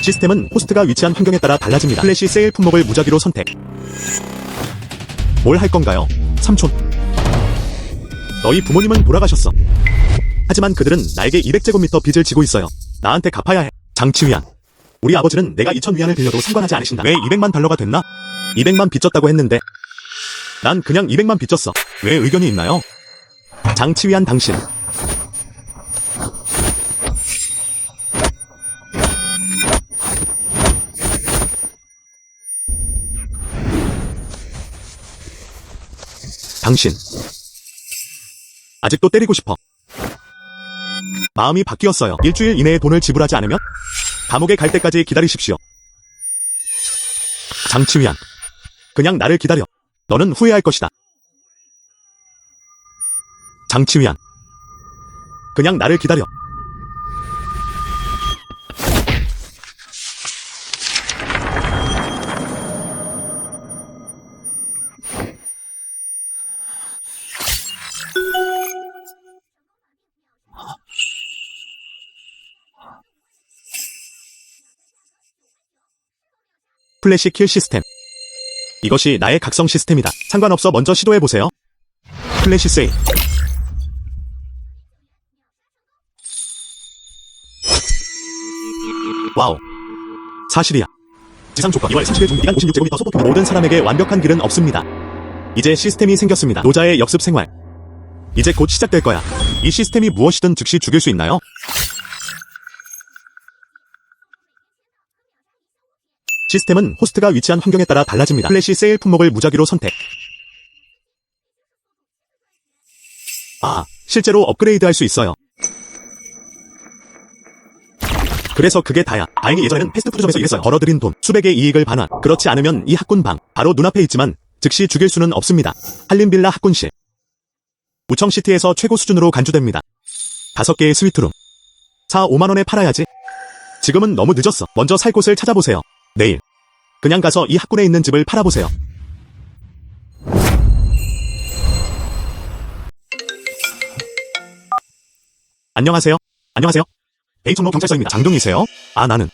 시스템은 호스트가 위치한 환경에 따라 달라집니다. 플래시 세일 품목을 무작위로 선택. 뭘 할 건가요? 삼촌. 너희 부모님은 돌아가셨어. 하지만 그들은 나에게 200제곱미터 빚을 지고 있어요. 나한테 갚아야 해. 장치위안. 우리 아버지는 내가 2000위안을 빌려도 상관하지 않으신다. 왜 200만 달러가 됐나? 200만 빚졌다고 했는데 난 그냥 200만 빚졌어. 왜 의견이 있나요? 장치위안 당신. 당신. 아직도 때리고 싶어. 마음이 바뀌었어요. 일주일 이내에 돈을 지불하지 않으면 감옥에 갈 때까지 기다리십시오. 장치위안. 그냥 나를 기다려. 너는 후회할 것이다. 장치위안. 그냥 나를 기다려. 플래시 킬 시스템. 이것이 나의 각성 시스템이다. 상관없어 먼저 시도해보세요. 플래시 세일. 와우. 사실이야. 지상 조건 2월 30일 중 기간 56제곱미터 소보트. 모든 사람에게 완벽한 길은 없습니다. 이제 시스템이 생겼습니다. 노자의 역습 생활. 이제 곧 시작될 거야. 이 시스템이 무엇이든 즉시 죽일 수 있나요? 시스템은 호스트가 위치한 환경에 따라 달라집니다. 플래시 세일 품목을 무작위로 선택. 아, 실제로 업그레이드할 수 있어요. 그래서 그게 다야. 다행히 예전에는 패스트푸드점에서 일했어요. 벌어들인 돈, 수백의 이익을 반환. 그렇지 않으면 이 학군방, 바로 눈앞에 있지만 즉시 죽일 수는 없습니다. 한림빌라 학군실. 우청시티에서 최고 수준으로 간주됩니다. 5개의 스위트룸. 4, 5만원에 팔아야지. 지금은 너무 늦었어. 먼저 살 곳을 찾아보세요. 내일. 그냥 가서 이 학군에 있는 집을 팔아보세요. 안녕하세요. 안녕하세요. 베이청로 경찰서입니다. 장동이세요? 아, 나는.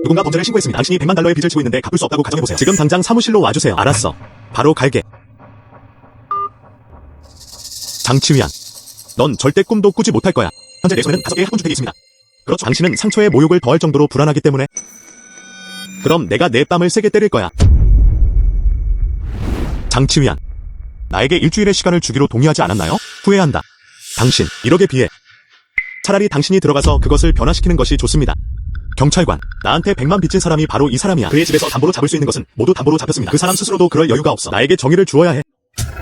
누군가 범죄를 신고했습니다. 당신이 100만 달러의 빚을 지고 있는데 갚을 수 없다고 가정해보세요. 지금 당장 사무실로 와주세요. 알았어. 바로 갈게. 장치위안. 넌 절대 꿈도 꾸지 못할 거야. 현재 내 손에는 5개의 학군주택이 있습니다. 그렇죠. 당신은 상처에 모욕을 더할 정도로 불안하기 때문에. 그럼 내가 내 뺨을 세게 때릴 거야. 장치위안. 나에게 일주일의 시간을 주기로 동의하지 않았나요? 후회한다. 당신, 1억에 비해. 차라리 당신이 들어가서 그것을 변화시키는 것이 좋습니다. 경찰관, 나한테 100만 빚진 사람이 바로 이 사람이야. 그의 집에서 담보로 잡을 수 있는 것은 모두 담보로 잡혔습니다. 그 사람 스스로도 그럴 여유가 없어. 나에게 정의를 주어야 해.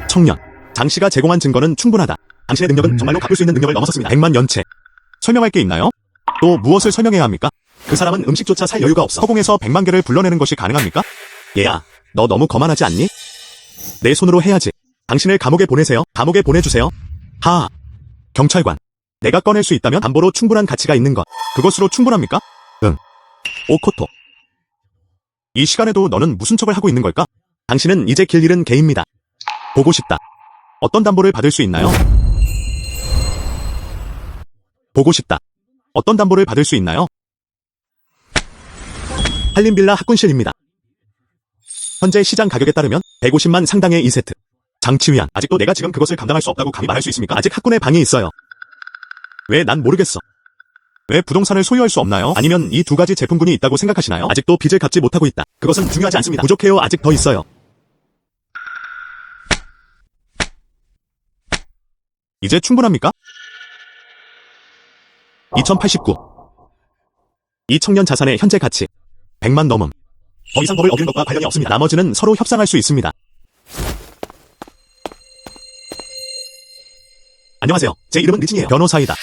청년, 장씨가 제공한 증거는 충분하다. 당신의 능력은 정말로 갚을 수 있는 능력을 넘어섰습니다. 100만 연체. 설명할 게 있나요? 또 무엇을 설명해야 합니까? 그 사람은 음식조차 살 여유가 없어. 허공에서 100만 개를 불러내는 것이 가능합니까? 얘야, 너 너무 거만하지 않니? 내 손으로 해야지. 당신을 감옥에 보내세요. 감옥에 보내주세요. 하. 경찰관. 내가 꺼낼 수 있다면 담보로 충분한 가치가 있는 것. 그것으로 충분합니까? 응. 오코토. 이 시간에도 너는 무슨 척을 하고 있는 걸까? 당신은 이제 길 잃은 개입니다. 보고 싶다. 어떤 담보를 받을 수 있나요? 보고 싶다. 어떤 담보를 받을 수 있나요? 한림빌라 학군실입니다. 현재 시장 가격에 따르면 150만 상당의 2세트. 장치위안. 아직도 내가 지금 그것을 감당할 수 없다고 감히 말할 수 있습니까? 아직 학군에 방이 있어요. 왜 난 모르겠어. 왜 부동산을 소유할 수 없나요? 아니면 이 두 가지 제품군이 있다고 생각하시나요? 아직도 빚을 갚지 못하고 있다. 그것은 중요하지 않습니다. 부족해요. 아직 더 있어요. 이제 충분합니까? 2089. 이 청년 자산의 현재 가치 100만 넘음. 더 이상 법을 어기는 것과 관련이 없습니다. 나머지는 서로 협상할 수 있습니다. 안녕하세요. 제 이름은 리친이에요. 변호사이다.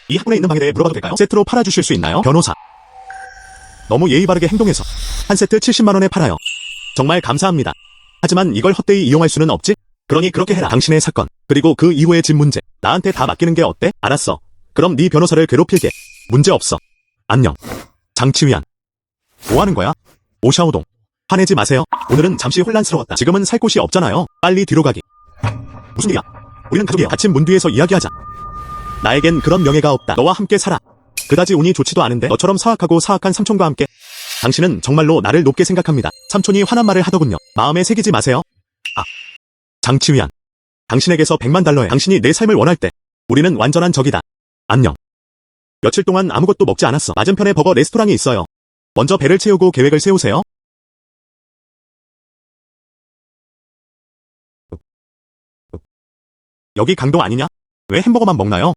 이 학군에 있는 방에 대해 물어봐도 될까요? 세트로 팔아주실 수 있나요? 변호사. 너무 예의 바르게 행동해서 한 세트 70만원에 팔아요. 정말 감사합니다. 하지만 이걸 헛되이 이용할 수는 없지? 그러니 그렇게 해라. 당신의 사건, 그리고 그 이후의 집 문제, 나한테 다 맡기는 게 어때? 알았어. 그럼 네 변호사를 괴롭힐게. 문제 없어. 안녕. 장치위안. 뭐 하는 거야? 오샤오동. 화내지 마세요. 오늘은 잠시 혼란스러웠다. 지금은 살 곳이 없잖아요. 빨리 뒤로 가기. 무슨 일이야? 우리는 가족이야. 닫힌 문 뒤에서 이야기하자. 나에겐 그런 명예가 없다. 너와 함께 살아. 그다지 운이 좋지도 않은데 너처럼 사악하고 사악한 삼촌과 함께. 당신은 정말로 나를 높게 생각합니다. 삼촌이 화난 말을 하더군요. 마음에 새기지 마세요. 장치위안. 당신에게서 100만 달러에 당신이 내 삶을 원할 때 우리는 완전한 적이다. 안녕. 며칠 동안 아무것도 먹지 않았어. 맞은편에 버거 레스토랑이 있어요. 먼저 배를 채우고 계획을 세우세요. 여기 강동 아니냐? 왜 햄버거만 먹나요?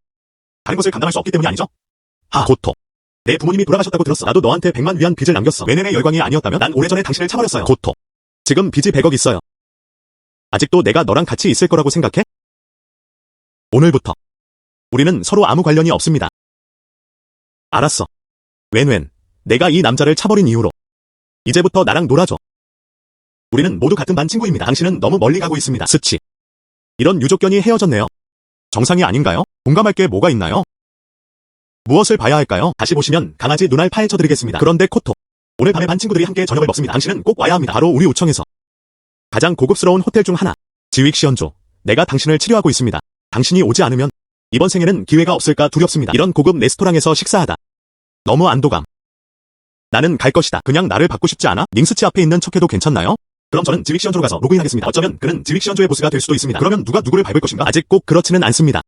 다른 것을 감당할 수 없기 때문이 아니죠? 고토. 내 부모님이 돌아가셨다고 들었어. 나도 너한테 100만 위안 빚을 남겼어. 외내내 열광이 아니었다면 난 오래전에 당신을 차버렸어요. 고토. 지금 빚이 100억 있어요. 아직도 내가 너랑 같이 있을 거라고 생각해? 오늘부터 우리는 서로 아무 관련이 없습니다. 알았어. 웬, 내가 이 남자를 차버린 이후로 이제부터 나랑 놀아줘. 우리는 모두 같은 반 친구입니다. 당신은 너무 멀리 가고 있습니다. 스치. 이런 유족견이 헤어졌네요. 정상이 아닌가요? 공감할 게 뭐가 있나요? 무엇을 봐야 할까요? 다시 보시면 강아지 눈알 파헤쳐드리겠습니다. 그런데 코토. 오늘 밤에 반 친구들이 함께 저녁을 먹습니다. 당신은 꼭 와야 합니다. 바로 우리 우청에서 가장 고급스러운 호텔 중 하나. 지윅시언조. 내가 당신을 치료하고 있습니다. 당신이 오지 않으면 이번 생에는 기회가 없을까 두렵습니다. 이런 고급 레스토랑에서 식사하다. 너무 안도감. 나는 갈 것이다. 그냥 나를 받고 싶지 않아? 닝스치 앞에 있는 척해도 괜찮나요? 그럼 저는 지윅시언조로 가서 로그인하겠습니다. 어쩌면 그는 지윅시언조의 보스가 될 수도 있습니다. 그러면 누가 누구를 밟을 것인가? 아직 꼭 그렇지는 않습니다.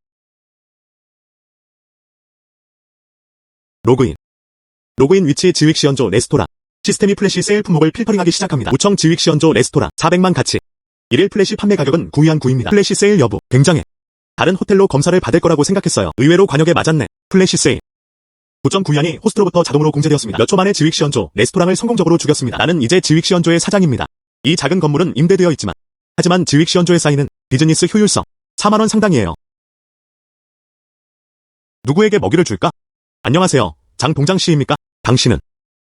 로그인 위치 지윅시언조 레스토랑. 시스템이 플래시 세일 품목을 필터링하기 시작합니다. 우청 지윅시언조 레스토랑 400만 가치. 1일 플래시 판매 가격은 9위안 9입니다. 플래시 세일 여부 굉장해. 다른 호텔로 검사를 받을 거라고 생각했어요. 의외로 관역에 맞았네. 플래시 세일 9.9위안이 호스트로부터 자동으로 공제되었습니다. 몇 초 만에 지윅시언조 레스토랑을 성공적으로 죽였습니다. 나는 이제 지윅시언조의 사장입니다. 이 작은 건물은 임대되어 있지만 하지만 지윅시언조에 쌓이는 비즈니스 효율성 4만원 상당이에요. 누구에게 먹이를 줄까? 안녕하세요. 장동장 씨입니까? 당신은?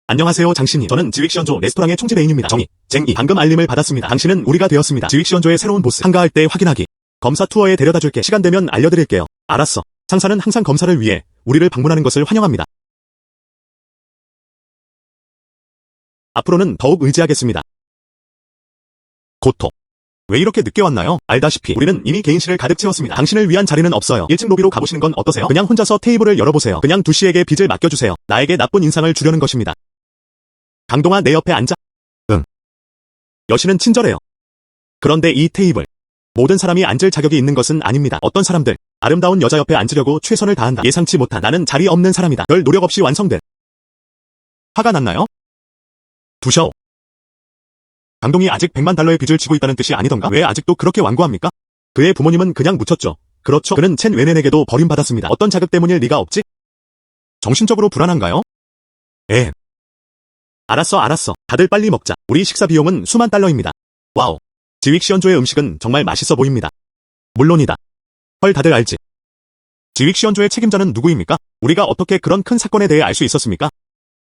안녕하세요 장씨님. 저는 지윅시언조 레스토랑의 총지배인입니다. 정희, 쟁이. 방금 알림을 받았습니다. 당신은 우리가 되었습니다. 지윅시언조의 새로운 보스. 한가할 때 확인하기. 검사 투어에 데려다 줄게. 시간 되면 알려드릴게요. 알았어. 상사는 항상 검사를 위해 우리를 방문하는 것을 환영합니다. 앞으로는 더욱 의지하겠습니다. 고토. 왜 이렇게 늦게 왔나요? 알다시피 우리는 이미 개인실을 가득 채웠습니다. 당신을 위한 자리는 없어요. 1층 로비로 가보시는 건 어떠세요? 그냥 혼자서 테이블을 열어보세요. 그냥 두씨에게 빚을 맡겨주세요. 나에게 나쁜 인상을 주려는 것입니다. 강동아, 내 옆에 앉아. 응. 여신은 친절해요. 그런데 이 테이블. 모든 사람이 앉을 자격이 있는 것은 아닙니다. 어떤 사람들 아름다운 여자 옆에 앉으려고 최선을 다한다. 예상치 못한 나는 자리 없는 사람이다. 별 노력 없이 완성된. 화가 났나요? 두셔. 강동이 아직 100만 달러의 빚을 지고 있다는 뜻이 아니던가? 왜 아직도 그렇게 완고합니까? 그의 부모님은 그냥 묻혔죠. 그렇죠. 그는 첸 웨넨에게도 버림받았습니다. 어떤 자극 때문일 리가 없지? 정신적으로 불안한가요? 알았어. 다들 빨리 먹자. 우리 식사 비용은 수만 달러입니다. 와우. 지윅시언조의 음식은 정말 맛있어 보입니다. 물론이다. 헐, 다들 알지? 지윅시언조의 책임자는 누구입니까? 우리가 어떻게 그런 큰 사건에 대해 알 수 있었습니까?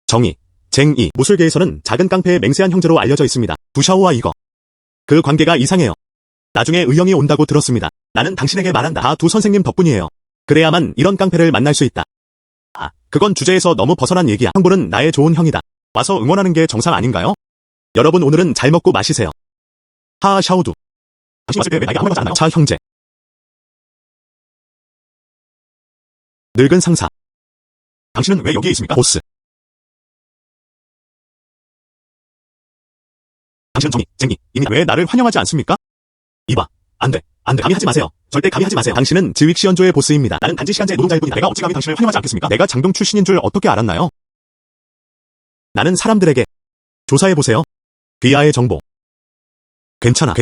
정희, 쟁이. 무술계에서는 작은 깡패의 맹세한 형제로 알려져 있습니다. 두샤오와 이거. 그 관계가 이상해요. 나중에 의형이 온다고 들었습니다. 나는 당신에게 말한다. 다 두 선생님 덕분이에요. 그래야만 이런 깡패를 만날 수 있다. 그건 주제에서 너무 벗어난 얘기야. 형부는 나의 좋은 형이다. 와서 응원하는 게 정상 아닌가요? 여러분 오늘은 잘 먹고 마시세요. 샤오두. 당신 왔을 때 왜 나에게 아무 말 하지 않나요? 차 형제. 늙은 상사. 당신은 왜 여기에 있습니까? 보스. 당신은 정희, 쟁이, 입니다. 왜 나를 환영하지 않습니까? 이봐. 안 돼. 감히 하지 마세요. 절대 감히 하지 마세요. 당신은 지윅시언조의 보스입니다. 나는 단지 시간제 노동자일 뿐이다. 내가 어찌 감히 당신을 환영하지 않겠습니까? 내가 장동 출신인 줄 어떻게 알았나요? 나는 사람들에게 조사해보세요. 귀하의 정보. 괜찮아.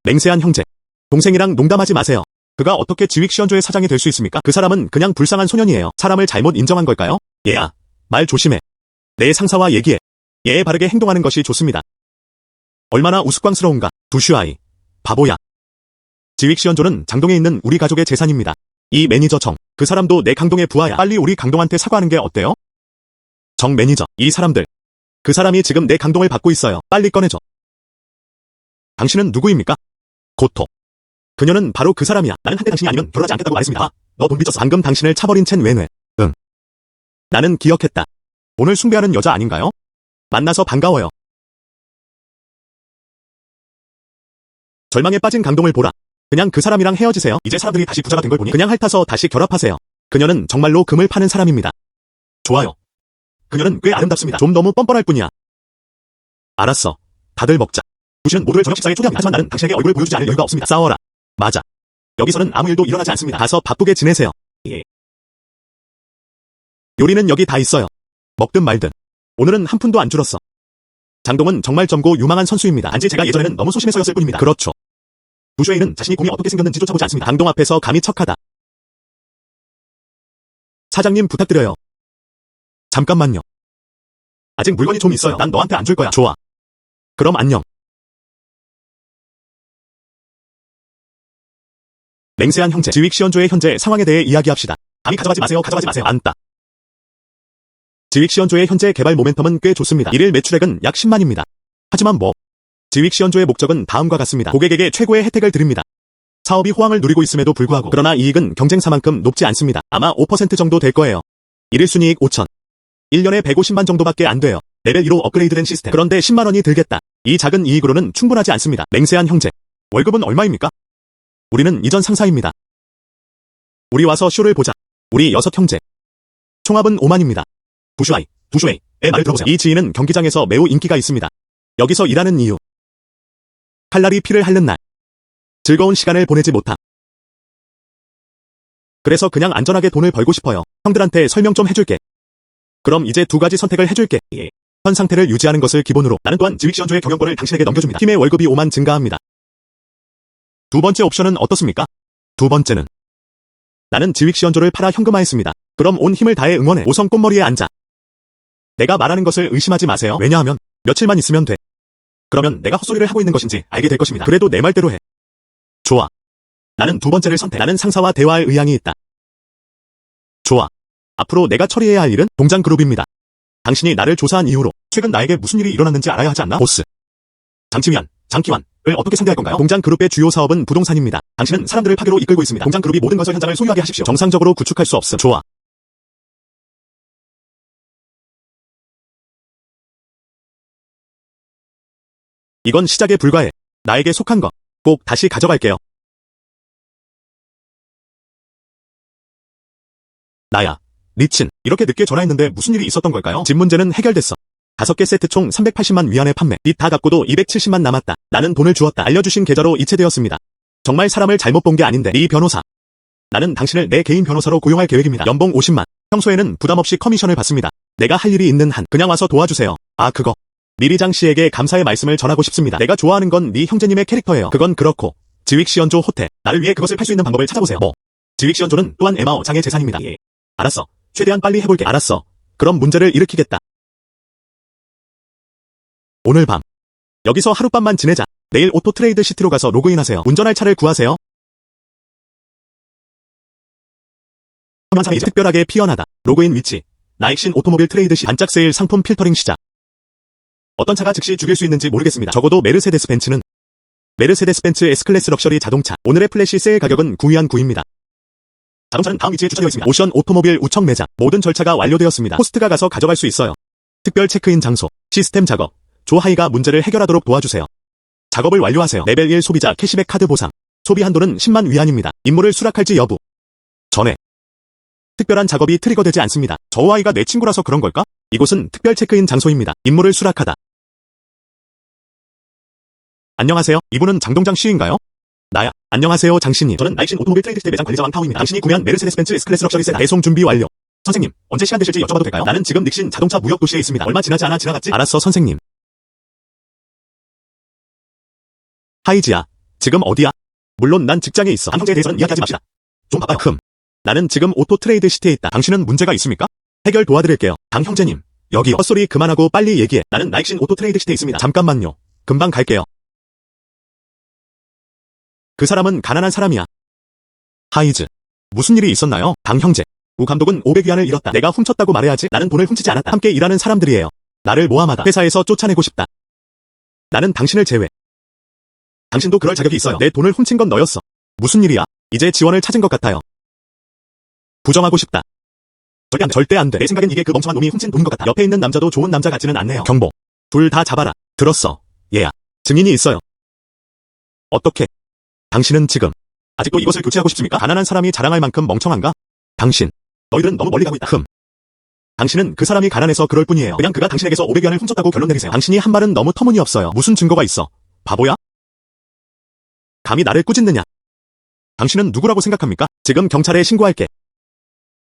맹세한 형제. 동생이랑 농담하지 마세요. 그가 어떻게 지윅시언조의 사장이 될 수 있습니까? 그 사람은 그냥 불쌍한 소년이에요. 사람을 잘못 인정한 걸까요? 얘야. 말 조심해. 내 상사와 얘기해. 얘에 바르게 행동하는 것이 좋습니다. 얼마나 우스꽝스러운가. 두슈아이. 바보야. 지윅시언조는 장동에 있는 우리 가족의 재산입니다. 이 매니저 정. 그 사람도 내 강동의 부하야. 빨리 우리 강동한테 사과하는 게 어때요? 정 매니저. 이 사람들. 그 사람이 지금 내 강동을 받고 있어요. 빨리 꺼내줘. 당신은 누구입니까? 고토. 그녀는 바로 그 사람이야. 나는 한때 당신이 아니면 결혼하지 않겠다고 말했습니다. 너 돈 빚졌어. 방금 당신을 차버린 첸 웬웨. 응. 나는 기억했다. 오늘 숭배하는 여자 아닌가요? 만나서 반가워요. 절망에 빠진 강동을 보라. 그냥 그 사람이랑 헤어지세요. 이제 사람들이 다시 부자가 된 걸 보니 그냥 핥아서 다시 결합하세요. 그녀는 정말로 금을 파는 사람입니다. 좋아요. 그녀는 꽤 아름답습니다. 좀 너무 뻔뻔할 뿐이야. 알았어. 다들 먹자. 부시는 모두를 저녁 식사에 초대합니다. 하지만 나는 당신에게 얼굴을 보여주지 않을 여유가 없습니다. 싸워라. 맞아. 여기서는 아무 일도 일어나지 않습니다. 가서 바쁘게 지내세요. 예. 요리는 여기 다 있어요. 먹든 말든. 오늘은 한 푼도 안 줄었어. 장동은 정말 젊고 유망한 선수입니다. 단지 제가 예전에는 너무 소심해서였을 뿐입니다. 그렇죠. 부슈에이는 자신이 공이 어떻게 생겼는지 쫓아보지 않습니다. 장동 앞에서 감히 척하다. 사장님 부탁드려요. 잠깐만요. 아직 물건이 좀 있어요. 난 너한테 안 줄 거야. 좋아. 그럼 안녕. 맹세한 형제, 지윅 시언조의 현재 상황에 대해 이야기합시다. 감히 가져가지 마세요. 가져가지 마세요. 안따. 지윅 시언조의 현재 개발 모멘텀은 꽤 좋습니다. 일일 매출액은 약 10만입니다. 하지만 지윅 시언조의 목적은 다음과 같습니다. 고객에게 최고의 혜택을 드립니다. 사업이 호황을 누리고 있음에도 불구하고 그러나 이익은 경쟁사만큼 높지 않습니다. 아마 5% 정도 될 거예요. 일일 순이익 5천. 1년에 150만 정도밖에 안 돼요. 레벨 2로 업그레이드된 시스템. 그런데 10만 원이 들겠다. 이 작은 이익으로는 충분하지 않습니다. 맹세한 형제. 월급은 얼마입니까? 우리는 이전 상사입니다. 우리 와서 쇼를 보자. 우리 6형제. 총합은 5만입니다. 부슈에이의 말을 들어보세요. 이 지인은 경기장에서 매우 인기가 있습니다. 여기서 일하는 이유. 칼날이 피를 핥는 날. 즐거운 시간을 보내지 못함. 그래서 그냥 안전하게 돈을 벌고 싶어요. 형들한테 설명 좀 해줄게. 그럼 이제 두 가지 선택을 해줄게. 예. 현 상태를 유지하는 것을 기본으로 나는 또한 지윅 시언조의 경영권을 당신에게 넘겨줍니다. 팀의 월급이 5만 증가합니다. 두 번째 옵션은 어떻습니까? 두 번째는 나는 지윅 시언조를 팔아 현금화했습니다. 그럼 온 힘을 다해 응원해. 5성 꽃머리에 앉아. 내가 말하는 것을 의심하지 마세요. 왜냐하면 며칠만 있으면 돼. 그러면 내가 헛소리를 하고 있는 것인지 알게 될 것입니다. 그래도 내 말대로 해. 좋아. 나는 두 번째를 선택. 나는 상사와 대화할 의향이 있다. 좋아. 앞으로 내가 처리해야 할 일은 동장 그룹입니다. 당신이 나를 조사한 이후로 최근 나에게 무슨 일이 일어났는지 알아야 하지 않나? 보스. 장치위안, 장기환을 어떻게 상대할 건가요? 동장 그룹의 주요 사업은 부동산입니다. 당신은 사람들을 파괴로 이끌고 있습니다. 동장 그룹이 모든 건설 현장을 소유하게 하십시오. 정상적으로 구축할 수 없음. 좋아. 이건 시작에 불과해. 나에게 속한 거 꼭 다시 가져갈게요. 나야. 리친. 이렇게 늦게 전화했는데 무슨 일이 있었던 걸까요? 집 문제는 해결됐어. 5개 세트 총 380만 위안에 판매. 빚 다 갚고도 270만 남았다. 나는 돈을 주었다. 알려주신 계좌로 이체되었습니다. 정말 사람을 잘못 본 게 아닌데. 이 변호사. 나는 당신을 내 개인 변호사로 고용할 계획입니다. 연봉 50만. 평소에는 부담 없이 커미션을 받습니다. 내가 할 일이 있는 한 그냥 와서 도와주세요. 아 그거. 미리장 씨에게 감사의 말씀을 전하고 싶습니다. 내가 좋아하는 건 네 형제님의 캐릭터예요. 그건 그렇고 지윅 시언조 호텔. 나를 위해 그것을 팔 수 있는 방법을 찾아보세요. 지윅 시언조는 또한 에마오 장의 재산입니다. 예. 알았어. 최대한 빨리 해볼게. 알았어. 그럼 문제를 일으키겠다. 오늘 밤. 여기서 하룻밤만 지내자. 내일 오토 트레이드 시티로 가서 로그인하세요. 운전할 차를 구하세요. 화면상이 특별하게 피어나다. 로그인 위치. 나익신 오토모빌 트레이드 시 반짝 세일 상품 필터링 시작. 어떤 차가 즉시 죽일 수 있는지 모르겠습니다. 적어도 메르세데스 벤츠는. 메르세데스 벤츠 S클래스 럭셔리 자동차. 오늘의 플래시 세일 가격은 9위안 9입니다. 자동차는 다음 위치에 주차되어 있습니다. 오션 오토모빌 우청 매장. 모든 절차가 완료되었습니다. 호스트가 가서 가져갈 수 있어요. 특별 체크인 장소. 시스템 작업. 조하이가 문제를 해결하도록 도와주세요. 작업을 완료하세요. 레벨 1 소비자 캐시백 카드 보상. 소비 한도는 10만 위안입니다. 임무를 수락할지 여부. 전에. 특별한 작업이 트리거되지 않습니다. 저 아이가 내 친구라서 그런 걸까? 이곳은 특별 체크인 장소입니다. 임무를 수락하다. 안녕하세요. 이분은 장동장 씨인가요? 나야. 안녕하세요 장씨님. 저는 나익신 오토모빌 트레이드 시대 매장 관리자 왕타오입니다. 당신이 구매한 메르세데스 벤츠 S클래스 럭셔리 세단 배송 준비 완료. 선생님, 언제 시간 되실지 여쭤봐도 될까요? 나는 지금 닉신 자동차 무역 도시에 있습니다. 얼마 지나지 않아 지나갔지? 알았어 선생님. 하이지야. 지금 어디야? 물론 난 직장에 있어. 한 형제에 대해서는 이야기하지 맙시다. 좀 바빠요. 나는 지금 오토 트레이드 시티에 있다. 당신은 문제가 있습니까? 해결 도와드릴게요. 당 형제님. 여기요. 헛소리 그만하고 빨리 얘기해. 나는 나익신 오토 트레이드 시티에 있습니다. 잠깐만요. 금방 갈게요. 그 사람은 가난한 사람이야. 하이즈. 무슨 일이 있었나요? 당 형제. 우 감독은 500위안을 잃었다. 내가 훔쳤다고 말해야지. 나는 돈을 훔치지 않았다. 함께 일하는 사람들이에요. 나를 모함하다. 회사에서 쫓아내고 싶다. 나는 당신을 제외. 당신도 그럴 자격이 있어요. 내 돈을 훔친 건 너였어. 무슨 일이야? 이제 지원을 찾은 것 같아요. 부정하고 싶다. 절대 안 돼. 절대 안 돼. 내 생각엔 이게 그 멍청한 놈이 훔친 돈인 것 같아. 옆에 있는 남자도 좋은 남자 같지는 않네요. 경보. 둘 다 잡아라. 들었어. 얘야. 증인이 있어요. 어떻게? 당신은 지금 아직도 이것을 교체하고 싶습니까? 가난한 사람이 자랑할 만큼 멍청한가? 당신. 너희들은 너무 멀리 가고 있다. 당신은 그 사람이 가난해서 그럴 뿐이에요. 그냥 그가 당신에게서 500위안을 훔쳤다고 결론 내리세요. 당신이 한 말은 너무 터무니없어요. 무슨 증거가 있어? 바보야? 감히 나를 꾸짖느냐? 당신은 누구라고 생각합니까? 지금 경찰에 신고할게.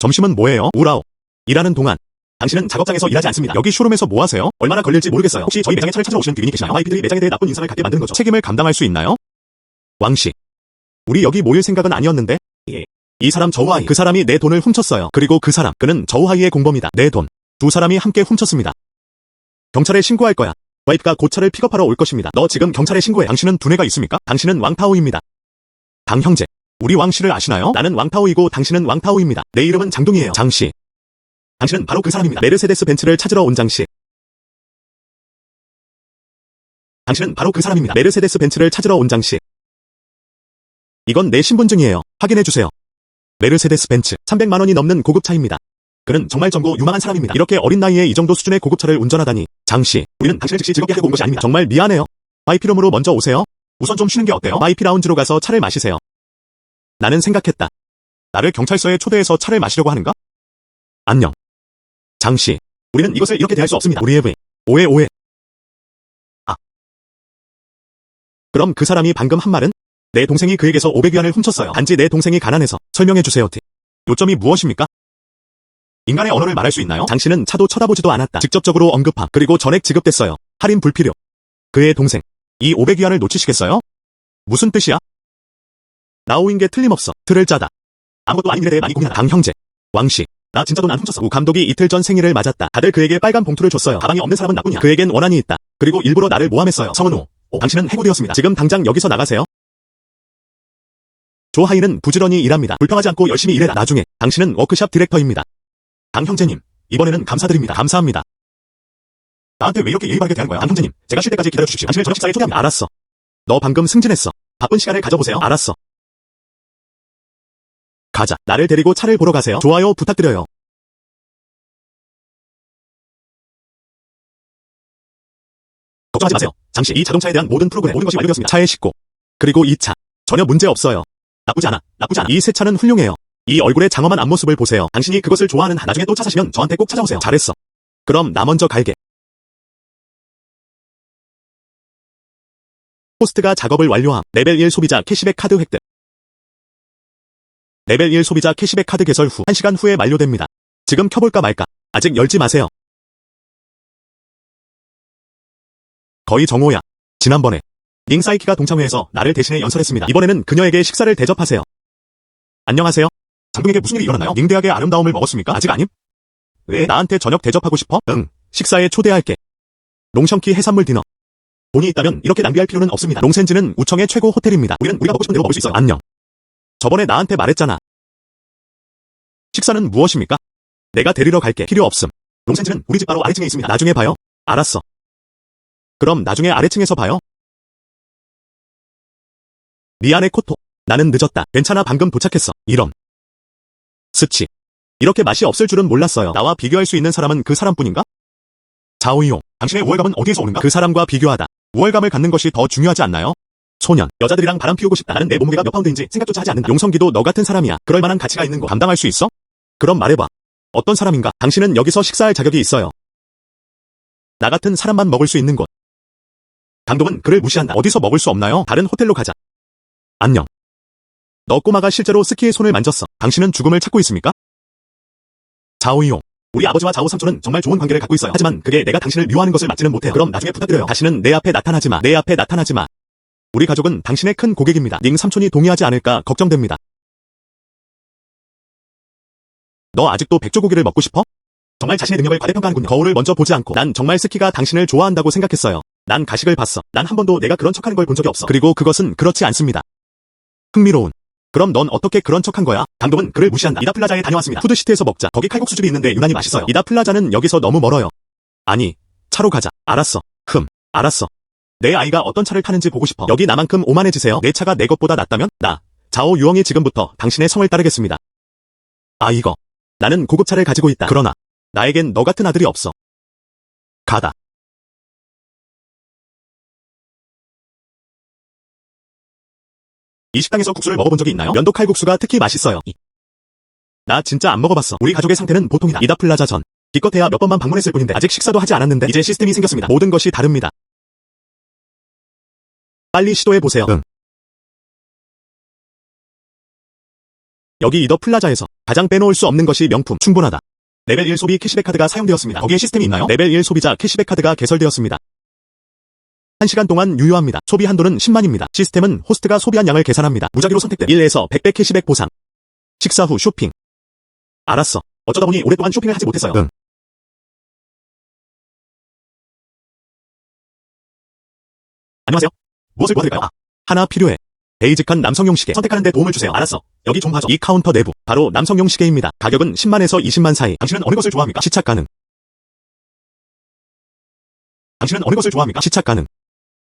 점심은 뭐예요? 우라오. 일하는 동안. 당신은 작업장에서 일하지 않습니다. 여기 쇼룸에서 뭐 하세요? 얼마나 걸릴지 모르겠어요. 혹시 저희 매장에 차를 찾으러 오시는 기민이 계시나요? YP들이 매장에 대해 나쁜 인상을 갖게 만드는 거죠. 책임을 감당할 수 있나요? 왕씨. 우리 여기 모일 생각은 아니었는데? 예. 이 사람 저우하이. 그 사람이 내 돈을 훔쳤어요. 그리고 그 사람, 그는 저우하이의 공범이다. 내 돈. 두 사람이 함께 훔쳤습니다. 경찰에 신고할 거야. 와이프가 곧 차를 픽업하러 올 것입니다. 너 지금 경찰에 신고해. 당신은 두뇌가 있습니까? 당신은 왕타오입니다. 당 형제. 우리 왕씨를 아시나요? 나는 왕타오이고 당신은 왕타오입니다. 내 이름은 장동이에요. 장씨. 당신은 바로 그 사람입니다. 메르세데스 벤츠를 찾으러 온 장씨. 당신은 바로 그 사람입니다. 메르세데스 벤츠를 찾으러 온 장씨. 이건 내 신분증이에요. 확인해주세요. 메르세데스 벤츠 300만 원이 넘는 고급차입니다. 그는 정말 젊고 유망한 사람입니다. 이렇게 어린 나이에 이 정도 수준의 고급차를 운전하다니. 장씨, 우리는 당신을 즉시 즐겁게 하고 온 것이 아닙니다. 정말 미안해요. YP룸으로 먼저 오세요. 우선 좀 쉬는 게 어때요? YP 라운지로 가서 차를 마시세요. 나는 생각했다. 나를 경찰서에 초대해서 차를 마시려고 하는가? 안녕. 장씨, 우리는 이것을 이렇게 대할 수 없습니다. 우리의 오해. 아. 그럼 그 사람이 방금 한 말은? 내 동생이 그에게서 500위안을 훔쳤어요. 단지 내 동생이 가난해서. 설명해주세요, 티. 요점이 무엇입니까? 인간의 언어를 말할 수 있나요? 장씨는 차도 쳐다보지도 않았다. 직접적으로 언급함. 그리고 전액 지급됐어요. 할인 불필요. 그의 동생. 이 500위안을 놓치시겠어요? 무슨 뜻이야? 나오인 게 틀림없어. 틀을 짜다. 아무것도 아닌 일에 대해 많이 고민하다. 당 형제. 왕씨. 나 진짜 돈 안 훔쳤어. 우 감독이 이틀 전 생일을 맞았다. 다들 그에게 빨간 봉투를 줬어요. 가방이 없는 사람은 나쁘냐? 그에겐 원한이 있다. 그리고 일부러 나를 모함했어요. 성은호. 당신은 해고되었습니다. 지금 당장 여기서 나가세요. 조하이는 부지런히 일합니다. 불평하지 않고 열심히 일해라. 나중에 당신은 워크샵 디렉터입니다. 당 형제님, 이번에는 감사드립니다. 감사합니다. 나한테 왜 이렇게 예의 바르게 대한 거야? 당 형제님, 제가 쉴 때까지 기다려주십시오. 당신을 저녁 식사에 초대합니다. 알았어. 너 방금 승진했어. 바쁜 시간을 가져보세요. 알았어. 가자. 나를 데리고 차를 보러 가세요. 좋아요 부탁드려요. 걱정하지 마세요. 장씨, 이 자동차에 대한 모든 프로그램, 모든 것이 완료되었습니다. 차에 싣고. 그리고 이 차. 전혀 문제 없어요. 나쁘지 않아. 이 새 차는 훌륭해요. 이 얼굴의 장엄한 앞모습을 보세요. 당신이 그것을 좋아하는 한 나중에 또 차 사시면 저한테 꼭 찾아오세요. 잘했어. 그럼 나 먼저 갈게. 호스트가 작업을 완료함. 레벨 1 소비자 캐시백 카드 획득. 레벨 1 소비자 캐시백 카드 개설 후 1시간 후에 만료됩니다. 지금 켜볼까 말까? 아직 열지 마세요. 거의 정오야. 지난번에 링사이키가 동창회에서 나를 대신해 연설했습니다. 이번에는 그녀에게 식사를 대접하세요. 안녕하세요. 장동에게 무슨 일이 일어났나요? 링대학의 아름다움을 먹었습니까? 아직 아님? 왜? 나한테 저녁 대접하고 싶어? 응. 식사에 초대할게. 롱션키 해산물 디너. 돈이 있다면 이렇게 낭비할 필요는 없습니다. 롱센즈는 우청의 최고 호텔입니다. 우리는 우리가 먹고 싶은 대로 먹을 수 있어요. 안녕. 저번에 나한테 말했잖아. 식사는 무엇입니까? 내가 데리러 갈게. 필요 없음. 롱센즈는 우리 집 바로 아래층에 있습니다. 나중에 봐요. 알았어. 그럼 나중에 아래층에서 봐요. 미안해 코토. 나는 늦었다. 괜찮아 방금 도착했어. 이런. 스치. 이렇게 맛이 없을 줄은 몰랐어요. 나와 비교할 수 있는 사람은 그 사람뿐인가? 자오이용. 당신의 우월감은 어디에서 오는가? 그 사람과 비교하다. 우월감을 갖는 것이 더 중요하지 않나요? 소년. 여자들이랑 바람 피우고 싶다. 나는 내 몸무게가 몇 파운드인지 생각조차 하지 않는다. 용성기도 너 같은 사람이야. 그럴 만한 가치가 있는 거 감당할 수 있어? 그럼 말해봐. 어떤 사람인가? 당신은 여기서 식사할 자격이 있어요. 나 같은 사람만 먹을 수 있는 곳. 감독은 그를 무시한다. 어디서 먹을 수 없나요? 다른 호텔로 가자. 안녕. 너 꼬마가 실제로 스키의 손을 만졌어. 당신은 죽음을 찾고 있습니까? 자오이용. 우리 아버지와 자오 삼촌은 정말 좋은 관계를 갖고 있어요. 하지만 그게 내가 당신을 미워하는 것을 막지는 못해요. 그럼 나중에 부탁드려요. 다시는 내 앞에 나타나지 마. 내 앞에 나타나지 마. 우리 가족은 당신의 큰 고객입니다. 닝 삼촌이 동의하지 않을까 걱정됩니다. 너 아직도 백조고기를 먹고 싶어? 정말 자신의 능력을 과대평가하는군요. 거울을 먼저 보지 않고 난 정말 스키가 당신을 좋아한다고 생각했어요. 난 가식을 봤어. 난 한 번도 내가 그런 척하는 걸 본 적이 없어. 그리고 그것은 그렇지 않습니다. 흥미로운. 그럼 넌 어떻게 그런 척한 거야? 감독은 그를 무시한다. 이다 플라자에 다녀왔습니다. 푸드시티에서 먹자. 거기 칼국수집이 있는데 유난히 맛있어요. 이다 플라자는 여기서 너무 멀어요. 아니, 차로 가자. 알았어. 알았어. 내 아이가 어떤 차를 타는지 보고 싶어. 여기 나만큼 오만해지세요. 내 차가 내 것보다 낫다면? 자오 유엉이 지금부터 당신의 성을 따르겠습니다. 아 이거. 나는 고급차를 가지고 있다. 그러나 나에겐 너 같은 아들이 없어. 가다. 이 식당에서 국수를 먹어본 적이 있나요? 면도 칼국수가 특히 맛있어요. 나 진짜 안 먹어봤어. 우리 가족의 상태는 보통이다. 이다 플라자 전. 기껏해야 몇 번만 방문했을 뿐인데 아직 식사도 하지 않았는데 이제 시스템이 생겼습니다. 모든 것이 다릅니다. 빨리 시도해보세요. 응. 여기 이더 플라자에서 가장 빼놓을 수 없는 것이 명품. 충분하다. 레벨 1 소비 캐시백 카드가 사용되었습니다. 거기에 시스템이 있나요? 레벨 1 소비자 캐시백 카드가 개설되었습니다. 1시간 동안 유효합니다. 소비 한도는 10만입니다. 시스템은 호스트가 소비한 양을 계산합니다. 무작위로 선택된 1에서 100배 캐시백 보상. 식사 후 쇼핑. 알았어. 어쩌다 보니 오랫동안 쇼핑을 하지 못했어요. 응. 안녕하세요. 무엇을 도와드릴까요? 하나 필요해. 베이직한 남성용 시계. 선택하는 데 도움을 주세요. 알았어. 여기 좀 봐줘. 이 카운터 내부. 바로 남성용 시계입니다. 가격은 10만에서 20만 사이. 당신은 어느 것을 좋아합니까? 시착 가능. 당신은 어느 것을 좋아합니까? 시착 가능.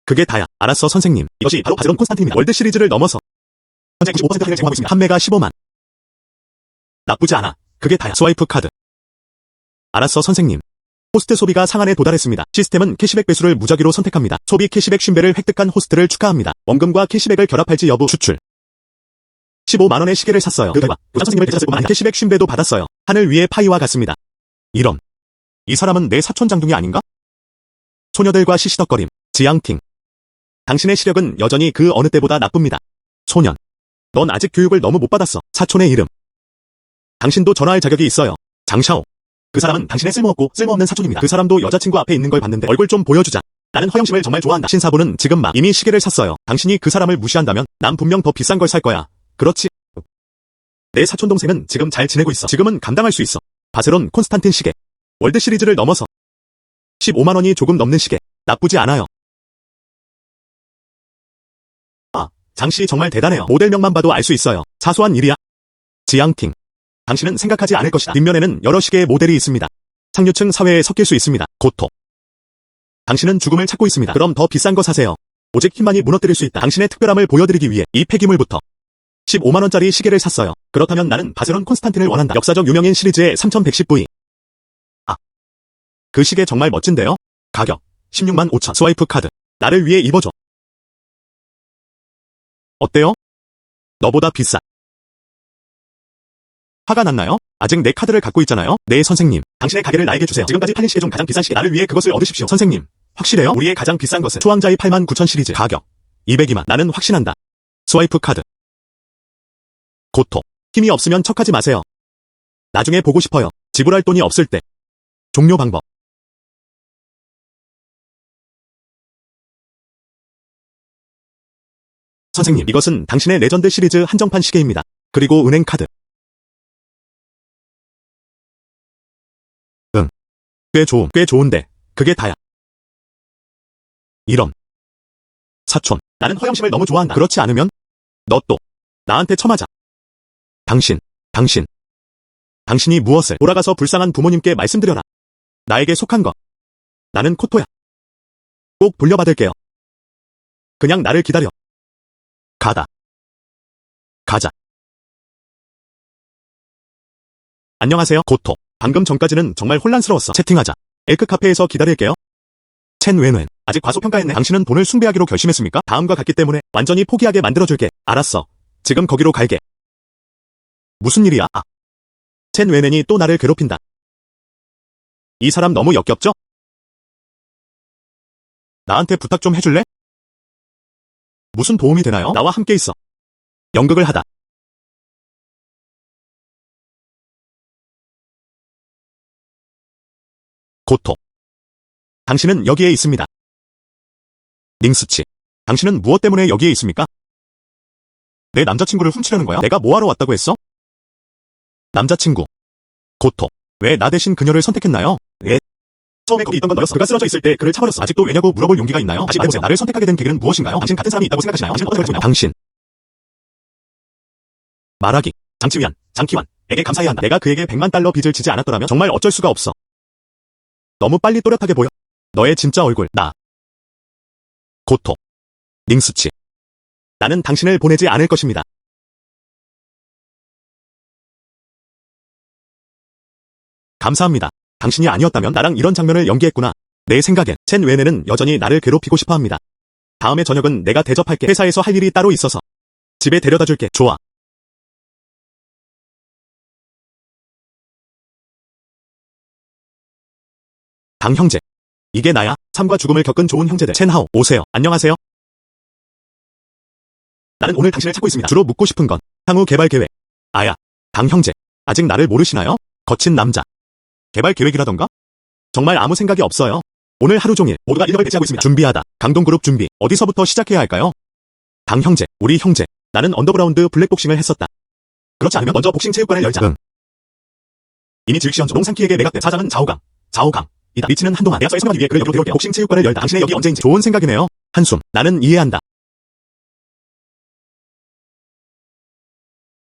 그게 다야. 알았어 선생님. 이것이 바로 바제론 콘스탄틴입니다. 월드 시리즈를 넘어서 현재 95% 할인을 제공하고 있습니다. 판매가 15만. 나쁘지 않아. 그게 다야. 스와이프 카드. 알았어 선생님. 호스트 소비가 상한에 도달했습니다. 시스템은 캐시백 배수를 무작위로 선택합니다. 소비 캐시백 50배를 획득한 호스트를 축하합니다. 원금과 캐시백을 결합할지 여부 추출. 15만원의 시계를 샀어요. 그 결과 교장 선생님을 대체했을 뿐만 아니라 캐시백 50배도 받았어요. 하늘 위의 파이와 같습니다. 이런. 이 사람은 내 사촌 장둥이 아닌가? 소녀들과 시시덕거림. 지앙팅. 당신의 시력은 여전히 그 어느 때보다 나쁩니다. 소년. 넌 아직 교육을 너무 못 받았어. 사촌의 이름. 당신도 전화할 자격이 있어요. 장샤오. 그 사람은 당신의 쓸모없고 쓸모없는 사촌입니다. 그 사람도 여자친구 앞에 있는 걸 봤는데 얼굴 좀 보여주자. 나는 허영심을 정말 좋아한다. 신사부는 지금 막 이미 시계를 샀어요. 당신이 그 사람을 무시한다면 난 분명 더 비싼 걸 살 거야. 그렇지. 내 사촌 동생은 지금 잘 지내고 있어. 지금은 감당할 수 있어. 바세론 콘스탄틴 시계. 월드 시리즈를 넘어서 15만원이 조금 넘는 시계. 나쁘지 않아요. 아, 장씨 정말 대단해요. 모델명만 봐도 알 수 있어요. 사소한 일이야. 지앙팅. 당신은 생각하지 않을 것이다. 뒷면에는 여러 시계의 모델이 있습니다. 상류층 사회에 섞일 수 있습니다. 고토. 당신은 죽음을 찾고 있습니다. 그럼 더 비싼 거 사세요. 오직 힘만이 무너뜨릴 수 있다. 당신의 특별함을 보여드리기 위해 이 폐기물부터 15만원짜리 시계를 샀어요. 그렇다면 나는 바세론 콘스탄틴을 원한다. 역사적 유명인 시리즈의 3110V. 아, 그 시계 정말 멋진데요? 가격 16만 5천. 스와이프 카드. 나를 위해 입어줘. 어때요? 너보다 비싸. 화가 났나요? 아직 내 카드를 갖고 있잖아요? 네 선생님. 당신의 가게를 나에게 주세요. 지금까지 팔린 시계 중 가장 비싼 시계. 나를 위해 그것을 얻으십시오. 선생님. 확실해요? 우리의 가장 비싼 것은 초왕자의 8만 9천 시리즈. 가격 202만. 나는 확신한다. 스와이프 카드. 고토. 힘이 없으면 척하지 마세요. 나중에 보고 싶어요. 지불할 돈이 없을 때. 종료 방법. 선생님. 이것은 당신의 레전드 시리즈 한정판 시계입니다. 그리고 은행 카드. 꽤 좋은데 그게 다야. 이런. 사촌. 나는 허영심을 너무 좋아한다. 그렇지 않으면 너 또 나한테 쳐맞아. 당신이 무엇을 돌아가서 불쌍한 부모님께 말씀드려라. 나에게 속한 거. 나는 코토야. 꼭 돌려받을게요. 그냥 나를 기다려. 가자. 안녕하세요, 고토. 방금 전까지는 정말 혼란스러웠어. 채팅하자. 엘크 카페에서 기다릴게요. 첸 웬웬. 아직 과소평가했네. 당신은 돈을 숭배하기로 결심했습니까? 다음과 같기 때문에 완전히 포기하게 만들어줄게. 알았어. 지금 거기로 갈게. 무슨 일이야? 아. 첸 웬웬이 또 나를 괴롭힌다. 이 사람 너무 역겹죠? 나한테 부탁 좀 해줄래? 무슨 도움이 되나요? 나와 함께 있어. 연극을 하다. 고토. 당신은 여기에 있습니다. 닝스치. 당신은 무엇 때문에 여기에 있습니까? 내 남자친구를 훔치려는 거야? 내가 뭐하러 왔다고 했어? 남자친구. 고토. 왜 나 대신 그녀를 선택했나요? 왜? 처음에 거기 있던 건 너였어. 그가 쓰러져 있을 때 그를 차버렸어. 아직도 왜냐고 물어볼 용기가 있나요? 다시 말해보세요. 나를 선택하게 된 계기는 무엇인가요? 당신 같은 사람이 있다고 생각하시나요? 당신은 어떻게 알고 있나요? 당신. 말하기. 장키완에게 감사해야 한다. 내가 그에게 100만 달러 빚을 지지 않았더라면 정말 어쩔 수가 없어. 너무 빨리 또렷하게 보여. 너의 진짜 얼굴. 나. 고토. 닝스치. 나는 당신을 보내지 않을 것입니다. 감사합니다. 당신이 아니었다면 나랑 이런 장면을 연기했구나. 내 생각엔 첸 웨네는 여전히 나를 괴롭히고 싶어합니다. 다음에 저녁은 내가 대접할게. 회사에서 할 일이 따로 있어서 집에 데려다 줄게. 좋아. 당 형제. 이게 나야. 삶과 죽음을 겪은 좋은 형제들. 첸하오, 오세요. 안녕하세요. 나는 오늘 당신을 찾고 있습니다. 주로 묻고 싶은 건 향후 개발 계획. 아야, 당 형제. 아직 나를 모르시나요? 거친 남자. 개발 계획이라던가? 정말 아무 생각이 없어요. 오늘 하루 종일 모두가 인력을 배치하고 있습니다. 준비하다. 강동그룹 준비. 어디서부터 시작해야 할까요? 당 형제, 우리 형제. 나는 언더그라운드 블랙복싱을 했었다. 그렇지 않으면 먼저 복싱 체육관을 열자. 응. 이미 즉시현주 농상키에게 매각된 사장은 자오강. 이다. 리치는 한동안 계약서에 서명하기 위해 그를 여기로 데려올게. 복싱 체육관을 열다. 당신의 여기 언제인지. 좋은 생각이네요. 한숨. 나는 이해한다.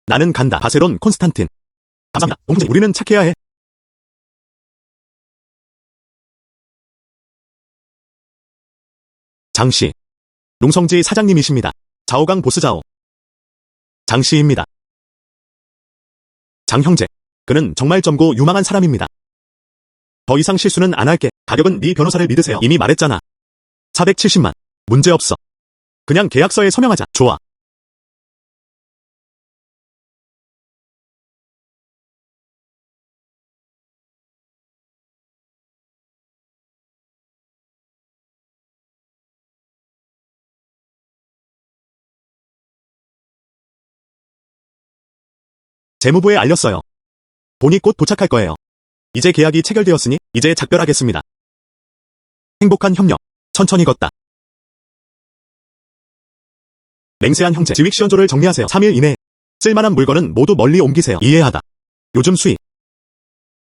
나는 간다. 바세론 콘스탄틴. 감사합니다. 동생, 우리는 착해야 해. 장씨. 농성지 사장님이십니다. 자오강 보스자오. 장씨입니다. 장형제. 그는 정말 젊고 유망한 사람입니다. 더 이상 실수는 안 할게. 가격은 네 변호사를 믿으세요. 이미 말했잖아. 470만. 문제없어. 그냥 계약서에 서명하자. 좋아. 재무부에 알렸어요. 돈이 곧 도착할 거예요. 이제 계약이 체결되었으니 이제 작별하겠습니다. 행복한 협력. 천천히 걷다. 맹세한 형제. 지윅시원조를 정리하세요. 3일 이내에 쓸만한 물건은 모두 멀리 옮기세요. 이해하다. 요즘 수익.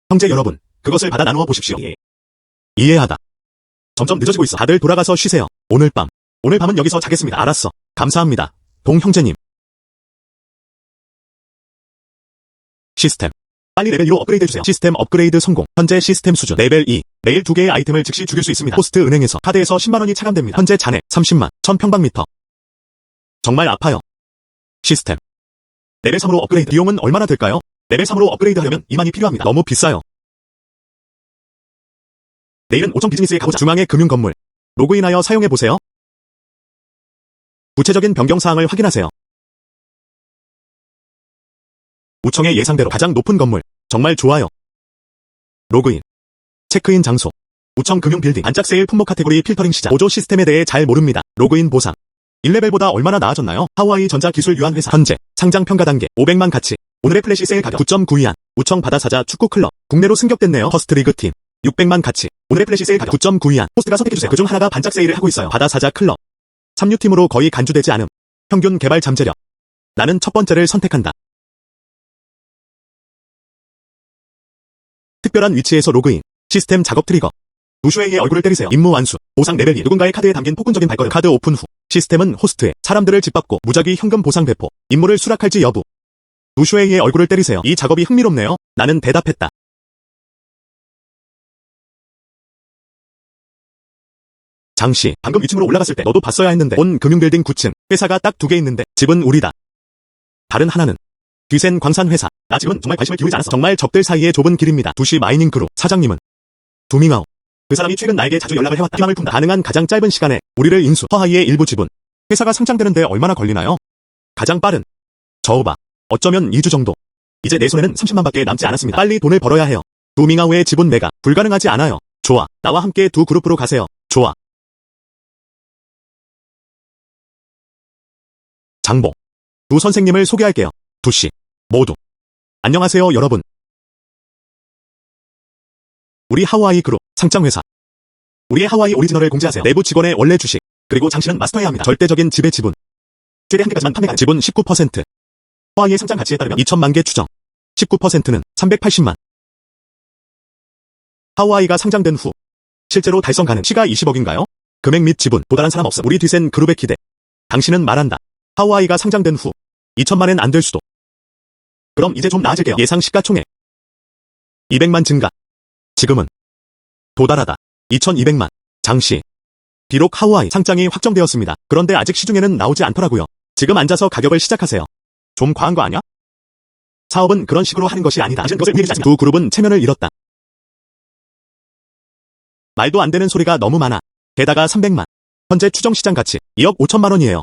형제 여러분, 그것을 받아 나누어 보십시오. 이해하다. 점점 늦어지고 있어. 다들 돌아가서 쉬세요. 오늘 밤은 여기서 자겠습니다. 알았어. 감사합니다. 동 형제님. 시스템. 빨리 레벨 2로 업그레이드해주세요. 시스템 업그레이드 성공. 현재 시스템 수준 레벨 2. 매일 2개의 아이템을 즉시 죽일 수 있습니다. 포스트 은행에서 카드에서 10만원이 차감됩니다. 현재 잔액 30만 1000평방미터. 정말 아파요. 시스템. 레벨 3으로 업그레이드. 비용은 얼마나 들까요? 레벨 3으로 업그레이드 하려면 2만이 필요합니다. 너무 비싸요. 내일은 5천 비즈니스에 가보자. 중앙의 금융건물. 로그인하여 사용해보세요. 구체적인 변경사항을 확인하세요. 우청의 예상대로 가장 높은 건물. 정말 좋아요. 로그인. 체크인 장소. 우청 금융빌딩. 반짝 세일 품목 카테고리 필터링 시작. 보조 시스템에 대해 잘 모릅니다. 로그인 보상. 1레벨보다 얼마나 나아졌나요? 하와이 전자기술 유한회사. 현재 상장 평가 단계 500만 가치. 오늘의 플래시 세일 가격 9.92안. 우청 바다사자 축구클럽. 국내로 승격됐네요. 퍼스트리그 팀. 600만 가치. 오늘의 플래시 세일 가격 9.92안. 포스트가 선택해주세요. 그중 하나가 반짝 세일을 하고 있어요. 바다사자 클럽. 3류팀으로 거의 간주되지 않음. 평균 개발 잠재력. 나는 첫 번째를 선택한다. 특별한 위치에서 로그인. 시스템 작업 트리거. 우슈에이의 얼굴을 때리세요. 임무 완수. 보상 레벨 2. 누군가의 카드에 담긴 폭군적인 발걸음. 카드 오픈 후. 시스템은 호스트에 사람들을 짓밟고 무작위 현금 보상 배포. 임무를 수락할지 여부. 우슈에이의 얼굴을 때리세요. 이 작업이 흥미롭네요. 나는 대답했다. 장씨, 방금 위층으로 올라갔을 때 너도 봤어야 했는데. 온 금융빌딩 9층. 회사가 딱 2개 있는데 집은 우리다. 다른 하나는 뒤센 광산회사. 나 지금은 정말 관심을 기울이지 않았어. 정말 적들 사이의 좁은 길입니다. 2시 마이닝 그룹. 사장님은 두밍아오. 그 사람이 최근 나에게 자주 연락을 해왔다. 희망을 품다. 가능한 가장 짧은 시간에 우리를 인수. 허하이의 일부 지분. 회사가 상장되는데 얼마나 걸리나요? 가장 빠른. 저우바. 어쩌면 2주 정도. 이제 내 손에는 30만밖에 남지 않았습니다. 빨리 돈을 벌어야 해요. 두밍아오의 지분 매각. 불가능하지 않아요. 좋아. 나와 함께 두 그룹으로 가세요. 좋아. 장보. 두 선생님을 소개할게요. 두씨. 모두. 안녕하세요 여러분. 우리 하와이 그룹 상장회사. 우리의 하와이 오리지널을 공지하세요. 내부 직원의 원래 주식. 그리고 장씨는 마스터해야 합니다. 절대적인 지배 지분. 최대 한 개까지만 판매 가능. 지분 19%. 하와이의 상장 가치에 따르면 2천만 개 추정. 19%는 380만. 하와이가 상장된 후 실제로 달성 가능. 시가 20억인가요? 금액 및 지분 도달한 사람 없음. 우리 뒤센 그룹의 기대. 당신은 말한다. 하와이가 상장된 후 2천만엔 안 될 수도. 그럼 이제 좀 나아질게요. 예상 시가총액 200만 증가. 지금은 도달하다. 2200만. 장씨. 비록 하와이 상장이 확정되었습니다. 그런데 아직 시중에는 나오지 않더라고요. 지금 앉아서 가격을 시작하세요. 좀 과한 거 아니야? 사업은 그런 식으로 하는 것이 아니다. 당신 그것을 우리에게 두 그룹은 체면을 잃었다. 말도 안 되는 소리가 너무 많아. 게다가 300만. 현재 추정 시장 가치 2억 5천만 원이에요.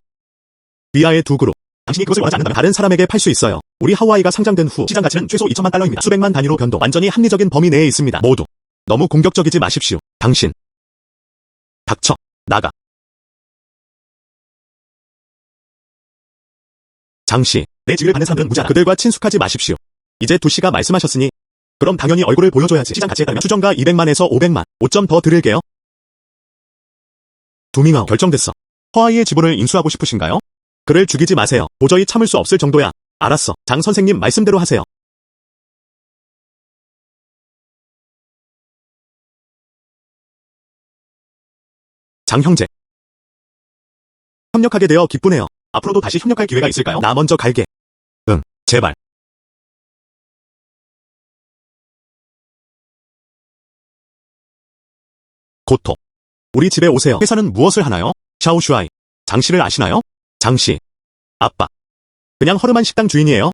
위아의 두 그룹. 당신이 그것을 원하지 않는다면 다른 사람에게 팔 수 있어요. 우리 하와이가 상장된 후 시장 가치는 최소 2천만 달러입니다. 수백만 단위로 변동. 완전히 합리적인 범위 내에 있습니다. 모두. 너무 공격적이지 마십시오. 당신. 닥쳐. 나가. 장씨, 내 지위를 받는 사람들은 무지하다. 그들과 친숙하지 마십시오. 이제 두씨가 말씀하셨으니 그럼 당연히 얼굴을 보여줘야지. 시장 가치에 따르면 추정가 200만에서 500만, 5점 더 드릴게요. 두밍아오, 결정됐어. 허아이의 지분을 인수하고 싶으신가요? 그를 죽이지 마세요. 도저히 참을 수 없을 정도야. 알았어. 장 선생님 말씀대로 하세요. 장 형제. 협력하게 되어 기쁘네요. 앞으로도 다시 협력할 기회가 있을까요? 나 먼저 갈게. 응, 제발. 고토. 우리 집에 오세요. 회사는 무엇을 하나요? 샤오슈아이. 장씨를 아시나요? 장씨. 아빠. 그냥 허름한 식당 주인이에요.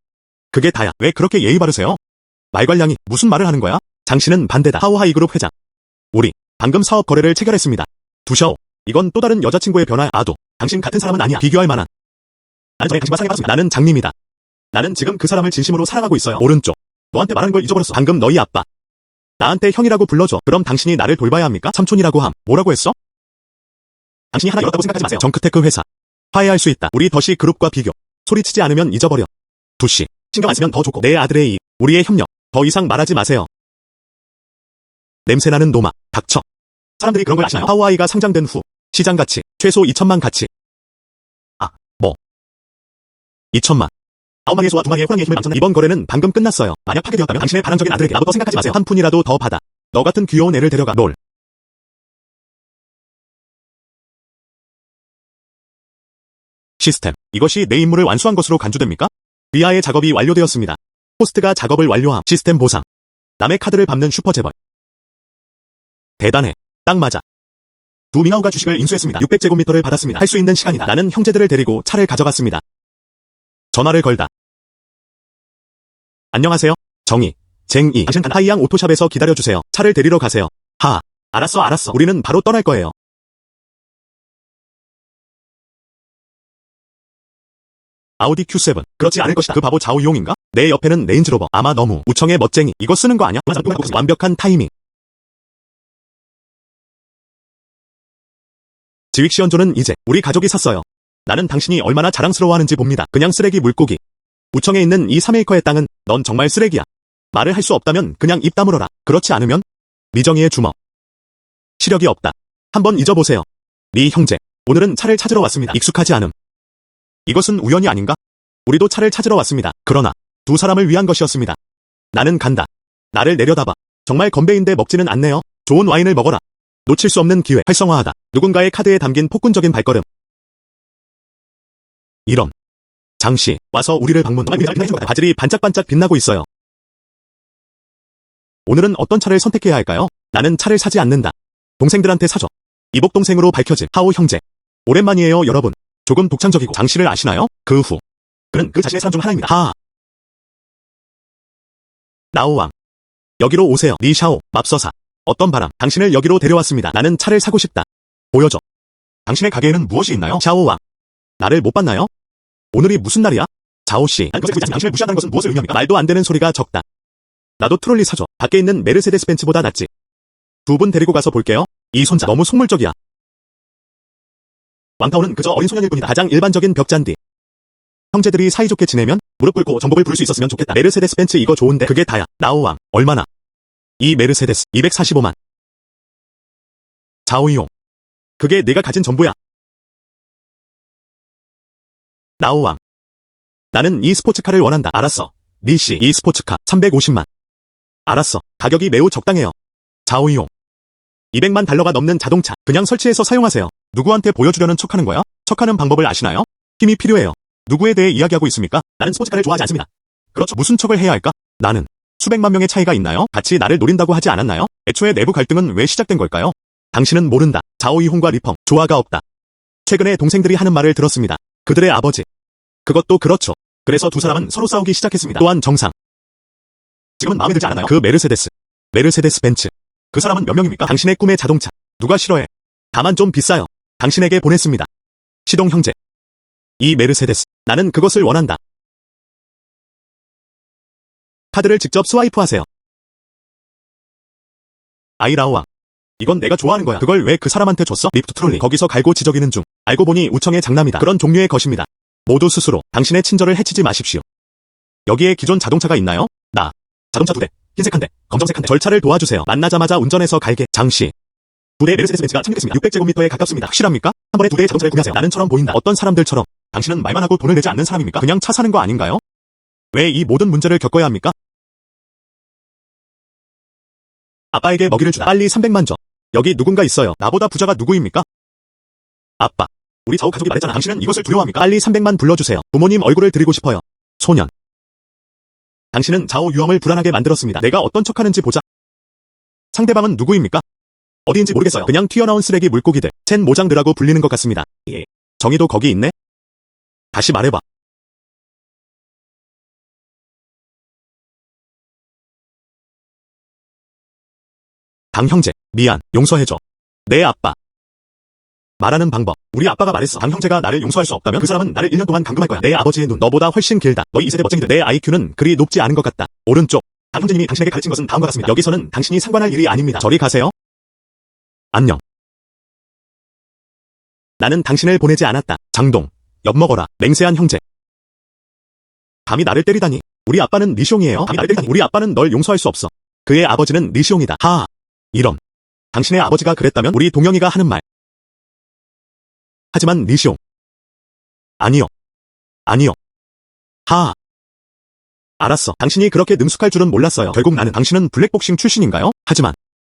그게 다야. 왜 그렇게 예의 바르세요? 말괄량이 무슨 말을 하는 거야? 장씨는 반대다. 하오하이 그룹 회장. 우리 방금 사업 거래를 체결했습니다. 두셔오. 이건 또 다른 여자친구의 변화야. 아도. 당신 같은 사람은 아니야. 비교할 만한. 나는 전에 당신과 사귀어봤습니다. 나는 장님이다. 나는 지금 그 사람을 진심으로 사랑하고 있어요. 오른쪽. 너한테 말하는 걸 잊어버렸어. 방금 너희 아빠. 나한테 형이라고 불러줘. 그럼 당신이 나를 돌봐야 합니까? 삼촌이라고 함. 뭐라고 했어? 당신이 하나 열었다고 생각하지 마세요. 정크테크 회사. 화해할 수 있다. 우리 더시 그룹과 비교. 소리치지 않으면 잊어버려. 두씨. 신경 안 쓰면 더 좋고. 내 아들의 이. 우리의 협력. 더 이상 말하지 마세요. 냄새나는 노마. 닥쳐. 사람들이 그런 걸 아시나요? 하오아이가 상장된 후. 시장 가치. 최소 2천만 가치. 아, 뭐. 2천만. 9마리의 소와 2마리의 호랑이의 힘을 망쳤는 이번 거래는 방금 끝났어요. 만약 파괴되었다면 당신의 반항적인 아들에게 나부터 생각하지 마세요. 한 푼이라도 더 받아. 너 같은 귀여운 애를 데려가. 롤. 시스템. 이것이 내 임무를 완수한 것으로 간주됩니까? 리아의 작업이 완료되었습니다. 호스트가 작업을 완료함. 시스템 보상. 남의 카드를 밟는 슈퍼재벌. 대단해. 딱 맞아. 두밍아오가 주식을 인수했습니다. 600제곱미터를 받았습니다. 할 수 있는 시간이다. 나는 형제들을 데리고 차를 가져갔습니다. 전화를 걸다. 안녕하세요. 정희. 쟁이. 당신 하이양 오토샵에서 기다려주세요. 차를 데리러 가세요. 하. 알았어. 우리는 바로 떠날 거예요. 아우디 Q7. 그렇지 않을 것이다. 그 바보 자오용인가? 내 옆에는 레인지로버. 아마 너무 우청의 멋쟁이. 이거 쓰는 거 아냐? 완벽한 타이밍. 지윅시언조는 이제 우리 가족이 샀어요. 나는 당신이 얼마나 자랑스러워하는지 봅니다. 그냥 쓰레기 물고기. 우청에 있는 이 3에이커의 땅은 넌 정말 쓰레기야. 말을 할 수 없다면 그냥 입 다물어라. 그렇지 않으면 미정이의 주먹. 시력이 없다. 한번 잊어보세요. 리 형제. 오늘은 차를 찾으러 왔습니다. 익숙하지 않음. 이것은 우연이 아닌가? 우리도 차를 찾으러 왔습니다. 그러나 두 사람을 위한 것이었습니다. 나는 간다. 나를 내려다봐. 정말 건배인데 먹지는 않네요. 좋은 와인을 먹어라. 놓칠 수 없는 기회. 활성화하다. 누군가의 카드에 담긴 폭군적인 발걸음. 이런. 장씨, 와서 우리를 방문. 바질이 반짝반짝 빛나고 있어요. 오늘은 어떤 차를 선택해야 할까요? 나는 차를 사지 않는다. 동생들한테 사줘. 이복동생으로 밝혀진 하오 형제. 오랜만이에요, 여러분. 조금 독창적이고. 장씨를 아시나요? 그 후. 그는 그 자신의 사람 중 하나입니다. 하하. 나오왕. 여기로 오세요. 리샤오, 맙서사. 어떤 바람, 당신을 여기로 데려왔습니다. 나는 차를 사고 싶다. 보여줘. 당신의 가게에는 무엇이 있나요? 샤오왕. 나를 못 봤나요? 오늘이 무슨 날이야? 자오씨. 당신을 무시한다는 것은 무엇을 의미합니까? 말도 안 되는 소리가 적다. 나도 트롤리 사줘. 밖에 있는 메르세데스 벤츠보다 낫지. 두 분 데리고 가서 볼게요. 이 손자 너무 속물적이야. 왕타오는 그저 어린 소년일 뿐이다. 가장 일반적인 벽잔디. 형제들이 사이좋게 지내면 무릎 꿇고 정복을 부를 수 있었으면 좋겠다. 메르세데스 벤츠 이거 좋은데 그게 다야. 나오왕. 얼마나? 이 메르세데스 245만. 자오이용. 그게 내가 가진 전부야. 나오왕. 나는 이 스포츠카를 원한다. 알았어. 니씨 이 스포츠카 350만. 알았어. 가격이 매우 적당해요. 자오이용. 200만 달러가 넘는 자동차. 그냥 설치해서 사용하세요. 누구한테 보여주려는 척하는 거야? 척하는 방법을 아시나요? 힘이 필요해요. 누구에 대해 이야기하고 있습니까? 나는 스포츠카를 좋아하지 않습니다. 그렇죠. 무슨 척을 해야 할까? 나는 수백만 명의 차이가 있나요? 같이 나를 노린다고 하지 않았나요? 애초에 내부 갈등은 왜 시작된 걸까요? 당신은 모른다. 자오이홍과 리펑. 조화가 없다. 최근에 동생들이 하는 말을 들었습니다. 그들의 아버지. 그것도 그렇죠. 그래서 두 사람은 서로 싸우기 시작했습니다. 또한 정상. 지금은 마음에 들지 않았나요? 그 메르세데스 벤츠. 그 사람은 몇 명입니까? 당신의 꿈의 자동차. 누가 싫어해? 다만 좀 비싸요. 당신에게 보냈습니다. 시동 형제. 이 메르세데스. 나는 그것을 원한다. 카드를 직접 스와이프하세요. 아이라오왕. 이건 내가 좋아하는 거야. 그걸 왜 그 사람한테 줬어? 리프트 트롤리. 거기서 갈고 지저귀는 중. 알고 보니 우청의 장남이다. 그런 종류의 것입니다. 모두 스스로 당신의 친절을 해치지 마십시오. 여기에 기존 자동차가 있나요? 자동차 2대, 흰색 1대, 검정색 1대. 절차를 도와주세요. 만나자마자 운전해서 갈게. 장씨. 2대의 메르세데스 벤츠가 착륙했습니다. 600제곱미터에 가깝습니다. 확실합니까? 한 번에 2대의 자동차를 구매하세요. 나는처럼 보인다. 어떤 사람들처럼. 당신은 말만 하고 돈을 내지 않는 사람입니까? 그냥 차 사는 거 아닌가요? 왜 이 모든 문제를 겪어야 합니까? 아빠에게 먹이를 주다. 빨리 300만 줘. 여기 누군가 있어요. 나보다 부자가 누구입니까? 아빠. 우리 좌우 가족이 말했잖아. 당신은 이것을 두려워합니까? 빨리 300만 불러주세요. 부모님 얼굴을 드리고 싶어요. 소년. 당신은 좌우 유형을 불안하게 만들었습니다. 내가 어떤 척하는지 보자. 상대방은 누구입니까? 어디인지 모르겠어요. 그냥 튀어나온 쓰레기 물고기들. 챈 모장들하고 불리는 것 같습니다. 예. 정의도 거기 있네? 다시 말해봐. 당 형제, 미안, 용서해줘. 내 아빠. 말하는 방법. 우리 아빠가 말했어. 당 형제가 나를 용서할 수 없다면 그 사람은 나를 1년 동안 감금할 거야. 내 아버지의 눈, 너보다 훨씬 길다. 너희 2세대 멋쟁이들. 내 IQ는 그리 높지 않은 것 같다. 오른쪽. 당 형제님이 당신에게 가르친 것은 다음과 같습니다. 여기서는 당신이 상관할 일이 아닙니다. 저리 가세요. 안녕. 나는 당신을 보내지 않았다. 장동. 엿먹어라. 맹세한 형제. 감히 나를 때리다니. 우리 아빠는 리숑이에요. 감히 나를 때리다니. 우리 아빠는 널 용서할 수 없어. 그의 아버지는 리숑이다. 하하. 이런. 당신의 아버지가 그랬다면 우리 동영이가 하는 말. 하지만 리숑. 아니요. 하하. 알았어. 당신이 그렇게 능숙할 줄은 몰랐어요. 결국 나는. 당신은 블랙복싱 출신인가요? 하지만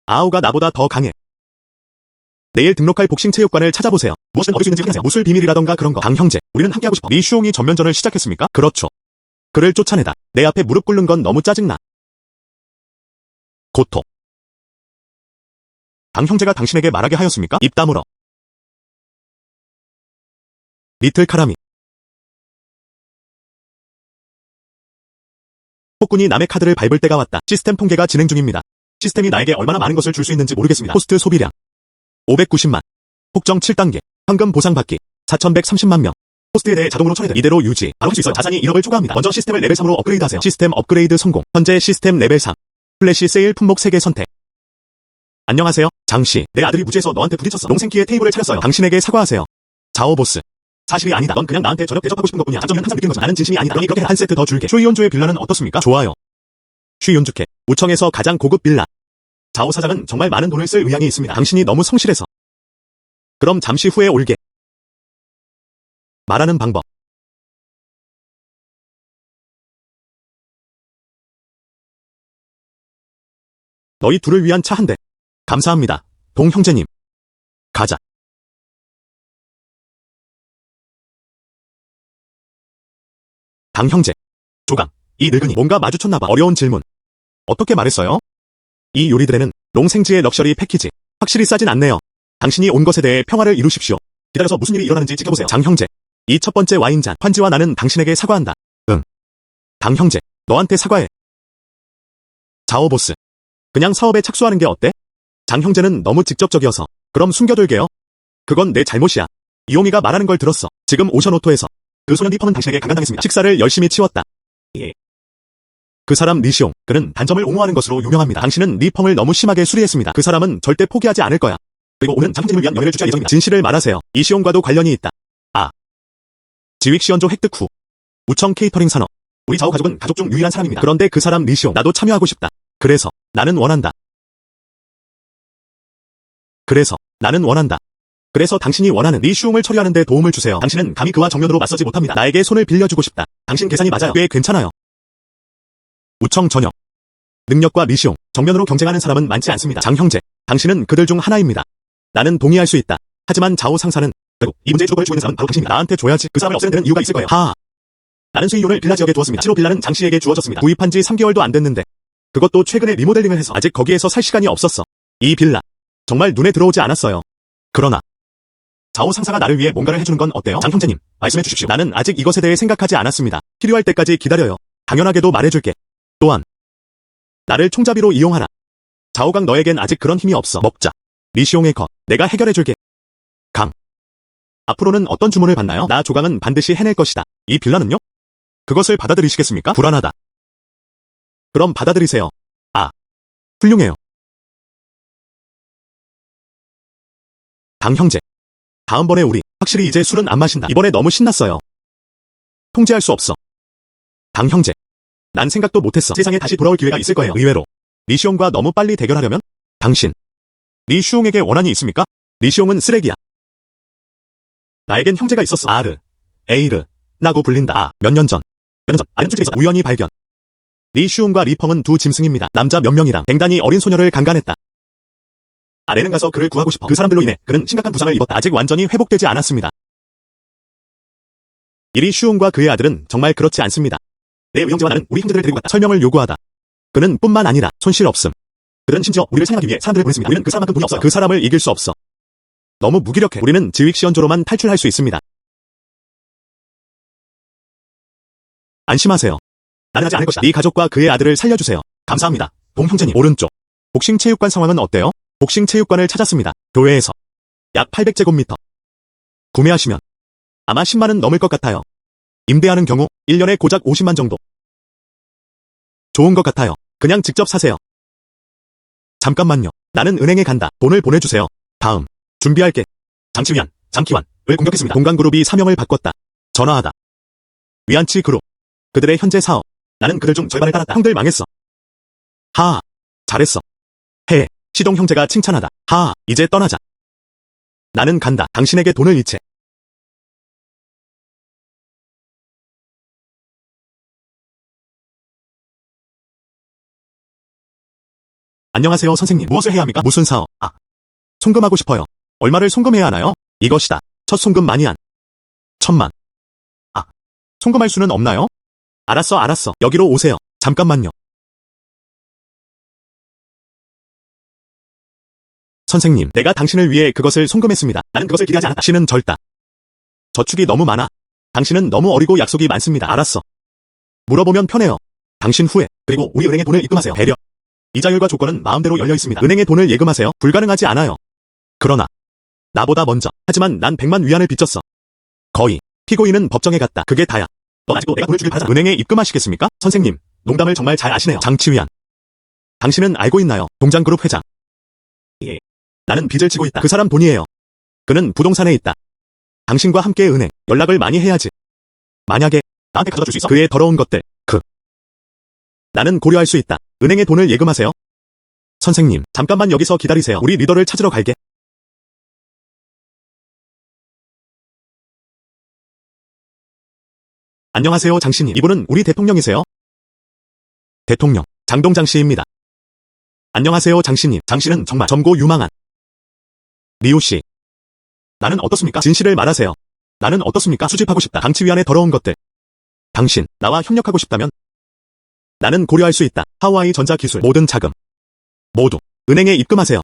아우가 나보다 더 강해. 내일 등록할 복싱 체육관을 찾아보세요. 무엇을 얻을 수 있는지 확인하세요. 무술 비밀이라던가 그런 거. 당 형제. 우리는 함께하고 싶어. 리슈옹이 전면전을 시작했습니까? 그렇죠. 그를 쫓아내다. 내 앞에 무릎 꿇는 건 너무 짜증나. 고토. 당 형제가 당신에게 말하게 하였습니까? 입 다물어. 리틀 카라미. 폭군이 남의 카드를 밟을 때가 왔다. 시스템 통계가 진행 중입니다. 시스템이 나에게 얼마나 많은 것을 줄 수 있는지 모르겠습니다. 호스트 소비량 590만. 폭정 7단계. 황금 보상받기 4130만 명. 호스트에 대해 자동으로 처리돼. 이대로 유지. 바로 할 수 있어요. 자산이 1억을 초과합니다. 먼저 시스템을 레벨 3으로 업그레이드하세요. 시스템 업그레이드 성공. 현재 시스템 레벨 3. 플래시 세일 품목 3개 선택. 안녕하세요. 장씨. 내 아들이 무지해서 너한테 부딪혔어. 롱생키의 테이블을 차렸어요. 당신에게 사과하세요. 자오보스. 사실이 아니다. 넌 그냥 나한테 저녁 대접하고 싶은 것뿐이야. 장점은 항상 느끼는 거죠. 나는 진심이 아니다. 그러니 그렇게 한 세트 더 줄게. 슈이온조의 빌라는 어떻습니까? 좋아요. 슈이온주케. 우청에서 가장 고급 빌라. 자오 사장은 정말 많은 돈을 쓸 의향이 있습니다. 당신이 너무 성실해서. 그럼 잠시 후에 올게. 말하는 방법. 너희 둘을 위한 차 한 대. 감사합니다. 동 형제님. 가자. 당 형제. 조강. 이 늙은이 뭔가 마주쳤나봐. 어려운 질문. 어떻게 말했어요? 이 요리들에는 롱생지의 럭셔리 패키지. 확실히 싸진 않네요. 당신이 온 것에 대해 평화를 이루십시오. 기다려서 무슨 일이 일어나는지 지켜보세요. 장 형제. 이 첫 번째 와인잔. 환지와 나는 당신에게 사과한다. 응. 당 형제. 너한테 사과해. 자오보스. 그냥 사업에 착수하는 게 어때? 장 형제는 너무 직접적이어서. 그럼 숨겨둘게요. 그건 내 잘못이야. 이오미가 말하는 걸 들었어. 지금 오션오토에서. 그 소년 리펌은 당신에게 강간당했습니다. 식사를 열심히 치웠다. 예. 그 사람 리시옹. 그는 단점을 옹호하는 것으로 유명합니다. 당신은 리펌을 너무 심하게 수리했습니다. 그 사람은 절대 포기하지 않을 거야. 그리고 오늘은 장 형제님을 위한 연회를 주최할 예정입니다. 진실을 말하세요. 이시옹과도 관련이 있다. 아. 지윅시연조 획득 후. 우청 케이터링 산업. 우리 좌우 가족은 가족 중 유일한 사람입니다. 그런데 그 사람 리시옹. 나도 참여하고 싶다. 그래서 나는 원한다. 그래서 당신이 원하는 리슈옹을 처리하는 데 도움을 주세요. 당신은 감히 그와 정면으로 맞서지 못합니다. 나에게 손을 빌려주고 싶다. 당신 계산이 맞아요. 꽤 괜찮아요. 우청 전역. 능력과 리슈옹. 정면으로 경쟁하는 사람은 많지 않습니다. 장 형제. 당신은 그들 중 하나입니다. 나는 동의할 수 있다. 하지만 좌우 상사는 결국 이 문제의 주도권을 쥐고 있는 사람은 바로 당신입니다. 나한테 줘야지. 그 사람을 없애는 데는 이유가 있을 거예요. 하하. 나는 수이온을 빌라 지역에 두었습니다. 실로 빌라는 장 씨에게 주어졌습니다. 구입한 지 3개월도 안 됐는데 그것도 최근에 리모델링을 해서 아직 거기에서 살 시간이 없었어. 이 빌라. 정말 눈에 들어오지 않았어요. 그러나 좌우 상사가 나를 위해 뭔가를 해주는 건 어때요? 장 형제님, 말씀해 주십시오. 나는 아직 이것에 대해 생각하지 않았습니다. 필요할 때까지 기다려요. 당연하게도 말해줄게. 또한 나를 총잡이로 이용하라. 좌우강 너에겐 아직 그런 힘이 없어. 먹자. 리시옹의 것. 내가 해결해줄게. 강. 앞으로는 어떤 주문을 받나요? 나 조강은 반드시 해낼 것이다. 이 빌라는요? 그것을 받아들이시겠습니까? 불안하다. 그럼 받아들이세요. 아. 훌륭해요. 강 형제. 다음번에 우리 확실히 이제 술은 안 마신다. 이번에 너무 신났어요. 통제할 수 없어. 강 형제. 난 생각도 못했어. 세상에 다시 돌아올 기회가 있을 거예요. 의외로 리시옹과 너무 빨리 대결하려면 당신 리슈옹에게 원한이 있습니까? 리시옹은 쓰레기야. 나에겐 형제가 있었어. 아르, 에이르, 나고 불린다. 아, 몇 년 전 아랫줄에서 우연히 발견. 리슈옹과 리펑은 두 짐승입니다. 남자 몇 명이랑 갱단이 어린 소녀를 강간했다. 아래는 가서 그를 구하고 싶어. 그 사람들로 인해 그는 심각한 부상을 입었다. 아직 완전히 회복되지 않았습니다. 이 리슈옹과 그의 아들은 정말 그렇지 않습니다. 내 의형제와 나는 우리 형제들을 데리고 갔다. 설명을 요구하다. 그는 뿐만 아니라 손실 없음. 그들은 심지어 우리를 사냥하기 위해 사람들을 보냈습니다. 우리는 그 사람만큼 돈이 없어요. 그 사람을 이길 수 없어. 너무 무기력해. 우리는 지윅시연조로만 탈출할 수 있습니다. 안심하세요. 나는 하지 않을 것이다. 네 가족과 그의 아들을 살려주세요. 감사합니다. 봉 형제님. 오른쪽. 복싱 체육관 상황은 어때요? 복싱 체육관을 찾았습니다. 교외에서 약 800제곱미터. 구매하시면 아마 10만은 넘을 것 같아요. 임대하는 경우 1년에 고작 50만 정도. 좋은 것 같아요. 그냥 직접 사세요. 잠깐만요. 나는 은행에 간다. 돈을 보내주세요. 다음. 준비할게. 장치위안, 장기환을 공격했습니다. 동강그룹이 사명을 바꿨다. 전화하다. 위안치 그룹. 그들의 현재 사업. 나는 그들 중 절반을 따랐다. 형들 망했어. 하하. 잘했어. 해. 시동 형제가 칭찬하다. 하하. 이제 떠나자. 나는 간다. 당신에게 돈을 이체. 안녕하세요 선생님. 무엇을 해야 합니까? 무슨 사업? 아. 송금하고 싶어요. 얼마를 송금해야 하나요? 이것이다. 첫 송금 많이 한. 1000만. 아. 송금할 수는 없나요? 알았어. 여기로 오세요. 잠깐만요. 선생님, 내가 당신을 위해 그것을 송금했습니다. 나는 그것을 기대하지 않았다. 당신은 절다. 저축이 너무 많아. 당신은 너무 어리고 약속이 많습니다. 알았어. 물어보면 편해요. 당신 후에, 그리고 우리 은행에 돈을 입금하세요. 배려. 이자율과 조건은 마음대로 열려 있습니다. 은행에 돈을 예금하세요. 불가능하지 않아요. 그러나 나보다 먼저. 하지만 난 100만 위안을 빚졌어. 거의. 피고인은 법정에 갔다. 그게 다야. 넌 아직도 내가 돈을 주길 바라잖아. 은행에 입금하시겠습니까? 선생님, 농담을 정말 잘 아시네요. 장치위안. 당신은 알고 있나요? 동장그룹 회장. 예. 나는 빚을 지고 있다. 그 사람 돈이에요. 그는 부동산에 있다. 당신과 함께 은행, 연락을 많이 해야지. 만약에 나한테 가져다 줄 수 있어? 그의 더러운 것들. 나는 고려할 수 있다. 은행에 돈을 예금하세요. 선생님, 잠깐만 여기서 기다리세요. 우리 리더를 찾으러 갈게. 안녕하세요 장씨님. 이분은 우리 대통령이세요? 대통령, 장동장 씨입니다. 안녕하세요 장씨님. 장씨는 정말 점고 유망한. 리우 씨. 나는 어떻습니까? 진실을 말하세요. 나는 어떻습니까? 수집하고 싶다. 당치위안의 더러운 것들. 당신, 나와 협력하고 싶다면 나는 고려할 수 있다. 하와이 전자기술 모든 자금 모두 은행에 입금하세요.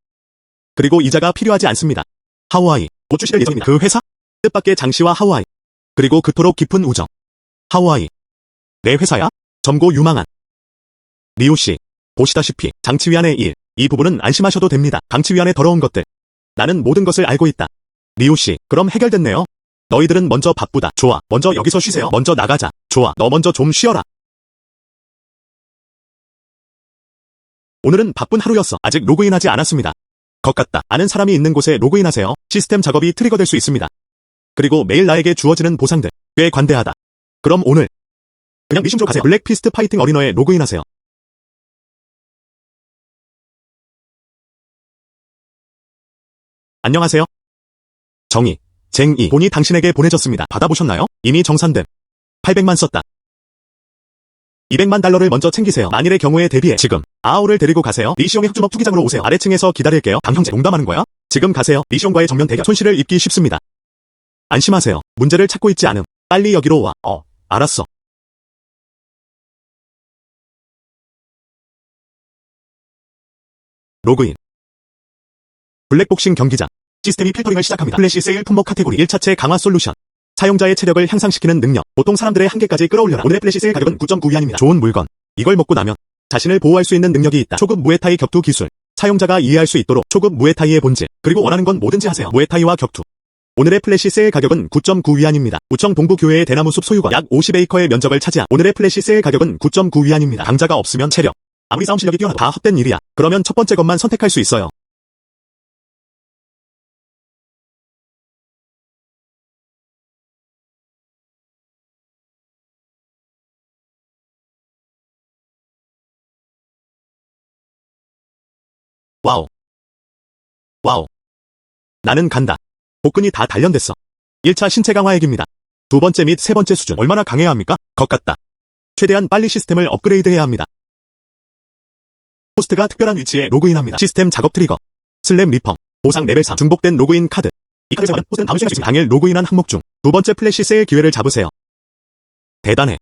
그리고 이자가 필요하지 않습니다. 하와이 곧 출시될 예정입니다. 그 회사? 뜻밖의 장씨와 하와이. 그리고 그토록 깊은 우정. 하와이. 내 회사야? 점고 유망한. 리우씨. 보시다시피 장치위안의 일. 이 부분은 안심하셔도 됩니다. 장치위안의 더러운 것들. 나는 모든 것을 알고 있다. 리우씨. 그럼 해결됐네요. 너희들은 먼저 바쁘다. 좋아. 먼저 여기서 쉬세요. 먼저 나가자. 좋아. 너 먼저 좀 쉬어라. 오늘은 바쁜 하루였어. 아직 로그인하지 않았습니다. 것 같다. 아는 사람이 있는 곳에 로그인하세요. 시스템 작업이 트리거될 수 있습니다. 그리고 매일 나에게 주어지는 보상들. 꽤 관대하다. 그럼 오늘 그냥 미션으로 가세요. 블랙피스트 파이팅 어리너에 로그인하세요. 안녕하세요. 정의, 쟁이. 돈이 당신에게 보내졌습니다. 받아보셨나요? 이미 정산됨. 800만 썼다. 200만 달러를 먼저 챙기세요. 만일의 경우에 대비해 지금 아오를 데리고 가세요. 리시옹의 흑주먹 투기장으로 오세요. 아래층에서 기다릴게요. 강형제 농담하는 거야? 지금 가세요. 리시옹과의 정면 대결. 손실을 입기 쉽습니다. 안심하세요. 문제를 찾고 있지 않음. 빨리 여기로 와. 알았어. 로그인. 블랙복싱 경기장. 시스템이 필터링을 시작합니다. 플래시 세일 품목 카테고리 1차체 강화 솔루션. 사용자의 체력을 향상시키는 능력. 보통 사람들의 한계까지 끌어올려라. 오늘의 플래시 세일 가격은 9.9위안입니다. 좋은 물건. 이걸 먹고 나면 자신을 보호할 수 있는 능력이 있다. 초급 무에타이 격투 기술. 사용자가 이해할 수 있도록 초급 무에타이의 본질. 그리고 원하는 건 뭐든지 하세요. 무에타이와 격투. 오늘의 플래시 세일 가격은 9.9위안입니다. 우청 동부교회의 대나무숲 소유권 약 50에이커의 면적을 차지한 오늘의 플래시 세일 가격은 9.9위안입니다. 강자가 없으면 체력. 아무리 싸움 실력이 뛰어나도 다 헛된 일이야. 그러면 첫 번째 것만 선택할 수 있어요. 와우. 와우. 나는 간다. 복근이 다 단련됐어. 1차 신체 강화 핵입니다. 두 번째 및 세 번째 수준 얼마나 강해야 합니까? 것 같다. 최대한 빨리 시스템을 업그레이드해야 합니다. 호스트가 특별한 위치에 로그인합니다. 시스템 작업 트리거. 슬램 리펑. 보상 레벨 3. 중복된 로그인 카드. 이 카드 사용하면 호스트는 다음 수행할 수 있습니다. 당일 로그인한 항목 중 두 번째 플래시 세일 기회를 잡으세요. 대단해.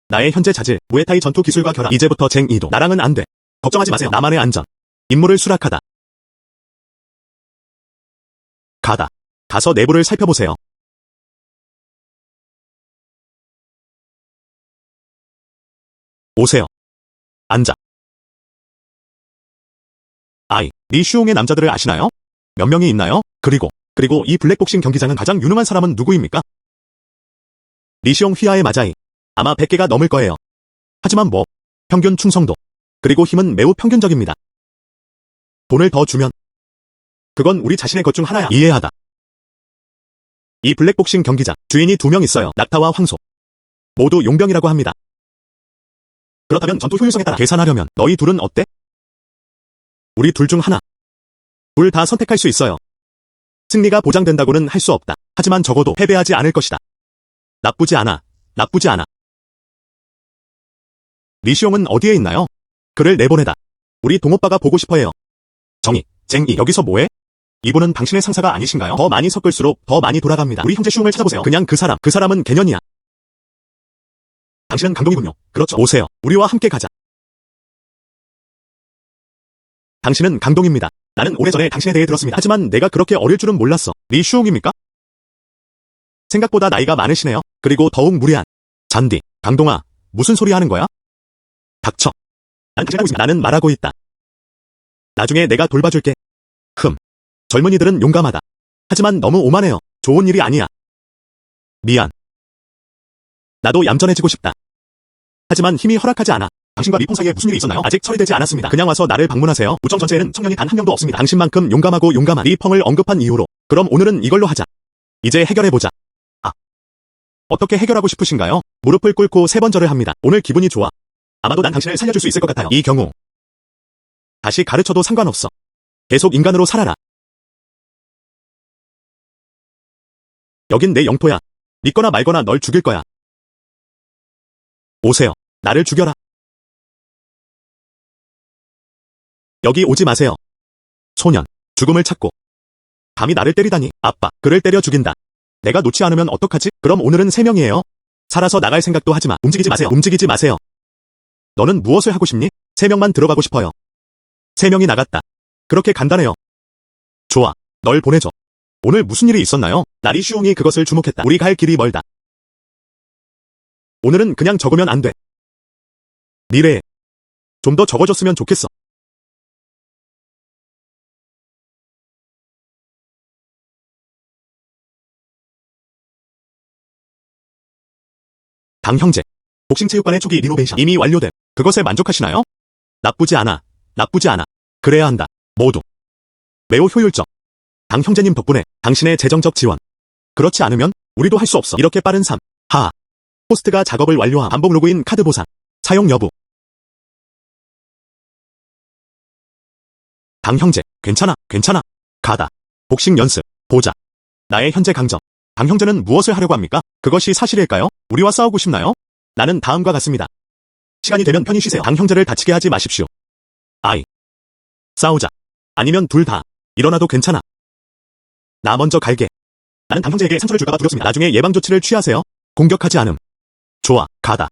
나의 현재 자질, 무에타이 전투 기술과 결합. 이제부터 쟁이도 나랑은 안 돼. 걱정하지 마세요. 나만의 안전. 임무를 수락하다. 가다. 가서 내부를 살펴보세요. 오세요. 앉아. 리슈옹의 남자들을 아시나요? 몇 명이 있나요? 그리고 이 블랙복싱 경기장은 가장 유능한 사람은 누구입니까? 리슈옹 휘하의 마자이. 아마 100개가 넘을 거예요. 하지만 평균 충성도. 그리고 힘은 매우 평균적입니다. 돈을 더 주면 그건 우리 자신의 것 중 하나야. 이해하다. 이 블랙복싱 경기장 주인이 2명 있어요. 낙타와 황소. 모두 용병이라고 합니다. 그렇다면 전투 효율성에 따라 계산하려면 너희 둘은 어때? 우리 둘 중 하나. 둘 다 선택할 수 있어요. 승리가 보장된다고는 할 수 없다. 하지만 적어도 패배하지 않을 것이다. 나쁘지 않아. 나쁘지 않아. 리시옹은 어디에 있나요? 그를 내보내다. 우리 동오빠가 보고 싶어해요. 정의, 쟁이, 여기서 뭐해? 이분은 당신의 상사가 아니신가요? 더 많이 섞을수록 더 많이 돌아갑니다. 우리 형제 슈옹을 찾아보세요. 그냥 그 사람은 개년이야. 당신은 강동이군요. 그렇죠. 오세요. 우리와 함께 가자. 당신은 강동입니다. 나는 오래전에 당신에 대해 들었습니다. 하지만 내가 그렇게 어릴 줄은 몰랐어. 리슈옹입니까? 생각보다 나이가 많으시네요. 그리고 더욱 무례한. 잔디, 강동아, 무슨 소리 하는 거야? 닥쳐. 난 당신하고 있습니다. 나는 말하고 있다. 나중에 내가 돌봐줄게. 젊은이들은 용감하다. 하지만 너무 오만해요. 좋은 일이 아니야. 미안. 나도 얌전해지고 싶다. 하지만 힘이 허락하지 않아. 당신과 리펑 사이에 무슨 일이 있었나요? 아직 처리되지 않았습니다. 그냥 와서 나를 방문하세요. 우정 전체에는 청년이 단 한 명도 없습니다. 당신만큼 용감하고 용감한 리펑을 언급한 이후로. 그럼 오늘은 이걸로 하자. 이제 해결해보자. 어떻게 해결하고 싶으신가요? 무릎을 꿇고 3번 절을 합니다. 오늘 기분이 좋아. 아마도 난 당신을 살려줄 수 있을 것 같아요. 이 경우 다시 가르쳐도 상관없어. 계속 인간으로 살아라. 여긴 내 영토야. 믿거나 말거나 널 죽일 거야. 오세요. 나를 죽여라. 여기 오지 마세요. 소년, 죽음을 찾고. 감히 나를 때리다니. 아빠, 그를 때려 죽인다. 내가 놓지 않으면 어떡하지? 그럼 오늘은 3명이에요. 살아서 나갈 생각도 하지 마. 움직이지 마세요. 움직이지 마세요. 너는 무엇을 하고 싶니? 3명만 들어가고 싶어요. 3명이 나갔다. 그렇게 간단해요. 좋아. 널 보내줘. 오늘 무슨 일이 있었나요? 나리 슈옹이 그것을 주목했다. 우리 갈 길이 멀다. 오늘은 그냥 적으면 안 돼. 미래에 좀 더 적어줬으면 좋겠어. 당 형제. 복싱체육관의 초기 리노베이션 이미 완료됨. 그것에 만족하시나요? 나쁘지 않아. 나쁘지 않아. 그래야 한다. 모두. 매우 효율적. 당 형제님 덕분에 당신의 재정적 지원. 그렇지 않으면 우리도 할 수 없어. 이렇게 빠른 3. 하하. 호스트가 작업을 완료함. 반복 로그인 카드 보상. 사용 여부. 당 형제. 괜찮아. 괜찮아. 가다. 복싱 연습. 보자. 나의 현재 강점. 당 형제는 무엇을 하려고 합니까? 그것이 사실일까요? 우리와 싸우고 싶나요? 나는 다음과 같습니다. 시간이 되면 편히 쉬세요. 당 형제를 다치게 하지 마십시오. 싸우자. 아니면 둘 다. 일어나도 괜찮아. 나 먼저 갈게. 나는 당 형제에게 상처를 줄까봐 두렵습니다. 나중에 예방 조치를 취하세요. 공격하지 않음. 좋아. 가다.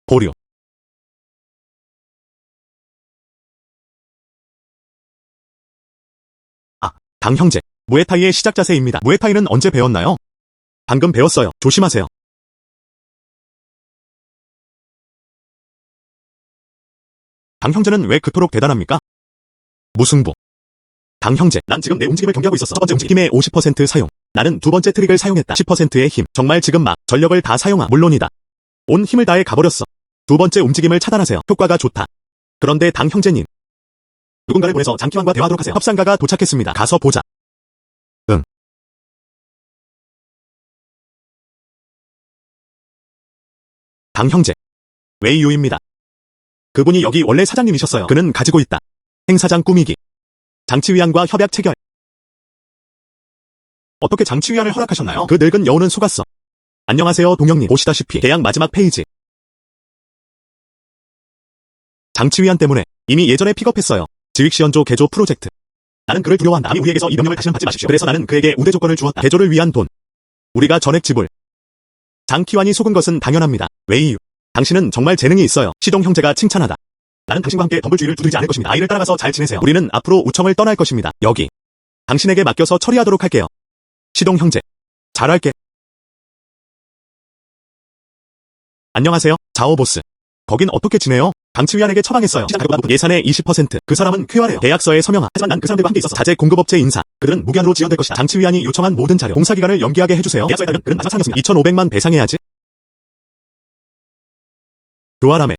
보류. 당 형제. 무에타이의 시작 자세입니다. 무에타이는 언제 배웠나요? 방금 배웠어요. 조심하세요. 당 형제는 왜 그토록 대단합니까? 무승부. 당 형제. 난 지금 내 움직임을 경계하고 있었어. 첫 번째 움직임. 힘의 50% 사용. 나는 두 번째 트릭을 사용했다. 10%의 힘. 정말 지금 막 전력을 다 사용함. 물론이다. 온 힘을 다해 가버렸어. 두 번째 움직임을 차단하세요. 효과가 좋다. 그런데 당 형제님. 누군가를 보내서 장기환과 대화하도록 하세요. 협상가가 도착했습니다. 가서 보자. 응. 당 형제. 웨이유입니다. 그분이 여기 원래 사장님이셨어요. 그는 가지고 있다. 행사장 꾸미기. 장치위안과 협약 체결. 어떻게 장치위안을 허락하셨나요? 그 늙은 여우는 속았어. 안녕하세요 동영님. 보시다시피 계약 마지막 페이지. 장치위안 때문에 이미 예전에 픽업했어요. 지윅시연조 개조 프로젝트. 나는 그를 두려워한다. 남이 우리에게서 이 명령을 다시는 받지 마십시오. 그래서 나는 그에게 우대 조건을 주었다. 개조를 위한 돈. 우리가 전액 지불. 장기환이 속은 것은 당연합니다. 왜 이유? 당신은 정말 재능이 있어요. 시동 형제가 칭찬하다. 나는 당신과 함께 덤불주의를 두드리지 않을 것입니다. 아이를 따라가서 잘 지내세요. 우리는 앞으로 우청을 떠날 것입니다. 여기. 당신에게 맡겨서 처리하도록 할게요. 시동 형제. 잘할게. 안녕하세요. 자오 보스. 거긴 어떻게 지내요? 장치위안에게 처방했어요. 시장 가격보다 높은 예산의 20%. 그 사람은 쾌활해요. 계약서에 서명하. 하지만 난 그 사람들과 함께 있어서 자재 공급업체 인사. 그들은 무기한으로 지연될 것이다. 장치위안이 요청한 모든 자료. 공사기간을 연기하게 해주세요. 계약서에 따르면 그는 마지막 사항이었습니다. 2,500만 배상해야지. 교활함에.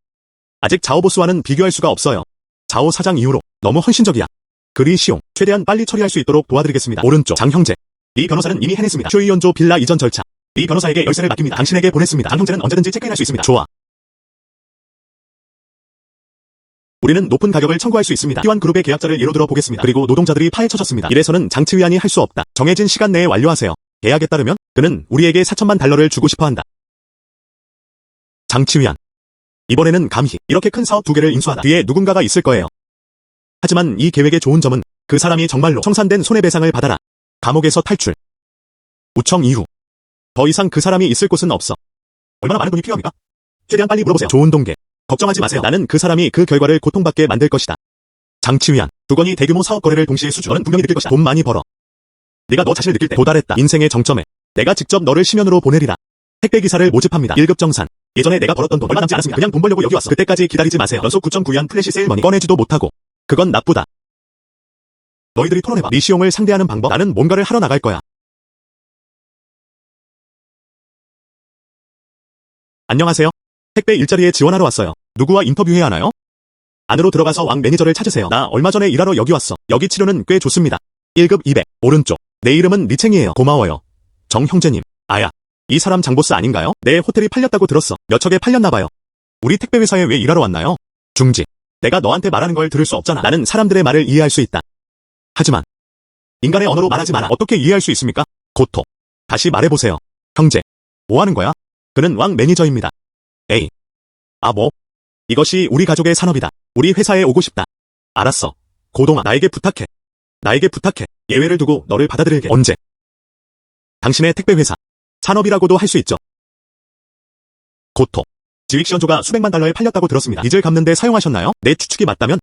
아직 자오 보스와는 비교할 수가 없어요. 자오 사장 이후로 너무 헌신적이야. 그리 시용. 최대한 빨리 처리할 수 있도록 도와드리겠습니다. 오른쪽 장 형제. 리 변호사는 이미 해냈습니다. 쇼이연조 빌라 이전 절차. 리 변호사에게 열쇠를 맡깁니다. 당신에게 보냈습니다. 장 형제는 언제든지 체크인할 수 있습니다. 좋아. 우리는 높은 가격을 청구할 수 있습니다. 희환그룹의 계약자를 예로 들어 보겠습니다. 그리고 노동자들이 파헤쳐졌습니다. 이래서는 장치위안이 할 수 없다. 정해진 시간 내에 완료하세요. 계약에 따르면 그는 우리에게 4천만 달러를 주고 싶어한다. 장치위안. 이번에는 감히 이렇게 큰 사업 2개를 인수하다. 뒤에 누군가가 있을 거예요. 하지만 이 계획의 좋은 점은 그 사람이 정말로 청산된 손해배상을 받아라. 감옥에서 탈출. 우청 이후. 더 이상 그 사람이 있을 곳은 없어. 얼마나 많은 돈이 필요합니까? 최대한 빨리 물어보세요. 좋은 동계. 걱정하지 마세요. 나는 그 사람이 그 결과를 고통받게 만들 것이다. 장치위안. 두 건이 대규모 사업 거래를 동시에 수주. 너는 분명히 느낄 것이다. 돈 많이 벌어. 네가 너 자신을 느낄 때 도달했다. 인생의 정점에. 내가 직접 너를 심연으로 보내리라. 택배기사를 모집합니다. 1급 정산. 예전에 내가 벌었던 돈 얼마 남지 않았습니다. 그냥 돈 벌려고 여기 왔어. 그때까지 기다리지 마세요. 연속 9.9위안 플래시 세일머니. 꺼내지도 못하고. 그건 나쁘다. 너희들이 토론해봐. 리시용을 상대하는 방법. 나는 뭔가를 하러 나갈 거야. 안녕하세요. 택배 일자리에 지원하러 왔어요. 누구와 인터뷰해야 하나요? 안으로 들어가서 왕 매니저를 찾으세요. 나 얼마 전에 일하러 여기 왔어. 여기 치료는 꽤 좋습니다. 1급 200. 오른쪽. 내 이름은 리챙이에요. 고마워요. 정 형제님. 아야. 이 사람 장보스 아닌가요? 내 호텔이 팔렸다고 들었어. 몇 척에 팔렸나봐요. 우리 택배회사에 왜 일하러 왔나요? 중지. 내가 너한테 말하는 걸 들을 수 없잖아. 나는 사람들의 말을 이해할 수 있다. 하지만 인간의 언어로 말하지 마라. 어떻게 이해할 수 있습니까? 고토. 다시 말해보세요. 형제. 뭐 하는 거야? 그는 왕 매니저입니다. 에이. 아 뭐? 이것이 우리 가족의 산업이다. 우리 회사에 오고 싶다. 알았어. 고동아, 나에게 부탁해. 나에게 부탁해. 예외를 두고 너를 받아들일게. 언제? 당신의 택배회사. 산업이라고도 할 수 있죠. 고토. 지윅시연조가 수백만 달러에 팔렸다고 들었습니다. 빚을 갚는 데 사용하셨나요? 내 추측이 맞다면?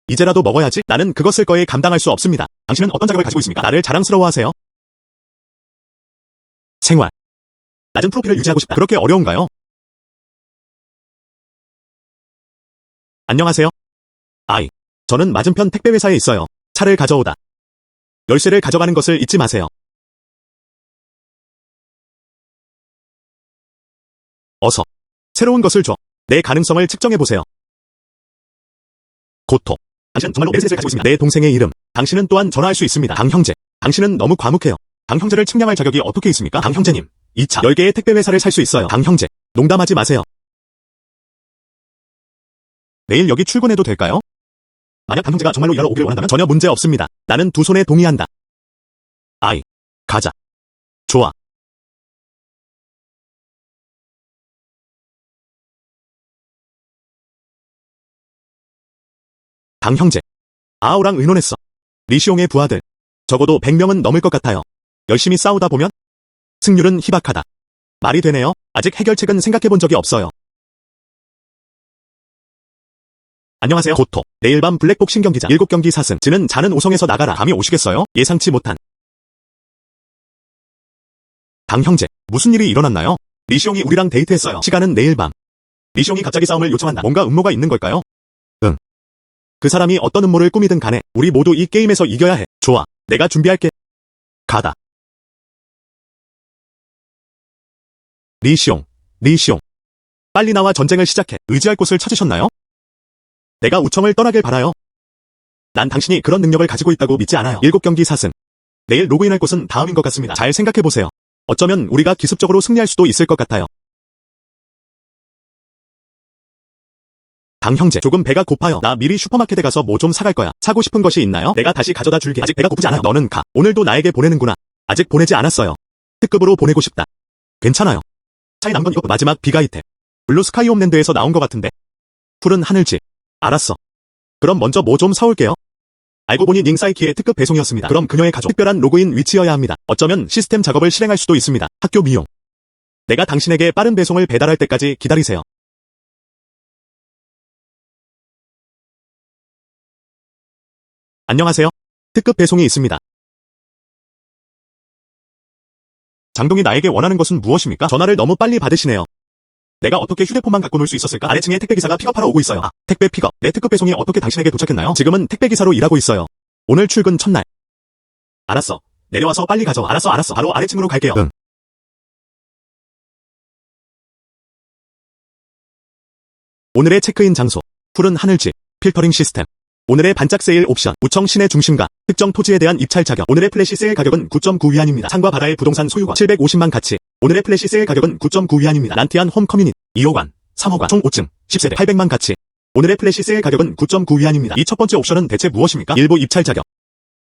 이제라도 먹어야지. 나는 그것 쓸 거에 감당할 수 없습니다. 당신은 어떤 자격을 가지고 있습니까? 나를 자랑스러워하세요. 생활. 낮은 프로필을 유지하고 싶다. 그렇게 어려운가요? 안녕하세요. 아이. 저는 맞은편 택배회사에 있어요. 차를 가져오다. 열쇠를 가져가는 것을 잊지 마세요. 어서. 새로운 것을 줘. 내 가능성을 측정해보세요. 고토. 당신은 정말로 메르세데스를 가지고 있습니다. 내 동생의 이름. 당신은 또한 전화할 수 있습니다. 당 형제. 당신은 너무 과묵해요. 당 형제를 측량할 자격이 어떻게 있습니까? 당 형제님. 2차 10개의 택배회사를 살 수 있어요. 당 형제. 농담하지 마세요. 내일 여기 출근해도 될까요? 만약 당 형제가 정말로 일하러 오기를 원한다면 전혀 문제 없습니다. 나는 두 손에 동의한다. 아이. 가자. 좋아. 당 형제. 아오랑 의논했어. 리시옹의 부하들. 적어도 100명은 넘을 것 같아요. 열심히 싸우다 보면 승률은 희박하다. 말이 되네요. 아직 해결책은 생각해본 적이 없어요. 안녕하세요. 고토. 내일 밤 블랙복싱 경기장 7경기 4승. 지는 자는 5성에서 나가라. 감이 오시겠어요? 예상치 못한. 당 형제. 무슨 일이 일어났나요? 리시옹이 우리랑 데이트했어요. 시간은 내일 밤. 리시옹이 갑자기 싸움을 요청한다. 뭔가 음모가 있는 걸까요? 응. 그 사람이 어떤 음모를 꾸미든 간에 우리 모두 이 게임에서 이겨야 해. 좋아. 내가 준비할게. 가다. 리시옹. 리시옹. 빨리 나와 전쟁을 시작해. 의지할 곳을 찾으셨나요? 내가 우청을 떠나길 바라요. 난 당신이 그런 능력을 가지고 있다고 믿지 않아요. 7경기 4승. 내일 로그인할 곳은 다음인 것 같습니다. 잘 생각해보세요. 어쩌면 우리가 기습적으로 승리할 수도 있을 것 같아요. 당 형제, 조금 배가 고파요. 나 미리 슈퍼마켓에 가서 뭐 좀 사갈 거야. 사고 싶은 것이 있나요? 내가 다시 가져다 줄게. 아직 배가 고프지 않아요. 너는 가. 오늘도 나에게 보내는구나. 아직 보내지 않았어요. 특급으로 보내고 싶다. 괜찮아요. 차이 난 건 이거 마지막 비가 이템. 블루 스카이 홈랜드에서 나온 것 같은데. 푸른 하늘집. 알았어. 그럼 먼저 뭐 좀 사올게요. 알고 보니 닝사이키의 특급 배송이었습니다. 그럼 그녀의 가족, 특별한 로그인 위치여야 합니다. 어쩌면 시스템 작업을 실행할 수도 있습니다. 학교 미용. 내가 당신에게 빠른 배송을 배달할 때까지 기다리세요. 안녕하세요. 특급 배송이 있습니다. 장동이 나에게 원하는 것은 무엇입니까? 전화를 너무 빨리 받으시네요. 내가 어떻게 휴대폰만 갖고 놀 수 있었을까? 아래층에 택배기사가 픽업하러 오고 있어요. 택배 픽업. 내 특급 배송이 어떻게 당신에게 도착했나요? 지금은 택배기사로 일하고 있어요. 오늘 출근 첫날. 알았어. 내려와서 빨리 가져. 알았어. 바로 아래층으로 갈게요. 응. 오늘의 체크인 장소. 푸른 하늘집. 필터링 시스템. 오늘의 반짝 세일 옵션. 우청 시내 중심가. 특정 토지에 대한 입찰 자격. 오늘의 플래시 세일 가격은 9.9위안입니다. 산과 바다의 부동산 소유권 750만 가치. 오늘의 플래시 세일 가격은 9.9위안입니다. 난티안 홈 커뮤니티 2호관, 3호관, 총 5층, 10세대 800만 가치. 오늘의 플래시 세일 가격은 9.9위안입니다. 이 첫 번째 옵션은 대체 무엇입니까? 일부 입찰 자격.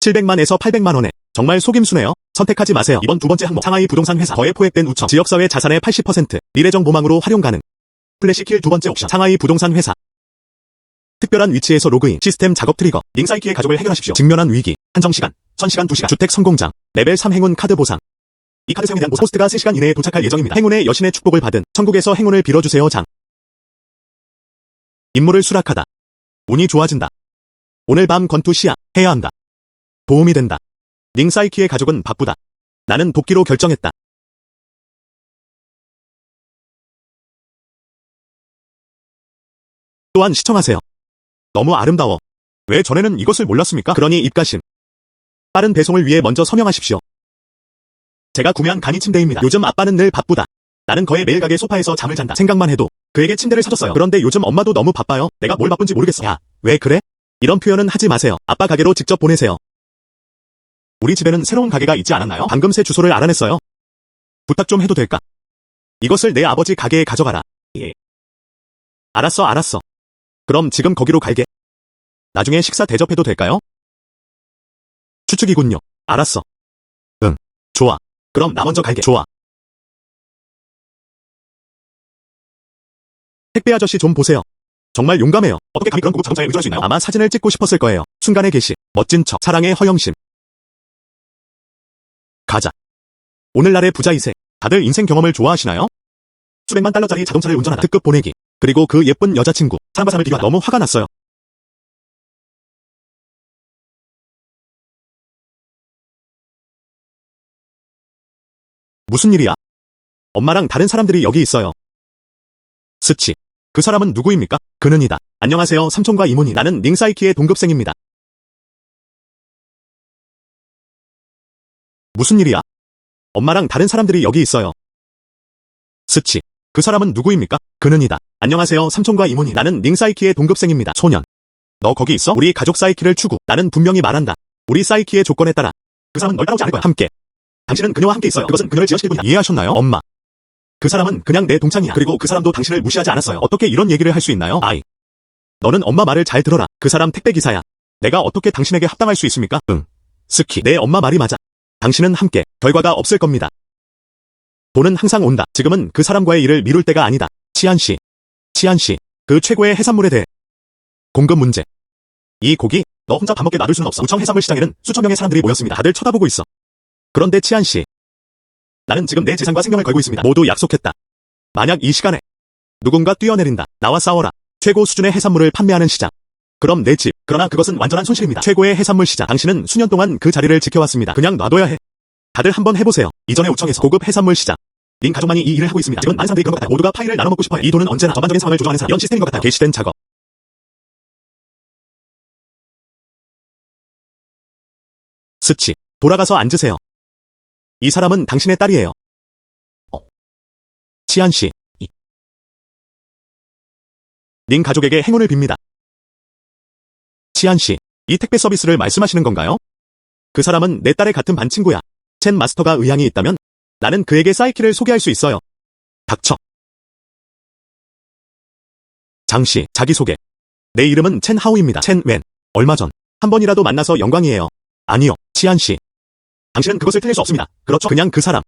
700만에서 800만 원에. 정말 속임수네요. 선택하지 마세요. 이번 두 번째 항목. 상하이 부동산 회사. 거에 포획된 우청. 지역사회 자산의 80%. 미래정 보망으로 활용 가능. 플래시킬 두 번째 옵션. 상하이 부동산 회사. 특별한 위치에서 로그인. 시스템 작업 트리거. 닝사이키의 가족을 해결하십시오. 직면한 위기. 한정시간. 1000시간 2시간. 주택 성공장. 레벨 3 행운 카드 보상. 이 카드 사용에 대한 보상. 포스트가 3시간 이내에 도착할 예정입니다. 행운의 여신의 축복을 받은. 천국에서 행운을 빌어주세요. 장. 임무를 수락하다. 운이 좋아진다. 오늘 밤 권투 시합. 해야 한다. 도움이 된다. 닝사이키의 가족은 바쁘다. 나는 돕기로 결정했다. 또한 시청하세요. 너무 아름다워. 왜 전에는 이것을 몰랐습니까? 그러니 입가심. 빠른 배송을 위해 먼저 서명하십시오. 제가 구매한 간이 침대입니다. 요즘 아빠는 늘 바쁘다. 나는 거의 매일 가게 소파에서 잠을 잔다. 생각만 해도 그에게 침대를 사줬어요. 그런데 요즘 엄마도 너무 바빠요. 내가 뭘 바쁜지 모르겠어. 야, 왜 그래? 이런 표현은 하지 마세요. 아빠 가게로 직접 보내세요. 우리 집에는 새로운 가게가 있지 않았나요? 방금 새 주소를 알아냈어요. 부탁 좀 해도 될까? 이것을 내 아버지 가게에 가져가라. 예. 알았어. 그럼 지금 거기로 갈게. 나중에 식사 대접해도 될까요? 추측이군요. 알았어. 응. 좋아. 그럼 나 먼저 갈게. 좋아. 택배 아저씨 좀 보세요. 정말 용감해요. 어떻게 감히 그런 고급 자동차에 의존할 수 있나요? 아마 사진을 찍고 싶었을 거예요. 순간의 계시. 멋진 척. 사랑의 허영심. 가자. 오늘날의 부자 2세. 다들 인생 경험을 좋아하시나요? 수백만 달러짜리 자동차를 운전하다. 특급 보내기. 그리고 그 예쁜 여자친구. 사람과 사람을 비교하다. 너무 화가 났어요. 무슨 일이야? 엄마랑 다른 사람들이 여기 있어요. 스치. 그 사람은 누구입니까? 그는 이다. 안녕하세요, 삼촌과 이모님. 나는 닝사이키의 동급생입니다. 무슨 일이야? 엄마랑 다른 사람들이 여기 있어요. 스치. 그 사람은 누구입니까? 그는 이다. 안녕하세요, 삼촌과 이모님. 나는 닝사이키의 동급생입니다. 소년. 너 거기 있어? 우리 가족 사이키를 추구. 나는 분명히 말한다. 우리 사이키의 조건에 따라. 그 사람은 널 따라오지 않을 거야. 함께. 당신은 그녀와 함께 있어요. 그것은 그녀를 지어시킬 뿐이야. 이해하셨나요? 엄마. 그 사람은 그냥 내 동창이야. 그리고 그 사람도 당신을 무시하지 않았어요. 어떻게 이런 얘기를 할 수 있나요? 아이. 너는 엄마 말을 잘 들어라. 그 사람 택배기사야. 내가 어떻게 당신에게 합당할 수 있습니까? 응. 스키. 내 엄마 말이 맞아. 당신은 함께. 결과가 없을 겁니다. 돈은 항상 온다. 지금은 그 사람과의 일을 미룰 때가 아니다. 치안씨. 그 최고의 해산물에 대해. 공급 문제. 이 고기, 너 혼자 밥 먹게 놔둘 수는 없어. 우청 해산물 시장에는 수천 명의 사람들이 모였습니다. 다들 쳐다보고 있어. 그런데 치안씨. 나는 지금 내 재산과 생명을 걸고 있습니다. 모두 약속했다. 만약 이 시간에 누군가 뛰어내린다. 나와 싸워라. 최고 수준의 해산물을 판매하는 시장. 그럼 내 집. 그러나 그것은 완전한 손실입니다. 최고의 해산물 시장. 당신은 수년 동안 그 자리를 지켜왔습니다. 그냥 놔둬야 해. 다들 한번 해보세요. 이전에 우청에서 고급 해산물 시장. 닌 가족만이 이 일을 하고 있습니다. 지금 많은 사람들이 그런 것 같아요. 모두가 파이를 나눠 먹고 싶어요. 이 돈은 언제나 전반적인 상황을 조정하는 사람. 이런 시스템인 것 같아요. 개시된 작업. 스치. 돌아가서 앉으세요. 이 사람은 당신의 딸이에요. 치안씨. 닌 가족에게 행운을 빕니다. 치안씨. 이 택배 서비스를 말씀하시는 건가요? 그 사람은 내 딸의 같은 반 친구야. 첸 마스터가 의향이 있다면 나는 그에게 사이키를 소개할 수 있어요. 닥쳐. 장씨, 자기소개. 내 이름은 첸 하우입니다. 첸 웬. 얼마 전 한 번이라도 만나서 영광이에요. 아니요, 치안씨. 당신은 그것을 틀릴 수 없습니다. 그렇죠? 그냥 그 사람.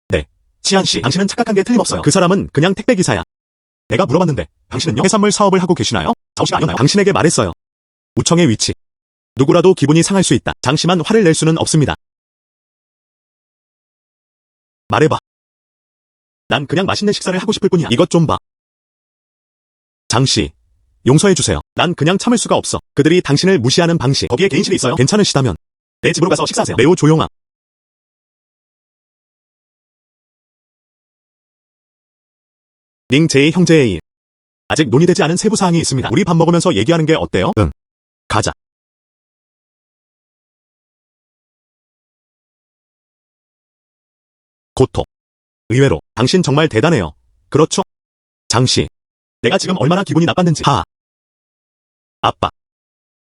네. 치안씨, 당신은 착각한 게 틀림없어요. 그 사람은 그냥 택배기사야. 내가 물어봤는데 당신은요? 해산물 사업을 하고 계시나요? 자우씨가 아니었나요? 당신에게 말했어요. 우청의 위치. 누구라도 기분이 상할 수 있다. 장씨만 화를 낼 수는 없습니다. 말해봐. 난 그냥 맛있는 식사를 하고 싶을 뿐이야. 이것 좀 봐. 장씨, 용서해주세요. 난 그냥 참을 수가 없어. 그들이 당신을 무시하는 방식. 거기에 개인실이 있어요. 괜찮으시다면 내 집으로 가서 식사하세요. 매우 조용함. ning 제이 형제의 일. 아직 논의되지 않은 세부 사항이 있습니다. 우리 밥 먹으면서 얘기하는 게 어때요? 응. 가자. 고토. 의외로 당신 정말 대단해요. 그렇죠? 장씨. 내가 지금 얼마나 기분이 나빴는지. 아빠.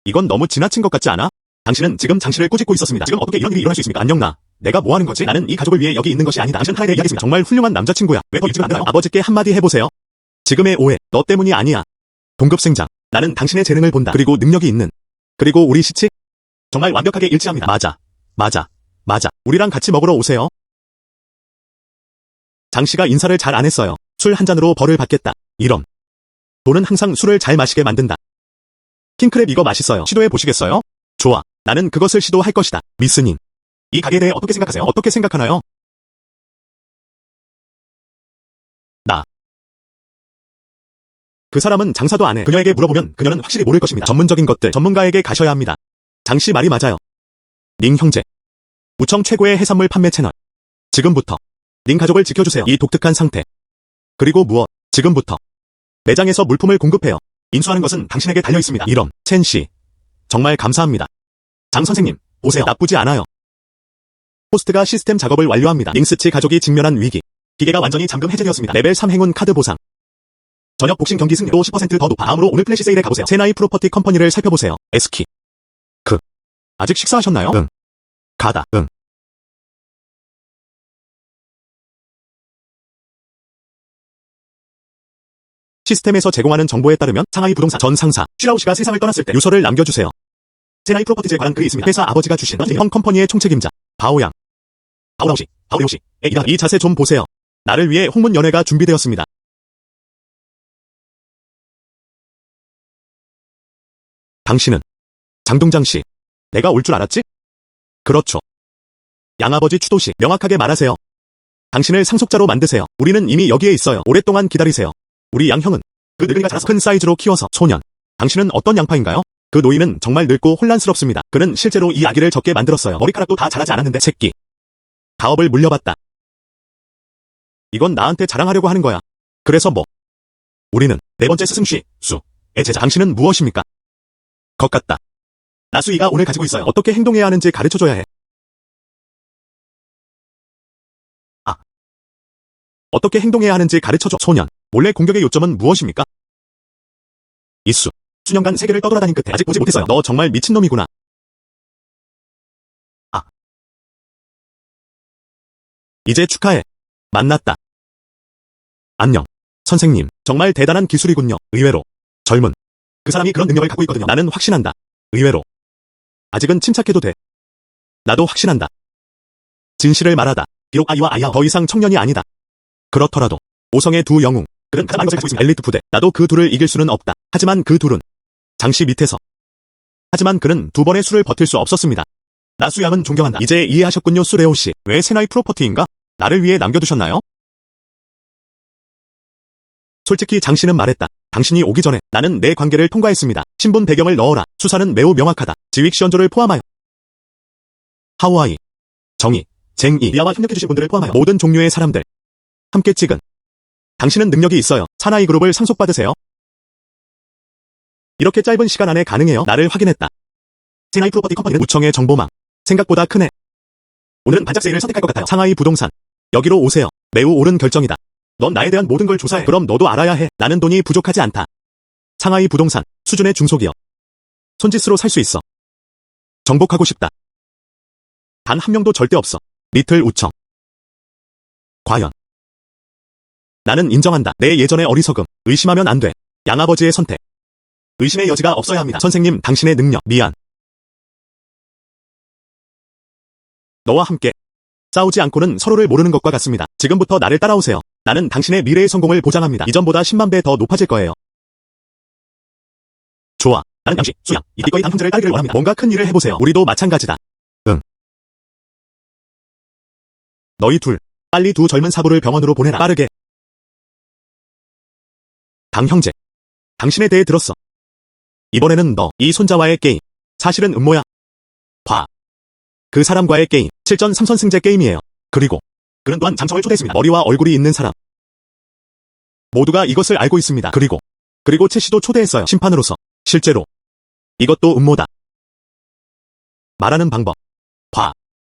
이건 너무 지나친 것 같지 않아? 당신은 지금 장씨를 꾸짖고 있었습니다. 지금 어떻게 이런 일이 일어날 수 있습니까? 안녕 나. 내가 뭐 하는 거지? 나는 이 가족을 위해 여기 있는 것이 아니다. 당신은 하나에 대해 이야기했습니다. 정말 훌륭한 남자친구야. 왜 더 일찍 안 되나요? 아버지께 한마디 해보세요. 지금의 오해, 너 때문이 아니야. 동급생장. 나는 당신의 재능을 본다. 그리고 능력이 있는. 그리고 우리 시치? 정말 완벽하게 일치합니다. 맞아. 우리랑 같이 먹으러 오세요. 장씨가 인사를 잘 안 했어요. 술 한 잔으로 벌을 받겠다. 이런. 돈은 항상 술을 잘 마시게 만든다. 킹크랩 이거 맛있어요. 시도해 보시겠어요? 좋아. 나는 그것을 시도할 것이다. 미스님. 이 가게에 대해 어떻게 생각하세요? 어떻게 생각하나요? 나. 그 사람은 장사도 안 해. 그녀에게 물어보면 그녀는 확실히 모를 것입니다. 전문적인 것들 전문가에게 가셔야 합니다. 장씨 말이 맞아요. ning 형제. 우청 최고의 해산물 판매 채널. 지금부터 ning 가족을 지켜주세요. 이 독특한 상태. 그리고 무엇? 지금부터 매장에서 물품을 공급해요. 인수하는 것은 당신에게 달려있습니다. 이런. 첸씨. 정말 감사합니다. 장 선생님, 보세요. 나쁘지 않아요. 호스트가 시스템 작업을 완료합니다. 링스치 가족이 직면한 위기. 기계가 완전히 잠금 해제되었습니다. 레벨 3 행운 카드 보상. 저녁 복싱 경기 승률도 10%더 높아. 다음으로 오늘 플래시 세일에 가보세요. 세나이 프로퍼티 컴퍼니를 살펴보세요. S키. 아직 식사하셨나요? 응. 가다. 응. 시스템에서 제공하는 정보에 따르면 상하이 부동산 전 상사 슈라우시가 세상을 떠났을 때 유서를 남겨주세요. 세나이 프로퍼티즈에 관한 글이 있습니다. 회사 아버지가 주신 형 컴퍼니의 총책임자 바오양. 바오요시의 이다. 이 자세 좀 보세요. 나를 위해 홍문 연회가 준비되었습니다. 당신은 장동장씨. 내가 올 줄 알았지? 그렇죠. 양아버지 추도씨, 명확하게 말하세요. 당신을 상속자로 만드세요. 우리는 이미 여기에 있어요. 오랫동안 기다리세요. 우리 양형은 그 늙은이가 자라서 큰 사이즈로 키워서 소년. 당신은 어떤 양파인가요? 그 노인은 정말 늙고 혼란스럽습니다. 그는 실제로 이 아기를 적게 만들었어요. 머리카락도 다 자라지 않았는데 새끼. 가업을 물려받다. 이건 나한테 자랑하려고 하는 거야. 그래서 뭐? 우리는 네 번째 스승씨, 수의 제자. 당신은 무엇입니까? 것 같다. 나수이가 오늘 가지고 있어요. 어떻게 행동해야 하는지 가르쳐줘야 해. 어떻게 행동해야 하는지 가르쳐줘. 소년. 원래 공격의 요점은 무엇입니까? 이수. 수년간 세계를 떠돌아다닌 끝에 아직 보지 못했어요. 너 정말 미친놈이구나. 이제 축하해. 만났다. 안녕. 선생님. 정말 대단한 기술이군요. 의외로. 젊은. 그 사람이 그런 능력을 갖고 있거든요. 나는 확신한다. 의외로. 아직은 침착해도 돼. 나도 확신한다. 진실을 말하다. 비록 아이와 아이야 더 이상 청년이 아니다. 그렇더라도 5성의 두 영웅. 그는 가장 많은 것을 가지고 있습니다. 엘리트 부대. 나도 그 둘을 이길 수는 없다. 하지만 그 둘은 장씨 밑에서. 하지만 그는 두 번의 수를 버틸 수 없었습니다. 나수양은 존경한다. 이제 이해하셨군요. 수레오씨. 왜 세나이 프로퍼티인가? 나를 위해 남겨두셨나요? 솔직히 장씨는 말했다. 당신이 오기 전에 나는 내 관계를 통과했습니다. 신분 배경을 넣어라. 수사는 매우 명확하다. 지윅 시언조를 포함하여 하와이, 정의, 쟁의, 미아와 협력해주신 분들을 포함하여 모든 종류의 사람들. 함께 찍은. 당신은 능력이 있어요. 사나이 그룹을 상속받으세요. 이렇게 짧은 시간 안에 가능해요. 나를 확인했다. 세나이 프로퍼티 컴퍼니는 우청의 정보망. 생각보다 크네. 오늘은 반짝 세일을 선택할 것 같아요. 상하이 부동산. 여기로 오세요. 매우 옳은 결정이다. 넌 나에 대한 모든 걸 조사해. 그럼 너도 알아야 해. 나는 돈이 부족하지 않다. 상하이 부동산. 수준의 중소기업. 손짓으로 살 수 있어. 정복하고 싶다. 단 한 명도 절대 없어. 리틀 우청. 과연 나는 인정한다. 내 예전의 어리석음. 의심하면 안 돼. 양아버지의 선택. 의심의 여지가 없어야 합니다. 선생님, 당신의 능력. 미안. 너와 함께 싸우지 않고는 서로를 모르는 것과 같습니다. 지금부터 나를 따라오세요. 나는 당신의 미래의 성공을 보장합니다. 이전보다 10만 배 더 높아질 거예요. 좋아. 나는 양씨, 수양, 이 기꺼이 당 형제를 따르기를 원합니다. 뭔가 큰 일을 해보세요. 우리도 마찬가지다. 응. 너희 둘, 빨리 두 젊은 사부를 병원으로 보내라. 빠르게. 당 형제, 당신에 대해 들었어. 이번에는 너, 이 손자와의 게임. 사실은 음모야. 봐. 그 사람과의 게임, 7전 3선승제 게임이에요. 그리고 그는 또한 장청을 초대했습니다. 머리와 얼굴이 있는 사람. 모두가 이것을 알고 있습니다. 그리고 채 씨도 초대했어요. 심판으로서. 실제로 이것도 음모다. 말하는 방법. 봐.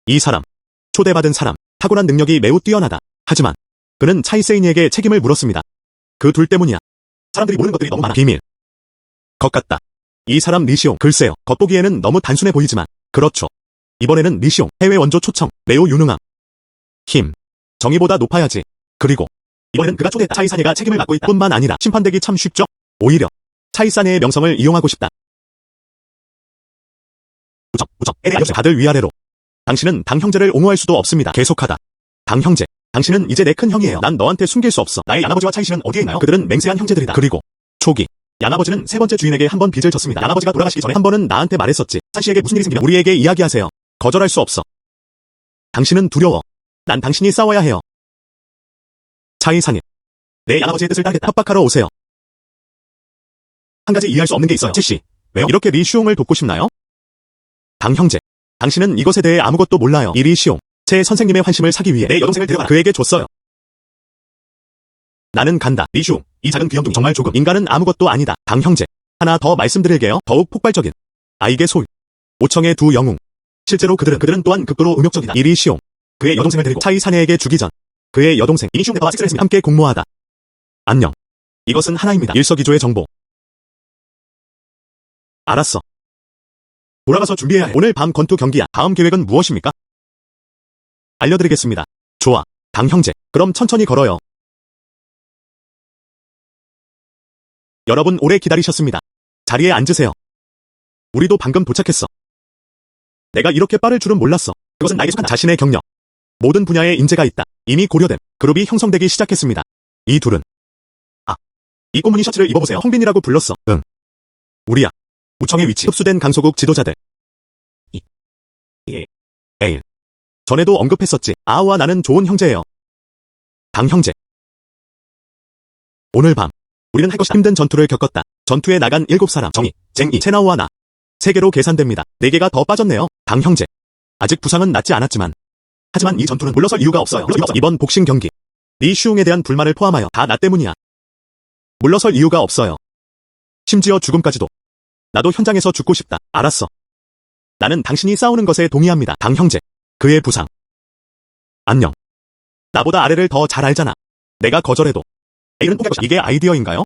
이 사람, 초대받은 사람, 타고난 능력이 매우 뛰어나다. 하지만 그는 차이세인이에게 책임을 물었습니다. 그 둘 때문이야. 사람들이 모르는 것들이 너무 많아. 비밀. 것 같다. 이 사람 리시옹. 글쎄요. 겉보기에는 너무 단순해 보이지만 그렇죠. 이번에는 리시옹. 해외 원조 초청. 매우 유능함. 힘. 정의보다 높아야지. 그리고 이번에는 그가 초대했다. 차이사네가 책임을 맡고 있다. 뿐만 아니라 심판되기 참 쉽죠? 오히려 차이사네의 명성을 이용하고 싶다. 우적. 다들 위아래로. 당신은 당 형제를 옹호할 수도 없습니다. 계속하다. 당 형제. 당신은 이제 내 큰 형이에요. 난 너한테 숨길 수 없어. 나의 양아버지와 차이씨는 어디에 있나요? 그들은 맹세한 형제들이다. 그리고 초기. 양아버지는 세 번째 주인에게 한 번 빚을 졌습니다. 양아버지가 돌아가시기 전에 한 번은 나한테 말했었지. 차이씨에게 무슨 일이 생기면 우리에게 이야기하세요. 거절할 수 없어. 당신은 두려워. 난 당신이 싸워야 해요. 차이사님. 내 양아버지의 뜻을 따르겠다. 협박하러 오세요. 한 가지 이해할 수 없는 게 있어요. 치씨. 왜요? 이렇게 리슈옹을 돕고 싶나요? 당 형제. 당신은 이것에 대해 아무것도 몰라요. 이 리시옹. 제 선생님의 환심을 사기 위해 내 여동생을 데려가라. 그에게 줬어요. 나는 간다. 리슈옹. 이 작은 귀염둥이 정말 조금. 인간은 아무것도 아니다. 당 형제. 하나 더 말씀드릴게요. 더욱 폭발적인. 아이게 소유. 5청의 두 영웅. 실제로 그들은 또한 극도로 음욕적이다. 이 리시옹. 그의 여동생을 데리고 차이사네에게 주기 전. 그의 여동생 이시옹 대파와 섹스를 했습니다. 함께 공모하다. 안녕. 이것은 하나입니다. 일석이조의 정보. 알았어. 돌아가서 준비해야 해. 오늘 밤 권투 경기야. 다음 계획은 무엇입니까? 알려드리겠습니다. 좋아. 당 형제. 그럼 천천히 걸어요. 여러분 오래 기다리셨습니다. 자리에 앉으세요. 우리도 방금 도착했어. 내가 이렇게 빠를 줄은 몰랐어. 그것은 나에게 속한다. 자신의 경력. 모든 분야에 인재가 있다. 이미 고려됨. 그룹이 형성되기 시작했습니다. 이 둘은. 이 꼬무니 셔츠를 입어보세요. 홍빈이라고 불렀어. 응. 우리야. 우청의 위치. 흡수된 강소국 지도자들. 에일. 전에도 언급했었지. 아우와 나는 좋은 형제예요. 당 형제. 오늘 밤 우리는 할 것이 힘든 전투를 겪었다. 전투에 나간 7사람. 정희, 쟁이, 채나우와 나. 3개로 계산됩니다. 4개가 더 빠졌네요. 당 형제. 아직 부상은 낫지 않았지만. 하지만 이 전투는 물러설 이유가 없어요. 이번 복싱 경기. 리슈옹에 대한 불만을 포함하여 다 나 때문이야. 물러설 이유가 없어요. 심지어 죽음까지도. 나도 현장에서 죽고 싶다. 알았어. 나는 당신이 싸우는 것에 동의합니다. 당 형제. 그의 부상. 안녕. 나보다 아래를 더 잘 알잖아. 내가 거절해도. 에일은 포기할 것이다. 이게 아이디어인가요?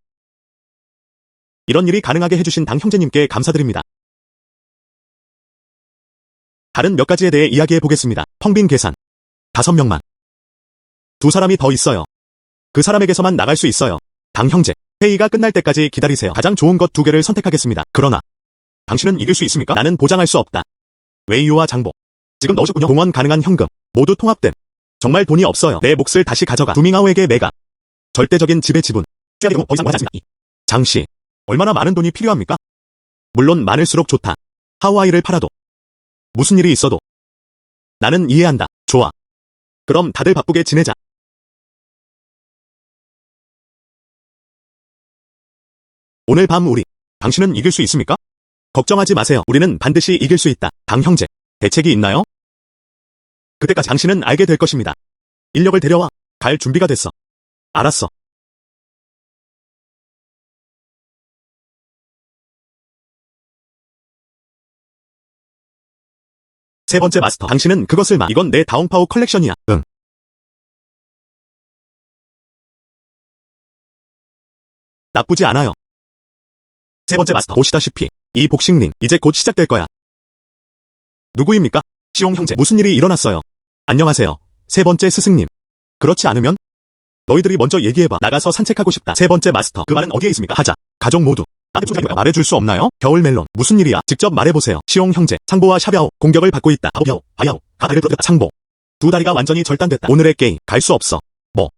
이런 일이 가능하게 해주신 당 형제님께 감사드립니다. 다른 몇 가지에 대해 이야기해 보겠습니다. 텅빈 계산. 5명만. 2사람이 더 있어요. 그 사람에게서만 나갈 수 있어요. 당 형제. 회의가 끝날 때까지 기다리세요. 가장 좋은 것 2개를 선택하겠습니다. 그러나 당신은 이길 수 있습니까? 나는 보장할 수 없다. 웨이유와 장보. 지금 넣으셨군요. 동원 가능한 현금. 모두 통합됨. 정말 돈이 없어요. 내 몫을 다시 가져가. 두밍아우에게 매가. 절대적인 지배 지분. 더 이상 원하지 않습니다. 장씨. 얼마나 많은 돈이 필요합니까? 물론 많을수록 좋다. 하와이를 팔아도. 무슨 일이 있어도. 나는 이해한다. 좋아. 그럼 다들 바쁘게 지내자. 오늘 밤 우리. 당신은 이길 수 있습니까? 걱정하지 마세요. 우리는 반드시 이길 수 있다. 당 형제. 대책이 있나요? 그때까지 당신은 알게 될 것입니다. 인력을 데려와. 갈 준비가 됐어. 알았어. 세 번째 마스터. 당신은 그것을 이건 내 다운파우 컬렉션이야. 응. 나쁘지 않아요. 세 번째 마스터. 보시다시피 이 복싱링 이제 곧 시작될 거야. 누구입니까? 시옹 형제. 무슨 일이 일어났어요? 안녕하세요. 세 번째 스승님. 그렇지 않으면? 너희들이 먼저 얘기해봐. 나가서 산책하고 싶다. 세 번째 마스터. 그 말은 어디에 있습니까? 하자. 가족 모두. 말해줄 수 없나요? 겨울 멜론. 무슨 일이야? 직접 말해보세요. 시옹 형제. 상보와 샤비아오. 공격을 받고 있다. 바오야오. 바야오. 가다를 들었다. 상보. 두 다리가 완전히 절단됐다. 오늘의 게임. 갈 수 없어. 뭐?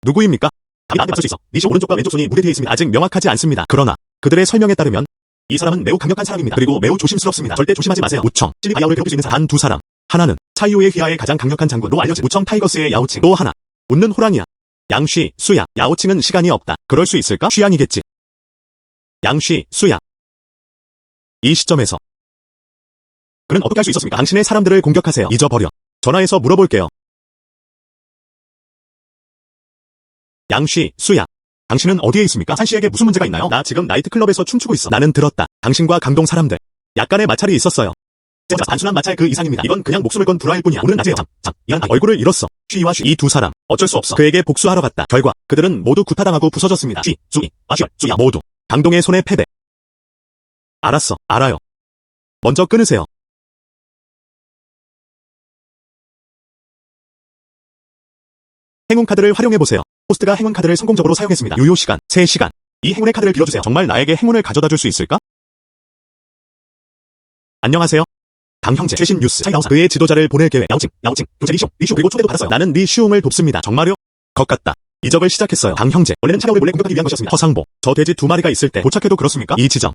누구입니까? 답이 나한테 맞을 수 있어. 리시옹 오른쪽과 왼쪽 손이 무대 뒤에 있습니다. 아직 명확하지 않습니다. 그러나 그들의 설명에 따르면 이 사람은 매우 강력한 사람입니다. 그리고 매우 조심스럽습니다. 절대 조심하지 마세요. 무청. 찔리 바야오를 괴롭힐 수 있는 사람 단 두 사람. 하나는 차이오의 휘하의 가장 강력한 장군으로 알려진 무청 타이거스의 야오칭. 또 하나. 웃는 호랑이야. 양쉬, 수야. 야오칭은 시간이 없다. 그럴 수 있을까? 취향이겠지. 양쉬, 수야. 이 시점에서 그는 어떻게 할 수 있었습니까? 당신의 사람들을 공격하세요. 잊어버려. 전화해서 물어볼게요. 양쉬, 수야. 당신은 어디에 있습니까? 산씨에게 무슨 문제가 있나요? 나 지금 나이트클럽에서 춤추고 있어. 나는 들었다. 당신과 강동 사람들. 약간의 마찰이 있었어요. 단순한 마찰 그 이상입니다. 이건 그냥 목숨을 건 불화일 뿐이야. 오늘은 낮에 이런 얼굴을 잃었어. 쉬와 쉬. 이 두 사람. 어쩔 수 없어. 그에게 복수하러 갔다. 결과 그들은 모두 구타당하고 부서졌습니다. 쉬, 수이, 아쉬, 수야 모두. 강동의 손에 패배. 알았어. 알아요. 먼저 끊으세요. 행운 카드를 활용해보세요. 호스트가 행운 카드를 성공적으로 사용했습니다. 유효 시간 3시간. 이 행운의 카드를 빌어주세요. 정말 나에게 행운을 가져다 줄 수 있을까? 안녕하세요. 당형제 최신 뉴스 차이나오사 그의 지도자를 보낼 계획. 야오칭 교체 리쇼 그리고 초대도 받았어요. 나는 리슈옹을 돕습니다. 정말요? 것 같다. 이적을 시작했어요. 당형제 원래는 차가우를 몰래 공격하기 위한 것이었습니다. 허상보 저 돼지 두 마리가 있을 때 도착해도 그렇습니까? 이 지점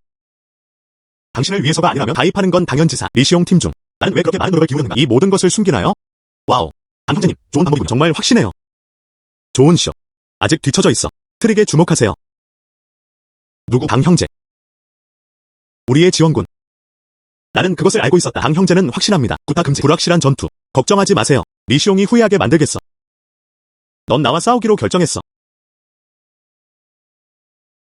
당신을 위해서가 아니라면 가입하는 건 당연지사. 리슈옹 팀 중 나는 왜 그렇게 많은 노력을 기울였는가? 이 모든 것을 숨기나요? 와우. 당형제님 좋은 방법이군요. 정말 확신해요. 좋은 쇼. 아직 뒤처져 있어. 트릭에 주목하세요. 누구? 당형제. 우리의 지원군. 나는 그것을 알고 있었다. 당형제는 확신합니다. 구타 금지. 불확실한 전투. 걱정하지 마세요. 리슈옹이 후회하게 만들겠어. 넌 나와 싸우기로 결정했어.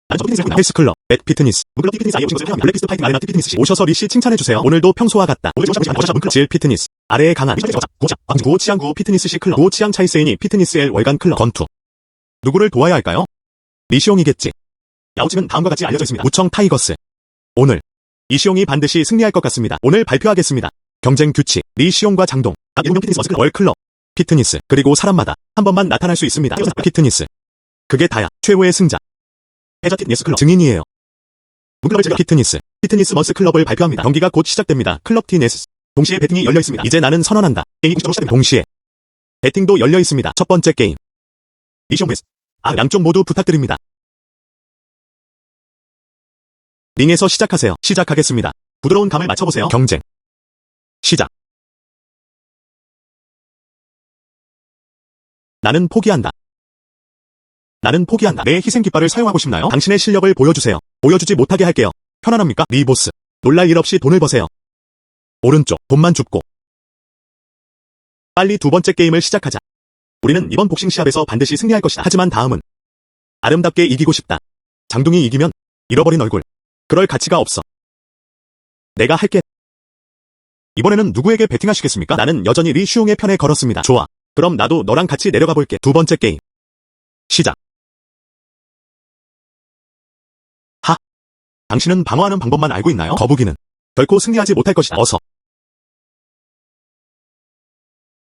나는 저 피트니스 헬스클럽, 맷 피트니스, 문클럽 피트니스 아예 오신 것을 환영합니다. 블랙리스트 파이팅 아레나 피트니스 씨. 오셔서 리씨 칭찬해주세요. 오늘도 평소와 같다. 오늘 문클럽 질 피트니스. 아래에 강한 고치앙 구호 피트니스 씨 클럽. 고치앙 차이세인이 피트니스 L 월간 클럽. 건투. 누구를 도와야 할까요? 리시옹이겠지. 야오칭은 다음과 같이 알려져 있습니다. 무청 타이거스. 오늘 이시옹이 반드시 승리할 것 같습니다. 오늘 발표하겠습니다. 경쟁 규칙. 리시옹과 장동. 일명 피트니스 월 클럽. 피트니스. 그리고 사람마다 한 번만 나타날 수 있습니다. 피트니스. 그게 다야. 최후의 승자. 해저 피트니스 클럽. 증인이에요. 문클럽을 피트니스. 피트니스 머스 클럽을 발표합니다. 경기가 곧 시작됩니다. 클럽 티네스. 동시에 배팅이 열려 있습니다. 이제 나는 선언한다. 게임이 시작됩니다. 동시에 배팅도 열려 있습니다. 첫 번째 게임. 리시옹 베스. 양쪽 모두 부탁드립니다. 링에서 시작하세요. 시작하겠습니다. 부드러운 감을 맞춰보세요. 경쟁. 시작. 나는 포기한다. 나는 포기한다. 내 희생 깃발을 사용하고 싶나요? 당신의 실력을 보여주세요. 보여주지 못하게 할게요. 편안합니까? 리보스. 놀랄 일 없이 돈을 버세요. 오른쪽. 돈만 줍고. 빨리 두 번째 게임을 시작하자. 우리는 이번 복싱 시합에서 반드시 승리할 것이다. 하지만 다음은 아름답게 이기고 싶다. 장둥이 이기면 잃어버린 얼굴. 그럴 가치가 없어. 내가 할게. 이번에는 누구에게 베팅하시겠습니까? 나는 여전히 리슈옹의 편에 걸었습니다. 좋아. 그럼 나도 너랑 같이 내려가 볼게. 두 번째 게임. 시작. 하. 당신은 방어하는 방법만 알고 있나요? 거북이는 결코 승리하지 못할 것이다. 어서.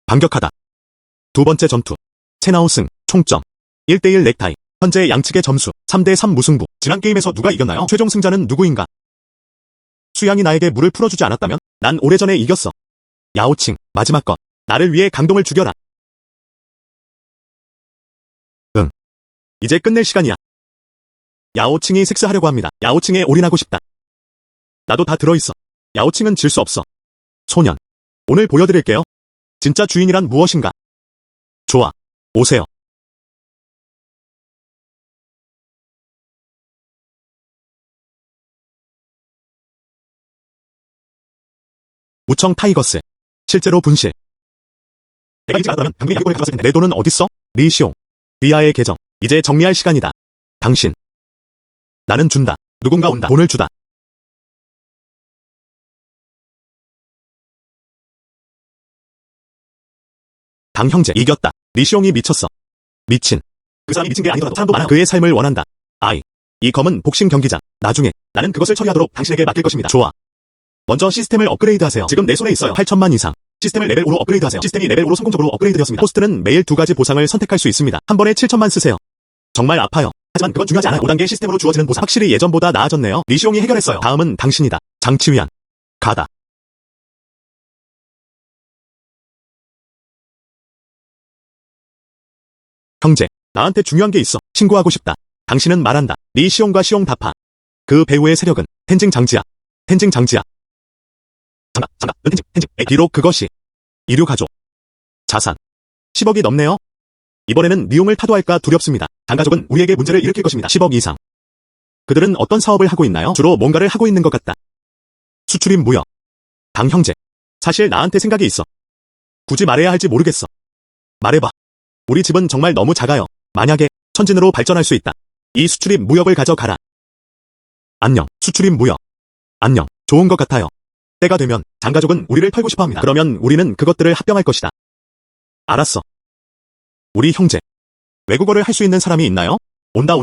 반격하다. 두 번째 전투. 체나우승. 총점. 1대1 넥타이. 현재 양측의 점수 3대3 무승부. 지난 게임에서 누가 이겼나요? 최종 승자는 누구인가? 수양이 나에게 물을 풀어주지 않았다면? 난 오래전에 이겼어. 야오칭. 마지막 것. 나를 위해 강동을 죽여라. 응. 이제 끝낼 시간이야. 야오칭이 섹스하려고 합니다. 야오칭에 올인하고 싶다. 나도 다 들어있어. 야오칭은 질 수 없어. 소년. 오늘 보여드릴게요. 진짜 주인이란 무엇인가? 좋아. 오세요. 무청 타이거스. 실제로 분실. 내가 일찍 알았다면 당분이 양국을 가져갔을 텐데 내 돈은 어딨어? 리시옹. 리아의 계정. 이제 정리할 시간이다. 당신. 나는 준다. 누군가 온다. 돈을 주다. 당형제. 이겼다. 리시옹이 미쳤어. 미친. 그 사람이 미친 게 아니더라도 사람도 많아. 그의 삶을 원한다. 이 검은 복싱 경기장. 나중에 나는 그것을 처리하도록 당신에게 맡길 것입니다. 좋아. 먼저 시스템을 업그레이드하세요. 지금 내 손에 있어요. 8천만 이상. 시스템을 레벨 5로 업그레이드하세요. 시스템이 레벨 5로 성공적으로 업그레이드되었습니다. 호스트는 매일 2가지 보상을 선택할 수 있습니다. 한 번에 7천만 쓰세요. 정말 아파요. 하지만 그건 중요하지 않아요. 5단계 시스템으로 주어지는 보상 확실히 예전보다 나아졌네요. 리시옹이 해결했어요. 다음은 당신이다. 장치위안. 가다. 형제, 나한테 중요한 게 있어. 신고하고 싶다. 당신은 말한다. 리시옹과 시옹 다파. 그 배우의 세력은 텐징 장지야. 텐징 장지야. 잠깐, 텐징. 비록 그것이 이류 가족. 자산. 10억이 넘네요. 이번에는 리옹을 타도할까 두렵습니다. 장가족은 우리에게 문제를 일으킬 것입니다. 10억 이상. 그들은 어떤 사업을 하고 있나요? 주로 뭔가를 하고 있는 것 같다. 수출입 무역. 당 형제. 사실 나한테 생각이 있어. 굳이 말해야 할지 모르겠어. 말해봐. 우리 집은 정말 너무 작아요. 만약에 천진으로 발전할 수 있다. 이 수출입 무역을 가져가라. 안녕. 수출입 무역. 안녕. 좋은 것 같아요. 때가 되면 장가족은 우리를 털고 싶어 합니다. 그러면 우리는 그것들을 합병할 것이다. 알았어. 우리 형제. 외국어를 할 수 있는 사람이 있나요? 온다.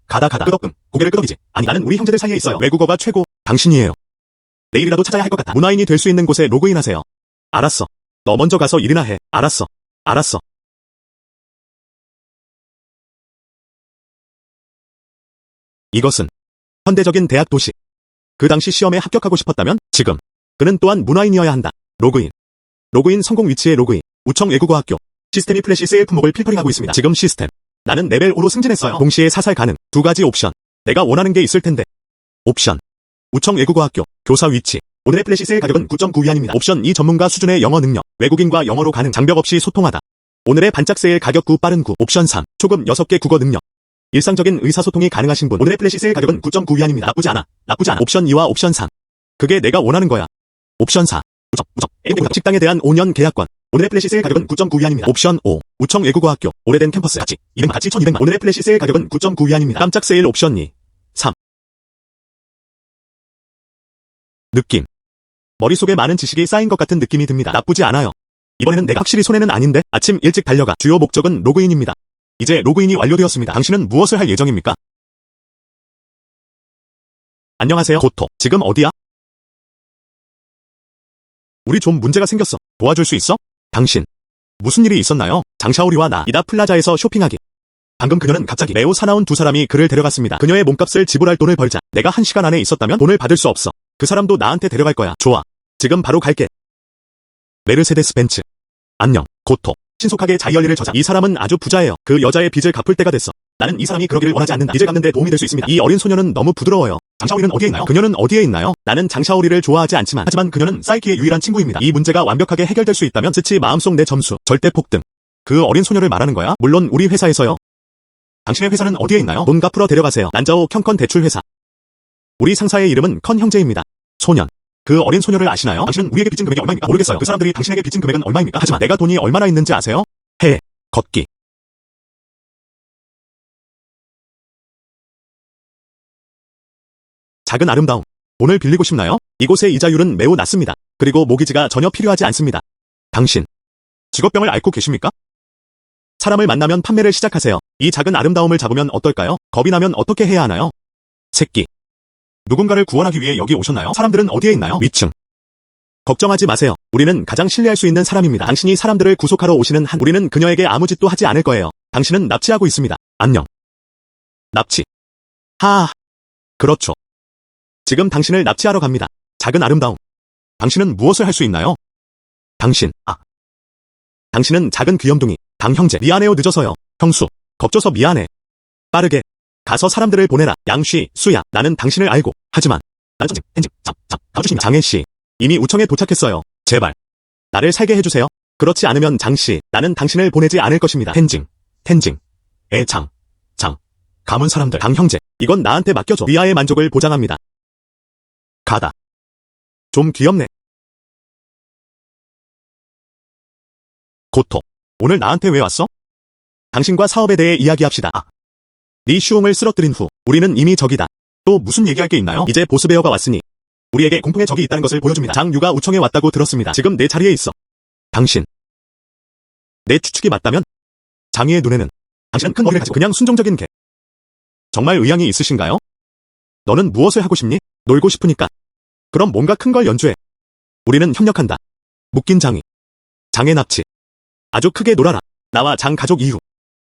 가다. 끄덕끔. 고개를 끄덕이지. 아니, 나는 우리 형제들 사이에 있어요. 외국어가 최고. 당신이에요. 내일이라도 찾아야 할 것 같아. 문화인이 될 수 있는 곳에 로그인하세요. 알았어. 너 먼저 가서 일이나 해. 알았어. 이것은 현대적인 대학 도시. 그 당시 시험에 합격하고 싶었다면 지금 그는 또한 문화인이어야 한다. 로그인 성공 위치에 로그인. 우청 외국어학교. 시스템이 플래시 세일 품목을 필터링하고 있습니다. 지금 시스템. 나는 레벨 5로 승진했어요. 동시에 사살 가능. 2가지 옵션. 내가 원하는 게 있을 텐데. 옵션. 우청 외국어학교. 교사 위치. 오늘의 플래시 세일 가격은 9.9위안입니다. 옵션 2 전문가 수준의 영어 능력. 외국인과 영어로 가능. 장벽 없이 소통하다. 오늘의 반짝 세일 가격 9 빠른 9. 옵션 3. 초급 6개 국어 능력. 일상적인 의사소통이 가능하신 분. 오늘의 플래시 세일 가격은 9.9위안입니다. 나쁘지 않아. 옵션 2와 옵션 3. 그게 내가 원하는 거야. 옵션 4. 무적. 식당에 대한 5년 계약권. 오늘의 플래시 세일 가격은 9.9위안입니다. 옵션 5. 우청 외국어학교. 오래된 캠퍼스. 가치 1200만. 오늘의 플래시 세일 가격은 9.9위안입니다. 깜짝 세일 옵션 2. 3. 느낌. 머릿속에 많은 지식이 쌓인 것 같은 느낌이 듭니다. 나쁘지 않아요. 이번에는 내가 확실히 손해는 아닌데. 아침 일찍 달려가. 주요 목적은 로그인입니다. 이제 로그인이 완료되었습니다. 당신은 무엇을 할 예정입니까? 안녕하세요, 고토. 지금 어디야? 우리 좀 문제가 생겼어. 도와줄 수 있어? 당신. 무슨 일이 있었나요? 장샤오리와 나. 이다 플라자에서 쇼핑하기. 방금 그녀는 갑자기 매우 사나운 두 사람이 그를 데려갔습니다. 그녀의 몸값을 지불할 돈을 벌자. 내가 1시간 안에 있었다면 돈을 받을 수 없어. 그 사람도 나한테 데려갈 거야. 좋아. 지금 바로 갈게. 메르세데스 벤츠. 안녕, 고토. 신속하게 자이얼리를 저자. 이 사람은 아주 부자예요. 그 여자의 빚을 갚을 때가 됐어. 나는 이 사람이 그러기를 원하지 않는다. 빚을 갚는 데 도움이 될 수 있습니다. 이 어린 소녀는 너무 부드러워요. 장샤오리는 어디에 있나요? 그녀는 어디에 있나요? 나는 장샤오리를 좋아하지 않지만 하지만 그녀는 사이키의 유일한 친구입니다. 이 문제가 완벽하게 해결될 수 있다면 스치 마음속 내 점수. 절대 폭등. 그 어린 소녀를 말하는 거야? 물론 우리 회사에서요. 당신의 회사는 어디에 있나요? 돈 갚으러 데려가세요. 난자오 켬컨 대출 회사. 우리 상사의 이름은 컨 형제입니다. 소년. 그 어린 소녀를 아시나요? 당신은 우리에게 빚진 금액이 얼마입니까? 모르겠어요. 그 사람들이 당신에게 빚진 금액은 얼마입니까? 하지만 내가 돈이 얼마나 있는지 아세요? 걷기. 작은 아름다움. 돈을 빌리고 싶나요? 이곳의 이자율은 매우 낮습니다. 그리고 모기지가 전혀 필요하지 않습니다. 당신. 직업병을 앓고 계십니까? 사람을 만나면 판매를 시작하세요. 이 작은 아름다움을 잡으면 어떨까요? 겁이 나면 어떻게 해야 하나요? 새끼. 누군가를 구원하기 위해 여기 오셨나요? 사람들은 어디에 있나요? 위층. 걱정하지 마세요. 우리는 가장 신뢰할 수 있는 사람입니다. 당신이 사람들을 구속하러 오시는 한 우리는 그녀에게 아무 짓도 하지 않을 거예요. 당신은 납치하고 있습니다. 안녕. 납치. 그렇죠. 지금 당신을 납치하러 갑니다. 작은 아름다움. 당신은 무엇을 할 수 있나요? 당신은 작은 귀염둥이. 당 형제. 미안해요, 늦어서요. 형수. 겁줘서 미안해. 빠르게. 가서 사람들을 보내라. 양쉬, 수야. 나는 당신을 알고. 하지만. 장혜씨. 이미 우청에 도착했어요. 제발. 나를 살게 해주세요. 그렇지 않으면 장씨, 나는 당신을 보내지 않을 것입니다. 텐징. 가문 사람들. 당 형제. 이건 나한테 맡겨줘. 리아의 만족을 보장합니다. 가다. 좀 귀엽네. 고토. 오늘 나한테 왜 왔어? 당신과 사업에 대해 이야기합시다. 리 슈옹을 쓰러뜨린 후 우리는 이미 적이다. 또 무슨 얘기할 게 있나요? 이제 보스베어가 왔으니 우리에게 공통의 적이 있다는 것을 보여줍니다. 장유가 우청에 왔다고 들었습니다. 지금 내 자리에 있어. 당신. 내 추측이 맞다면? 장유의 눈에는 당신은 큰 머리를 가지고 그냥 순종적인 개. 정말 의향이 있으신가요? 너는 무엇을 하고 싶니? 놀고 싶으니까. 그럼 뭔가 큰 걸 연주해. 우리는 협력한다. 묶인 장이. 장의 납치. 아주 크게 놀아라. 나와 장 가족 이후.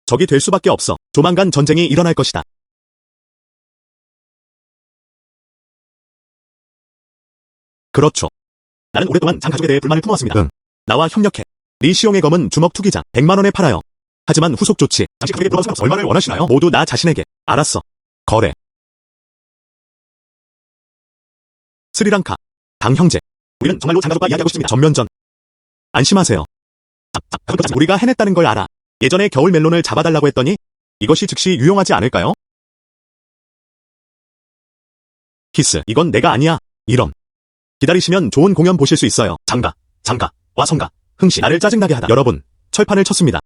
적이 될 수밖에 없어. 조만간 전쟁이 일어날 것이다. 그렇죠. 나는 오랫동안 장 가족에 대해 불만을 품어왔습니다. 응. 나와 협력해. 리시용의 검은 주먹 투기자 100만 원에 팔아요. 하지만 후속 조치. 당신 가족에게 물어봐서 상관없어. 얼마를 원하시나요? 모두 나 자신에게. 알았어. 거래. 스리랑카. 당 형제. 우리는 정말로 장 가족과 이야기하고 싶습니다. 전면전. 안심하세요. 우리가 해냈다는 걸 알아. 예전에 겨울 멜론을 잡아달라고 했더니 이것이 즉시 유용하지 않을까요? 키스. 이건 내가 아니야. 이런. 기다리시면 좋은 공연 보실 수 있어요. 장가, 와성가, 흥씨. 나를 짜증나게 하다. 여러분, 철판을 쳤습니다.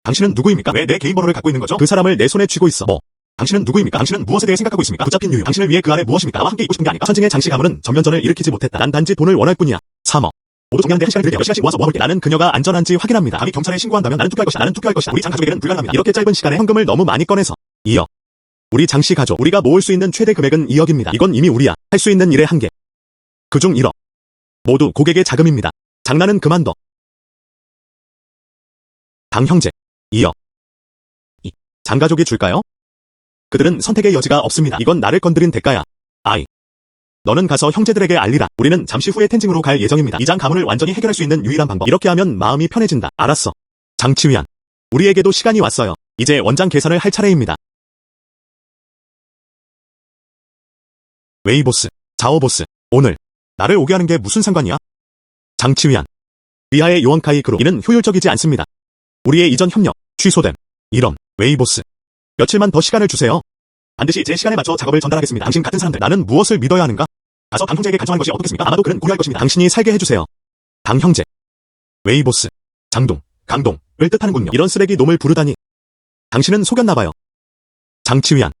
당신은 누구입니까? 왜 내 개인 번호를 갖고 있는 거죠? 그 사람을 내 손에 쥐고 있어. 뭐? 당신은 누구입니까? 당신은 무엇에 대해 생각하고 있습니까? 붙잡힌 유유. 당신을 위해 그 안에 무엇입니까? 나와 함께 있고 싶은 게 아닐까? 천칭의 장씨 가문은 전면전을 일으키지 못했다. 난 단지 돈을 원할 뿐이야. 3억. 모두 정리하는데 1시간 들게 몇 시간씩 모아서 모아볼게. 나는 그녀가 안전한지 확인합니다. 감히 경찰에 신고한다면 나는 투표할 것이다. 나는 투표할 것이다. 우리 장 가족에게는 불가능합니다. 이렇게 짧은 시간에 현금을 너무 많이 꺼내서 2억. 우리 장씨 가족. 우리가 모을 수 있는 최대 금액은 2억입니다. 이건 이미 우리야. 할 수 있는 일의 한계. 그중 1억. 모두 고객의 자금입니다. 장난은 그만둬. 당 형제. 2억. 장 가족이 줄까요? 그들은 선택의 여지가 없습니다. 이건 나를 건드린 대가야. 아이. 너는 가서 형제들에게 알리라. 우리는 잠시 후에 텐징으로 갈 예정입니다. 이 장 가문을 완전히 해결할 수 있는 유일한 방법. 이렇게 하면 마음이 편해진다. 알았어. 장치위안. 우리에게도 시간이 왔어요. 이제 원장 계산을 할 차례입니다. 웨이보스, 자오보스. 오늘 나를 오게 하는 게 무슨 상관이야? 장치위안. 리하의 요원카이 그룹. 이는 효율적이지 않습니다. 우리의 이전 협력 취소됨. 이런. 웨이보스. 며칠만 더 시간을 주세요. 반드시 제 시간에 맞춰 작업을 전달하겠습니다. 당신 같은 사람들. 나는 무엇을 믿어야 하는가? 가서 당 형제에게 간청하는 것이 어떻겠습니까? 아마도 그는 고려할 것입니다. 당신이 살게 해주세요. 당 형제. 웨이보스. 장동, 강동을 뜻하는군요. 이런 쓰레기 놈을 부르다니. 당신은 속였나봐요. 장치위안.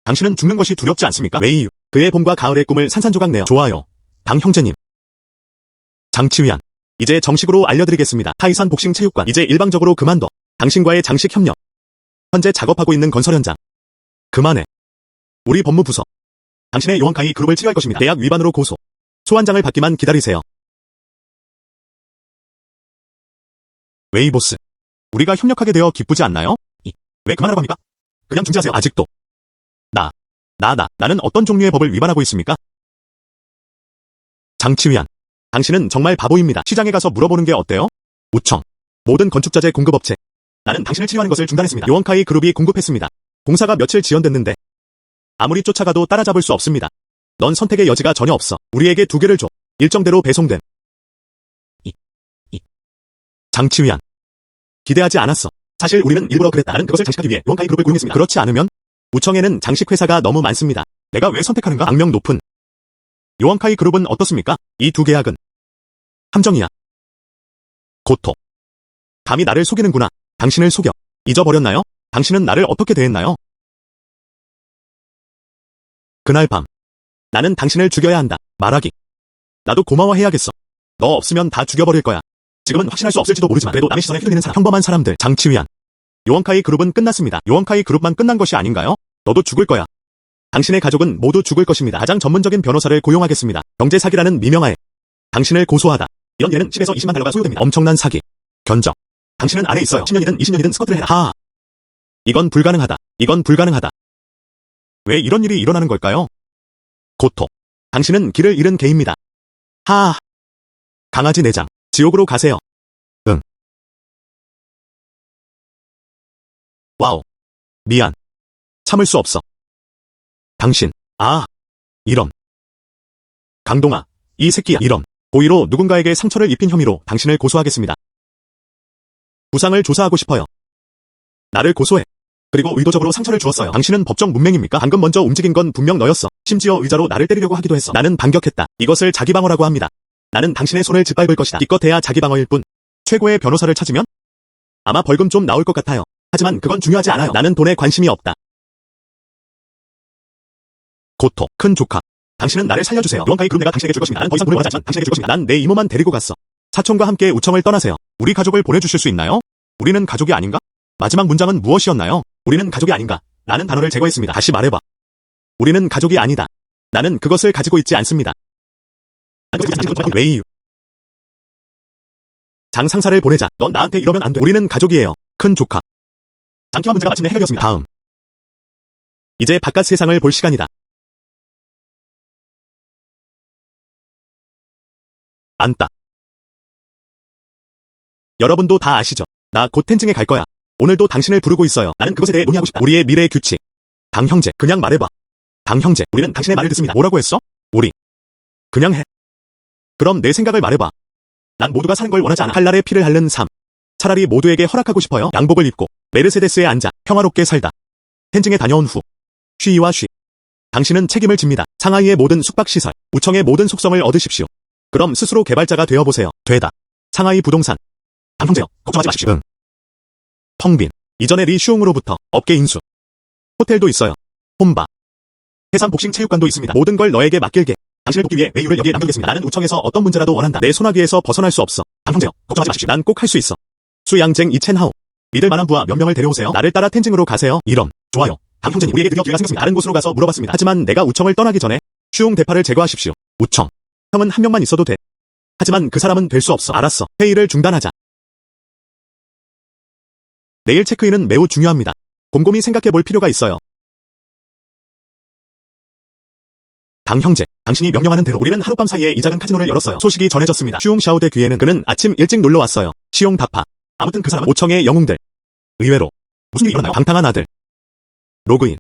당신은 죽는 것이 두렵지 않습니까? 웨이유. 그의 봄과 가을의 꿈을 산산조각 내어. 좋아요. 당 형제님. 장치위안. 이제 정식으로 알려드리겠습니다. 타이산 복싱 체육관. 이제 일방적으로 그만둬. 당신과의 장식 협력. 현재 작업하고 있는 건설 현장. 그만해. 우리 법무부서. 당신의 요원카이 그룹을 치료할 것입니다. 계약 위반으로 고소. 소환장을 받기만 기다리세요. 웨이보스. 우리가 협력하게 되어 기쁘지 않나요? 왜 그만하라고 합니까? 그냥 중지하세요. 아직도. 나는 어떤 종류의 법을 위반하고 있습니까? 장치위안. 당신은 정말 바보입니다. 시장에 가서 물어보는 게 어때요? 우청. 모든 건축자재 공급업체. 나는 당신을 치료하는 것을 중단했습니다. 요원카이 그룹이 공급했습니다. 공사가 며칠 지연됐는데 아무리 쫓아가도 따라잡을 수 없습니다. 넌 선택의 여지가 전혀 없어. 우리에게 2개를 줘. 일정대로 배송됨. 장치위안. 기대하지 않았어. 사실 우리는 일부러 그랬다. 나는 그것을 장식하기 위해 요원카이 그룹을 고용했습니다. 그렇지 않으면 우청에는 장식회사가 너무 많습니다. 내가 왜 선택하는가? 악명 높은 요원카이 그룹은 어떻습니까? 이 2계약은 함정이야. 고토. 감히 나를 속이는구나. 당신을 속여. 잊어버렸나요? 당신은 나를 어떻게 대했나요? 그날 밤. 나는 당신을 죽여야 한다. 말하기. 나도 고마워해야겠어. 너 없으면 다 죽여버릴 거야. 지금은 확신할 수 없을지도 모르지만 그래도 남의 시선에 휘둘리는 사람. 평범한 사람들. 장치위안. 요원카이 그룹은 끝났습니다. 요원카이 그룹만 끝난 것이 아닌가요? 너도 죽을 거야. 당신의 가족은 모두 죽을 것입니다. 가장 전문적인 변호사를 고용하겠습니다. 경제 사기라는 미명하에 당신을 고소하다. 이런 일에는 10에서 20만 달러가 소요됩니다. 엄청난 사기. 견적. 당신은 안에 있어요. 10년이든 20년이든 스쿼트를 해라. 하하. 이건 불가능하다. 이건 불가능하다. 왜 이런 일이 일어나는 걸까요? 고토. 당신은 길을 잃은 개입니다. 하하. 강아지 내장. 지옥으로 가세요. 응. 와우. 미안. 참을 수 없어. 당신. 이런. 강동아. 이 새끼야. 이런. 고의로 누군가에게 상처를 입힌 혐의로 당신을 고소하겠습니다. 부상을 조사하고 싶어요. 나를 고소해. 그리고 의도적으로 상처를 주었어요. 당신은 법적 문맹입니까? 방금 먼저 움직인 건 분명 너였어. 심지어 의자로 나를 때리려고 하기도 했어. 나는 반격했다. 이것을 자기방어라고 합니다. 나는 당신의 손을 짓밟을 것이다. 기껏해야 자기방어일 뿐. 최고의 변호사를 찾으면? 아마 벌금 좀 나올 것 같아요. 하지만 그건 중요하지 않아요. 나는 돈에 관심이 없다. 고토. 큰 조카. 당신은 나를 살려주세요. 요원카이 그룹 내가 당신에게 줄 것입니다. 나는 더 이상 돈을 원하지 않지만 당신에게 줄 것입니다. 난 내 이모만 데리고 갔어. 사촌과 함께 우청을 떠나세요. 우리 가족을 보내주실 수 있나요? 우리는 가족이 아닌가? 마지막 문장은 무엇이었나요? 우리는 가족이 아닌가? 라는 단어를 제거했습니다. 다시 말해봐. 우리는 가족이 아니다. 나는 그것을 가지고 있지 않습니다. 왜 이유? 장 상사를 보내자. 넌 나한테 이러면 안 돼. 우리는 가족이에요. 큰 조카. 장기화 문제가 마침내 해결되었습니다. 다음. 이제 바깥 세상을 볼 시간이다. 안따. 여러분도 다 아시죠? 나 곧 텐징에 갈 거야. 오늘도 당신을 부르고 있어요. 나는 그것에 대해 논의하고 싶다. 우리의 미래의 규칙. 당 형제, 그냥 말해봐. 당 형제, 우리는 당신의 말을 듣습니다. 뭐라고 했어? 우리. 그냥 해. 그럼 내 생각을 말해봐. 난 모두가 사는 걸 원하지 않아. 칼날에 피를 핥는 삶. 차라리 모두에게 허락하고 싶어요. 양복을 입고 메르세데스에 앉아 평화롭게 살다. 텐징에 다녀온 후 쉬이와 쉬. 당신은 책임을 집니다. 상하이의 모든 숙박시설, 우청의 모든 속성을 얻으십시오. 그럼 스스로 개발자가 되어보세요. 되다. 상하이 부동산. 당 형제요. 걱정하지 마십시오. 응. 펑빈. 이전에 리 슈옹으로부터 업계 인수. 호텔도 있어요. 홈바. 해상 복싱 체육관도 있습니다. 모든 걸 너에게 맡길게. 당신을 돕기 위해 외유를 여기에 남기겠습니다. 나는 우청에서 어떤 문제라도 원한다. 내 손아귀에서 벗어날 수 없어. 당 형제요. 걱정하지 마십시오. 난 꼭 할 수 있어. 수양쟁 이첸하오. 믿을 만한 부하 몇 명을 데려오세요. 나를 따라 텐징으로 가세요. 이런. 좋아요. 당 형제님, 우리에게 드디어 기회가 생겼습니다. 다른 곳으로 가서 물어봤습니다. 하지만 내가 우청을 떠나기 전에 슈옹 대파를 제거하십시오. 우청. 형은 한 명만 있어도 돼. 하지만 그 사람은 될 수 없어. 알았어. 회의를 중단하자. 내일 체크인은 매우 중요합니다. 곰곰이 생각해 볼 필요가 있어요. 당 형제, 당신이 명령하는 대로 우리는 하룻밤 사이에 이 작은 카지노를 열었어요. 소식이 전해졌습니다. 슈옹 샤오대 귀에는 그는 아침 일찍 놀러 왔어요. 시용 다파. 아무튼 그 사람은 오청의 영웅들. 의외로 무슨 일이 일어나요? 방탕한 아들. 로그인.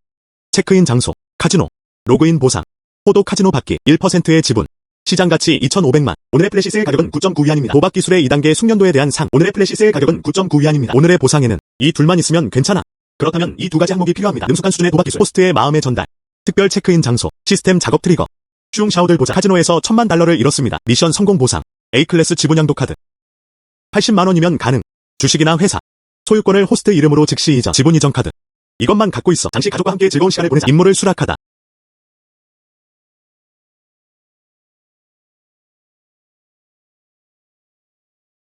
체크인 장소. 카지노. 로그인 보상. 호도 카지노 받기. 1%의 지분. 시장 가치 2,500만. 오늘의 플래시 세일 가격은 9.9위안입니다. 도박 기술의 2단계 숙련도에 대한 상. 오늘의 플래시 세일 가격은 9.9위안입니다. 오늘의 보상에는 이 둘만 있으면 괜찮아. 그렇다면 이 두 가지 항목이 필요합니다. 능숙한 수준의 도박 기술. 호스트의 마음의 전달. 특별 체크인 장소. 시스템 작업 트리거. 슈웅 샤오들 보자. 카지노에서 1,000만 달러를 잃었습니다. 미션 성공 보상. A클래스 지분 양도 카드. 80만 원이면 가능. 주식이나 회사. 소유권을 호스트 이름으로 즉시 이전. 지분 이전 카드. 이것만 갖고 있어. 당시 가족과 함께 즐거운 시간을 보내자. 임무를 수락하다.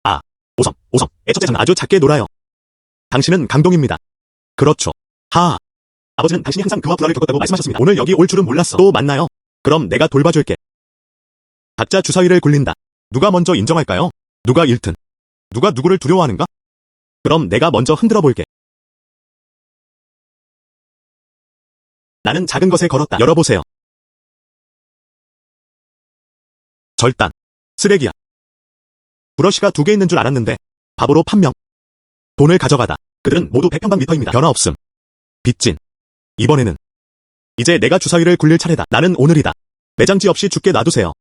아, 오성. 첫째 장난 아주 작게 놀아요. 당신은 강동입니다. 그렇죠. 하하. 아버지는 당신이 항상 그와 불화를 겪었다고 말씀하셨습니다. 오늘 여기 올 줄은 몰랐어. 또 만나요. 그럼 내가 돌봐줄게. 각자 주사위를 굴린다. 누가 먼저 인정할까요? 누가 1등? 누가 누구를 두려워하는가? 그럼 내가 먼저 흔들어 볼게. 나는 작은 것에 걸었다. 열어보세요. 절단. 쓰레기야. 브러쉬가 2개 있는 줄 알았는데 바보로 판명. 돈을 가져가다. 그들은 모두 100평방미터입니다. 변화 없음. 빚진. 이번에는 이제 내가 주사위를 굴릴 차례다. 나는 오늘이다. 매장지 없이 죽게 놔두세요.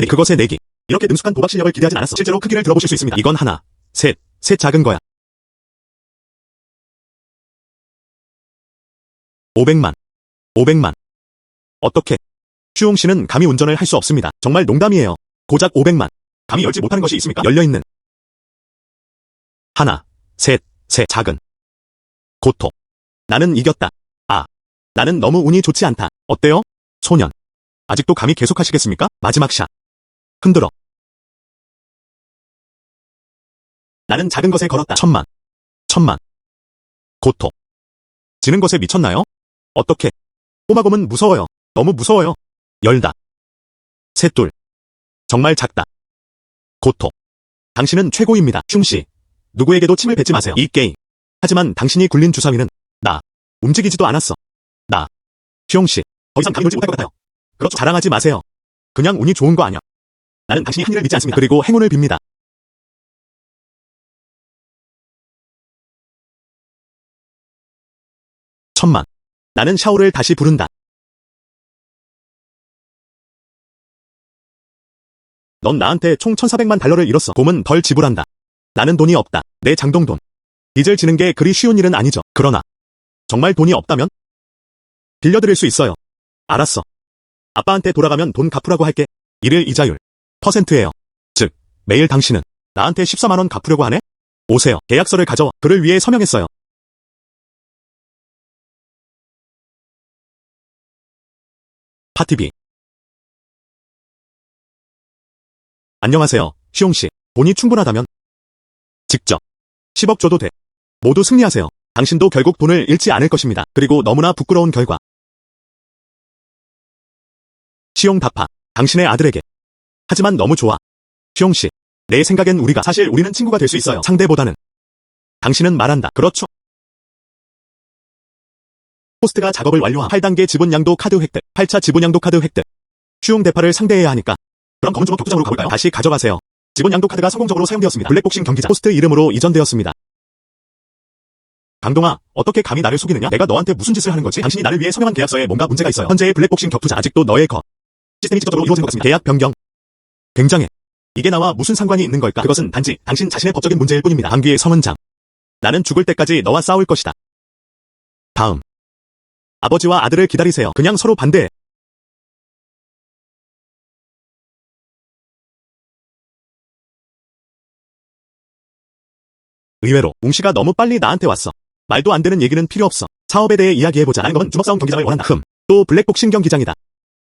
그것의 내기. 이렇게 능숙한 도박 실력을 기대하진 않았어. 실제로 크기를 들어보실 수 있습니다. 이건 하나, 셋 작은 거야. 500만. 어떻게? 슈옹 씨는 감히 운전을 할 수 없습니다. 정말 농담이에요. 고작 500만. 감히 열지 못하는 것이 있습니까? 열려있는. 하나, 셋 작은. 고토. 나는 이겼다. 아, 나는 너무 운이 좋지 않다. 어때요? 소년. 아직도 감히 계속하시겠습니까? 마지막 샷. 흔들어. 나는 작은 것에 걸었다. 1,000만. 고토. 지는 것에 미쳤나요? 어떻게? 꼬마곰은 무서워요. 너무 무서워요. 열다. 셋둘. 정말 작다. 고토. 당신은 최고입니다. 흉씨. 누구에게도 침을 뱉지 마세요. 이 게임. 하지만 당신이 굴린 주사위는 나. 움직이지도 않았어. 나. 흉씨. 더 이상 감히 놀지 못할 것 같아요. 그렇죠. 자랑하지 마세요. 그냥 운이 좋은 거 아니야. 나는 당신이 한 일을 믿지 않습니다. 그리고 행운을 빕니다. 천만. 나는 샤오를 다시 부른다. 넌 나한테 총 1,400만 달러를 잃었어. 곰은 덜 지불한다. 나는 돈이 없다. 내 장동돈. 빚을 지는 게 그리 쉬운 일은 아니죠. 그러나 정말 돈이 없다면? 빌려드릴 수 있어요. 알았어. 아빠한테 돌아가면 돈 갚으라고 할게. 일일 이자율 %예요. 즉, 매일 당신은 나한테 14만 원 갚으려고 하네? 오세요. 계약서를 가져와. 그를 위해 서명했어요. 파티비. 안녕하세요, 슈옹씨. 돈이 충분하다면 직접 10억 줘도 돼. 모두 승리하세요. 당신도 결국 돈을 잃지 않을 것입니다. 그리고 너무나 부끄러운 결과. 시용 답하. 당신의 아들에게. 하지만 너무 좋아. 시용씨. 내 생각엔 사실 우리는 친구가 될 수 있어요. 상대보다는. 당신은 말한다. 그렇죠. 호스트가 작업을 완료함. 8단계 지분 양도 카드 획득. 8차 지분 양도 카드 획득. 시용 대파를 상대해야 하니까. 그럼 검은 주먹 격투장으로 가볼까요? 다시 가져가세요. 지분 양도 카드가 성공적으로 사용되었습니다. 블랙복싱 경기장. 호스트 이름으로 이전되었습니다. 강동아, 어떻게 감히 나를 속이느냐? 내가 너한테 무슨 짓을 하는 거지? 당신이 나를 위해 서명한 계약서에 뭔가 문제가 있어요. 현재의 블랙복싱 격투자 아직도 너의 시스템이 직접적으로 이루어진 것 같습니다. 계약 변경. 굉장해. 이게 나와 무슨 상관이 있는 걸까? 그것은 단지 당신 자신의 법적인 문제일 뿐입니다. 방귀의 성은장. 나는 죽을 때까지 너와 싸울 것이다. 다음. 아버지와 아들을 기다리세요. 그냥 서로 반대해. 의외로 웅씨가 너무 빨리 나한테 왔어. 말도 안 되는 얘기는 필요 없어. 사업에 대해 이야기해보자. 나는 검은 주먹싸움 경기장을 원한다. 또 블랙복싱 경기장이다.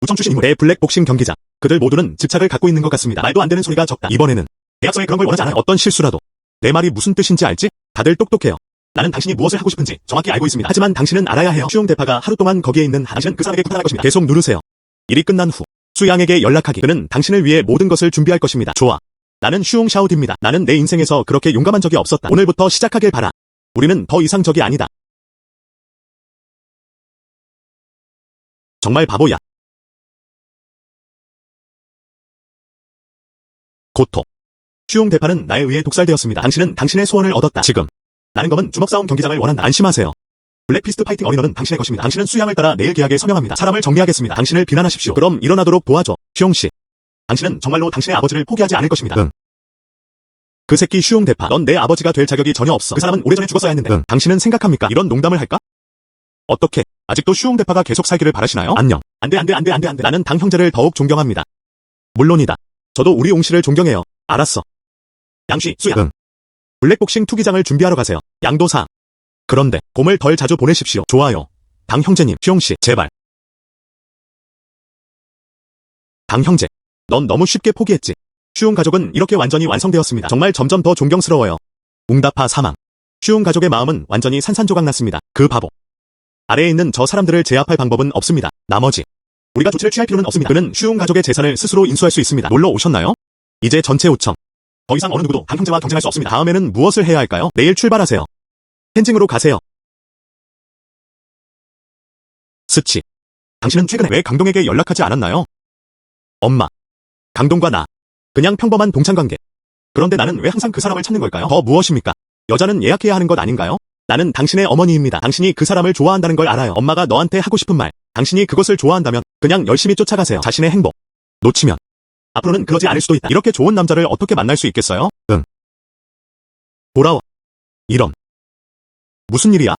우청 출신 인물의 블랙복싱 경기장. 그들 모두는 집착을 갖고 있는 것 같습니다. 말도 안 되는 소리가 적다. 이번에는 계약서에 그런 걸 원하지 않아요. 어떤 실수라도. 내 말이 무슨 뜻인지 알지? 다들 똑똑해요. 나는 당신이 무엇을 하고 싶은지 정확히 알고 있습니다. 하지만 당신은 알아야 해요. 수용 대파가 하루 동안 거기에 있는 당신은 그 사람에게 구타할 것입니다. 계속 누르세요. 일이 끝난 후 수양에게 연락하기. 그는 당신을 위해 모든 것을 준비할 것입니다. 좋아. 나는 슈옹 샤오디입니다. 나는 내 인생에서 그렇게 용감한 적이 없었다. 오늘부터 시작하길 바라. 우리는 더 이상 적이 아니다. 정말 바보야. 고토. 슈옹 대파는 나에 의해 독살되었습니다. 당신은 당신의 소원을 얻었다. 지금. 나는 검은 주먹싸움 경기장을 원한다. 안심하세요. 블랙피스트 파이팅 어리너는 당신의 것입니다. 당신은 수양을 따라 내일 계약에 서명합니다. 사람을 정리하겠습니다. 당신을 비난하십시오. 그럼 일어나도록 도와줘. 슈옹씨. 당신은 정말로 당신의 아버지를 포기하지 않을 것입니다. 응. 그 새끼 슈옹 대파. 넌 내 아버지가 될 자격이 전혀 없어. 그 사람은 오래전에 죽었어야 했는데. 응. 당신은 생각합니까? 이런 농담을 할까? 어떻게? 아직도 슈옹 대파가 계속 살기를 바라시나요? 안녕. 안돼. 나는 당 형제를 더욱 존경합니다. 물론이다. 저도 우리 옹씨를 존경해요. 알았어. 양씨, 수양. 응. 블랙복싱 투기장을 준비하러 가세요. 양도사. 그런데 봄을 덜 자주 보내십시오. 좋아요. 당 형제님, 슈옹씨, 제발. 당 형제. 넌 너무 쉽게 포기했지. 슈옹 가족은 이렇게 완전히 완성되었습니다. 정말 점점 더 존경스러워요. 웅다파 사망. 슈옹 가족의 마음은 완전히 산산조각 났습니다. 그 바보. 아래에 있는 저 사람들을 제압할 방법은 없습니다. 나머지. 우리가 조치를 취할 필요는 없습니다. 그는 슈옹 가족의 재산을 스스로 인수할 수 있습니다. 놀러 오셨나요? 이제 전체 우청. 더 이상 어느 누구도 당 형제와 경쟁할 수 없습니다. 다음에는 무엇을 해야 할까요? 내일 출발하세요. 펜징으로 가세요. 스치. 당신은 최근에 왜 강동에게 연락하지 않았나요? 엄마. 강동과 나. 그냥 평범한 동창관계. 그런데 나는 왜 항상 그 사람을 찾는 걸까요? 더 무엇입니까? 여자는 예약해야 하는 것 아닌가요? 나는 당신의 어머니입니다. 당신이 그 사람을 좋아한다는 걸 알아요. 엄마가 너한테 하고 싶은 말. 당신이 그것을 좋아한다면 그냥 열심히 쫓아가세요. 자신의 행복. 놓치면 앞으로는 그러지 않을 수도 있다. 이렇게 좋은 남자를 어떻게 만날 수 있겠어요? 응. 돌아와. 이런. 무슨 일이야?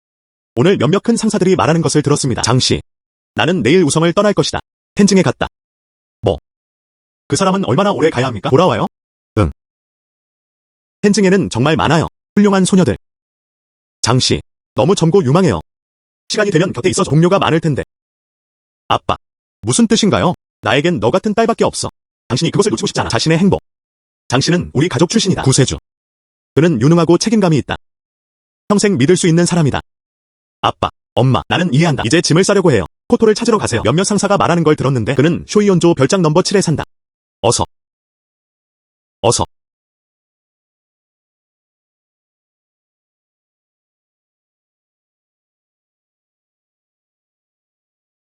오늘 몇몇 큰 상사들이 말하는 것을 들었습니다. 장씨. 나는 내일 우성을 떠날 것이다. 텐징에 갔다. 뭐? 그 사람은 얼마나 오래 가야 합니까? 돌아와요? 응. 텐징에는 정말 많아요. 훌륭한 소녀들. 장씨. 너무 젊고 유망해요. 시간이 되면 곁에 있어 동료가 많을 텐데. 아빠. 무슨 뜻인가요? 나에겐 너 같은 딸밖에 없어. 당신이 그것을 놓치고 싶지 않아. 자신의 행복. 장씨는 우리 가족 출신이다. 구세주. 그는 유능하고 책임감이 있다. 평생 믿을 수 있는 사람이다. 아빠, 엄마, 나는 이해한다. 이제 짐을 싸려고 해요. 코토를 찾으러 가세요. 몇몇 상사가 말하는 걸 들었는데 그는 쇼이온조 별장 넘버 7에 산다. 어서.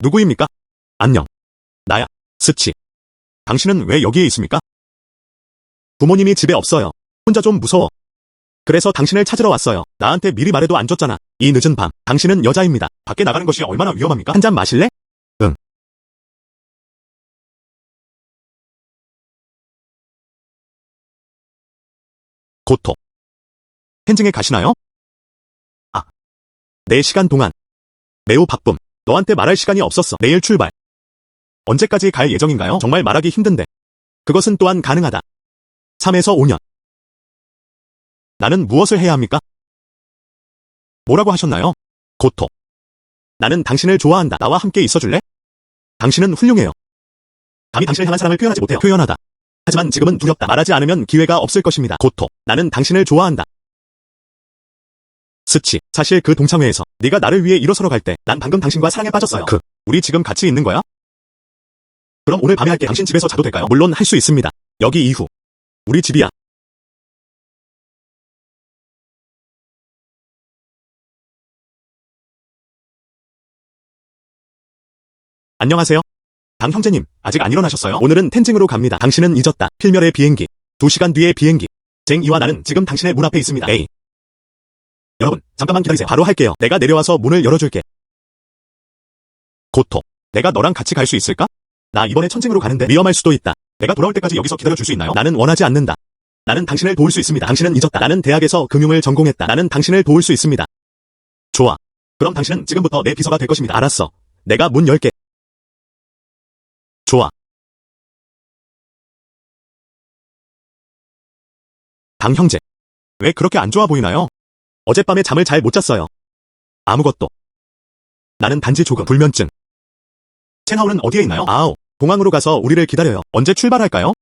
누구입니까? 안녕. 나야. 스치. 당신은 왜 여기에 있습니까? 부모님이 집에 없어요. 혼자 좀 무서워. 그래서 당신을 찾으러 왔어요. 나한테 미리 말해도 안 줬잖아. 이 늦은 밤, 당신은 여자입니다. 밖에 나가는 것이 얼마나 위험합니까? 한 잔 마실래? 응. 고토. 텐징에 가시나요? 아. 4시간 동안. 매우 바쁨. 너한테 말할 시간이 없었어. 내일 출발. 언제까지 갈 예정인가요? 정말 말하기 힘든데. 그것은 또한 가능하다. 3에서 5년. 나는 무엇을 해야 합니까? 뭐라고 하셨나요? 고토. 나는 당신을 좋아한다. 나와 함께 있어줄래? 당신은 훌륭해요. 감히 당신을 향한 사랑을 표현하지 못해요. 표현하다. 하지만 지금은 두렵다. 말하지 않으면 기회가 없을 것입니다. 고토. 나는 당신을 좋아한다. 스치. 사실 그 동창회에서 네가 나를 위해 일어서러 갈 때 난 방금 당신과 사랑에 빠졌어요. 우리 지금 같이 있는 거야? 그럼 오늘 밤에 할게. 당신 집에서 자도 될까요? 물론 할 수 있습니다. 여기 이후. 우리 집이야. 안녕하세요. 당 형제님, 아직 안 일어나셨어요? 오늘은 텐징으로 갑니다. 당신은 잊었다. 필멸의 비행기. 2시간 뒤의 비행기. 쟁이와 나는 지금 당신의 문 앞에 있습니다. 에이. 여러분, 잠깐만 기다리세요. 바로 할게요. 내가 내려와서 문을 열어줄게. 고토. 내가 너랑 같이 갈 수 있을까? 나 이번에 천칭으로 가는데 위험할 수도 있다. 내가 돌아올 때까지 여기서 기다려줄 수 있나요? 나는 원하지 않는다. 나는 당신을 도울 수 있습니다. 당신은 잊었다. 나는 대학에서 금융을 전공했다. 나는 당신을 도울 수 있습니다. 좋아. 그럼 당신은 지금부터 내 비서가 될 것입니다. 알았어. 내가 문 열게. 좋아. 당 형제. 왜 그렇게 안 좋아 보이나요? 어젯밤에 잠을 잘 못 잤어요. 아무것도. 나는 단지 조금 불면증. 첸하오는 어디에 있나요? 아오. 공항으로 가서 우리를 기다려요. 언제 출발할까요?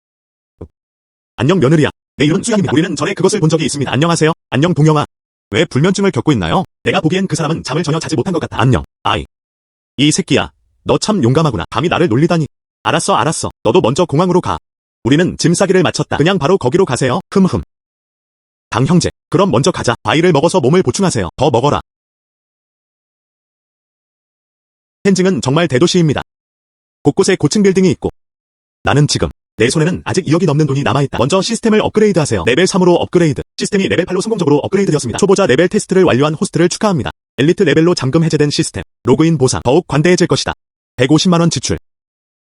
안녕 며느리야. 내 이름은 수연입니다. 우리는 전에 그것을 본 적이 있습니다. 안녕하세요. 안녕 동영아. 왜 불면증을 겪고 있나요? 내가 보기엔 그 사람은 잠을 전혀 자지 못한 것 같다. 안녕. 아이. 이 새끼야. 너 참 용감하구나. 감히 나를 놀리다니. 알았어. 너도 먼저 공항으로 가. 우리는 짐 싸기를 마쳤다. 그냥 바로 거기로 가세요. 흠흠. 당 형제. 그럼 먼저 가자. 과일을 먹어서 몸을 보충하세요. 더 먹어라. 텐징은 정말 대도시입니다. 곳곳에 고층 빌딩이 있고. 나는 지금 내 손에는 아직 2억이 넘는 돈이 남아있다. 먼저 시스템을 업그레이드 하세요. 레벨 3으로 업그레이드. 시스템이 레벨 8로 성공적으로 업그레이드 되었습니다. 초보자 레벨 테스트를 완료한 호스트를 축하합니다. 엘리트 레벨로 잠금 해제된 시스템. 로그인 보상. 더욱 관대해질 것이다. 150만원 지출.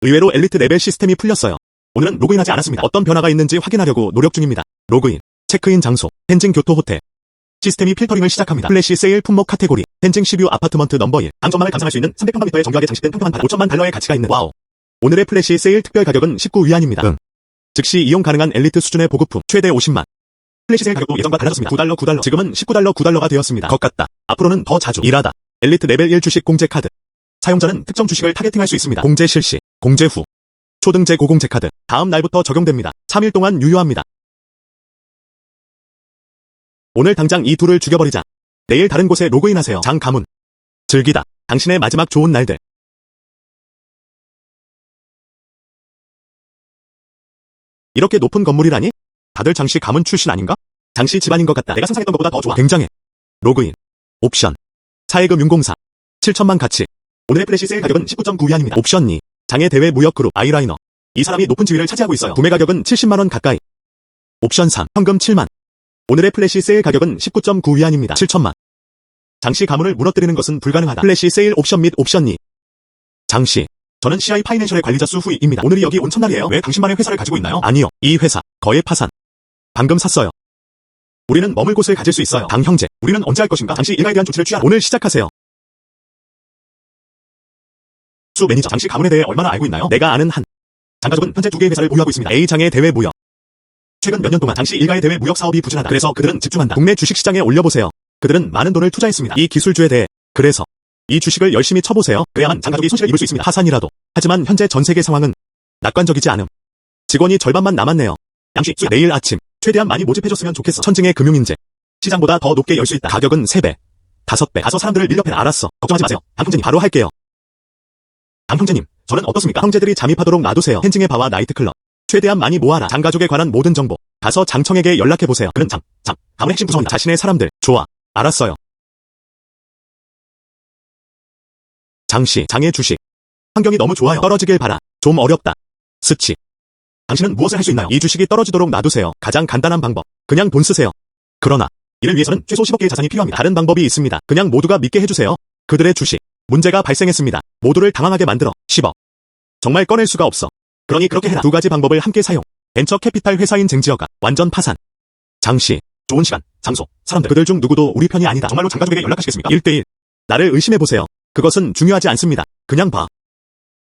의외로 엘리트 레벨 시스템이 풀렸어요. 오늘은 로그인하지 않았습니다. 어떤 변화가 있는지 확인하려고 노력 중입니다. 로그인. 체크인 장소. 텐징 교토 호텔. 시스템이 필터링을 시작합니다. 플래시 세일 품목 카테고리. 텐징 시뷰 아파트먼트 넘버 1. 당점만을 감상할 수 있는 300평방미터의 정교하게 장식된 평평한 바닥. 5천만 달러의 가치가 있는. 와우. 오늘의 플래시 세일 특별 가격은 19위안입니다. 즉시 이용 가능한 엘리트 수준의 보급품. 최대 50만. 플래시 세일 가격도 예전과 달라졌습니다. 9달러. 지금은 19달러 9달러가 되었습니다. 것 같다. 앞으로는 더 자주 일하다. 엘리트 레벨 1 주식 공제 카드. 사용자는 특정 주식을 타겟팅할 수 있습니다. 공제 실시. 공제 후. 초등제 고공제 카드. 다음 날부터 적용됩니다. 3일 동안 유효합니다. 오늘 당장 이 둘을 죽여버리자. 내일 다른 곳에 로그인하세요. 장 가문. 즐기다. 당신의 마지막 좋은 날들. 이렇게 높은 건물이라니? 다들 장씨 가문 출신 아닌가? 장씨 집안인 것 같다. 내가 상상했던 것보다 더 좋아. 굉장해. 로그인. 옵션. 사회금 융공사. 7천만 가치. 오늘의 플래시 세일 가격은 19.9위안입니다. 옵션 2. 장애 대외 무역 그룹 아이라이너. 이 사람이 높은 지위를 차지하고 있어요. 구매 가격은 70만원 가까이. 옵션 3. 현금 7만. 오늘의 플래시 세일 가격은 19.9위안입니다. 7천만. 장씨 가문을 무너뜨리는 것은 불가능하다. 플래시 세일 옵션 및 옵션 2. 장씨. 저는 CI 파이낸셜의 관리자 수후이입니다. 오늘이 여기 온 첫날이에요. 왜 당신만의 회사를 가지고 있나요? 아니요. 이 회사 거의 파산. 방금 샀어요. 우리는 머물 곳을 가질 수 있어요. 당 형제. 우리는 언제 할 것인가? 장씨 일가에 대한 조치를 취하라. 오늘 시작하세요. 수 매니저. 장씨 가문에 대해 얼마나 알고 있나요? 내가 아는 한. 장가족은 현재 2개의 회사를 보유하고 있습니다. A장의 대외 무역. 최근 몇 년 동안 장씨 일가의 대외 무역 사업이 부진하다. 그래서 그들은 집중한다. 국내 주식시장에 올려보세요. 그들은 많은 돈을 투자했습니다. 이 기술주에 대해. 그래서 이 주식을 열심히 쳐보세요. 그래야만 장가족이 손실을 입을 수 있습니다. 파산이라도. 하지만 현재 전 세계 상황은 낙관적이지 않음. 직원이 절반만 남았네요. 양씨, 내일 아침 최대한 많이 모집해줬으면 좋겠어. 천증의 금융인재. 시장보다 더 높게 열 수 있다. 가격은 3배, 5배. 가서 사람들을 밀렵해라. 알았어. 걱정하지 마세요. 당 형제님 바로 할게요. 당 형제님, 저는 어떻습니까? 형제들이 잠입하도록 놔두세요. 텐징의 바와 나이트클럽. 최대한 많이 모아라. 장가족에 관한 모든 정보. 가서 장청에게 연락해보세요. 그는 가문의 핵심 구성이다. 자신의 사람들. 좋아. 알았어요. 장씨, 장의 주식. 환경이 너무 좋아요. 떨어지길 바라. 좀 어렵다. 스치. 당신은 무엇을 할 수 있나요? 이 주식이 떨어지도록 놔두세요. 가장 간단한 방법. 그냥 돈 쓰세요. 그러나 이를 위해서는 최소 10억 개의 자산이 필요합니다. 다른 방법이 있습니다. 그냥 모두가 믿게 해주세요. 그들의 주식. 문제가 발생했습니다. 모두를 당황하게 만들어. 10억. 정말 꺼낼 수가 없어. 그러니 그렇게 해라. 2가지 방법을 함께 사용. 벤처 캐피탈 회사인 쟁지어가 완전 파산. 장씨. 좋은 시간, 장소, 사람들. 그들 중 누구도 우리 편이 아니다. 정말로 장가족에게 연락하시겠습니까? 1대1. 나를 의심해보세요. 그것은 중요하지 않습니다. 그냥 봐.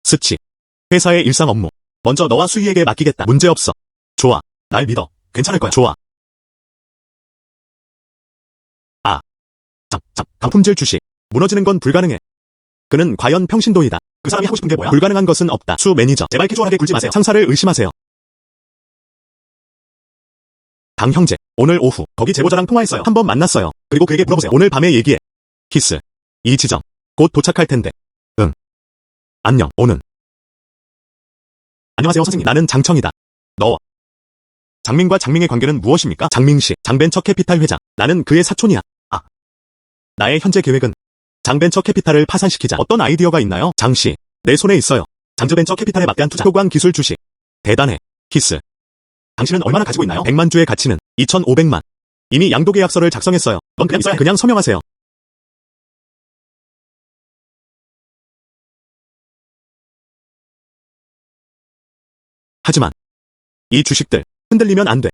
스치. 회사의 일상 업무. 먼저 너와 수희에게 맡기겠다. 문제없어. 좋아. 날 믿어. 괜찮을 거야. 좋아. 강품질 주식. 무너지는 건 불가능해. 그는 과연 평신도이다. 그 사람이 하고 싶은 게 뭐야? 불가능한 것은 없다. 수 매니저. 제발 캐주얼하게 굴지 마세요. 상사를 의심하세요. 당 형제. 오늘 오후 거기 제보자랑 통화했어요. 한번 만났어요. 그리고 그에게 물어보세요. 오늘 밤에 얘기해. 키스. 이 지점. 곧 도착할 텐데. 응. 안녕, 오는. 안녕하세요, 선생님. 나는 장청이다. 너. 장민과 장밍의 관계는 무엇입니까? 장밍씨, 장벤처 캐피탈 회장. 나는 그의 사촌이야. 아. 나의 현재 계획은 장벤처 캐피탈을 파산시키자. 어떤 아이디어가 있나요? 장씨, 내 손에 있어요. 장즈벤처 캐피탈에 막대한 투자. 효광 기술 주식. 대단해. 키스. 당신은 얼마나 가지고 있나요? 100만 주의 가치는 2,500만. 이미 양도 계약서를 작성했어요. 넌 그냥 있어야 그냥 서명하세요. 하지만 이 주식들 흔들리면 안 돼.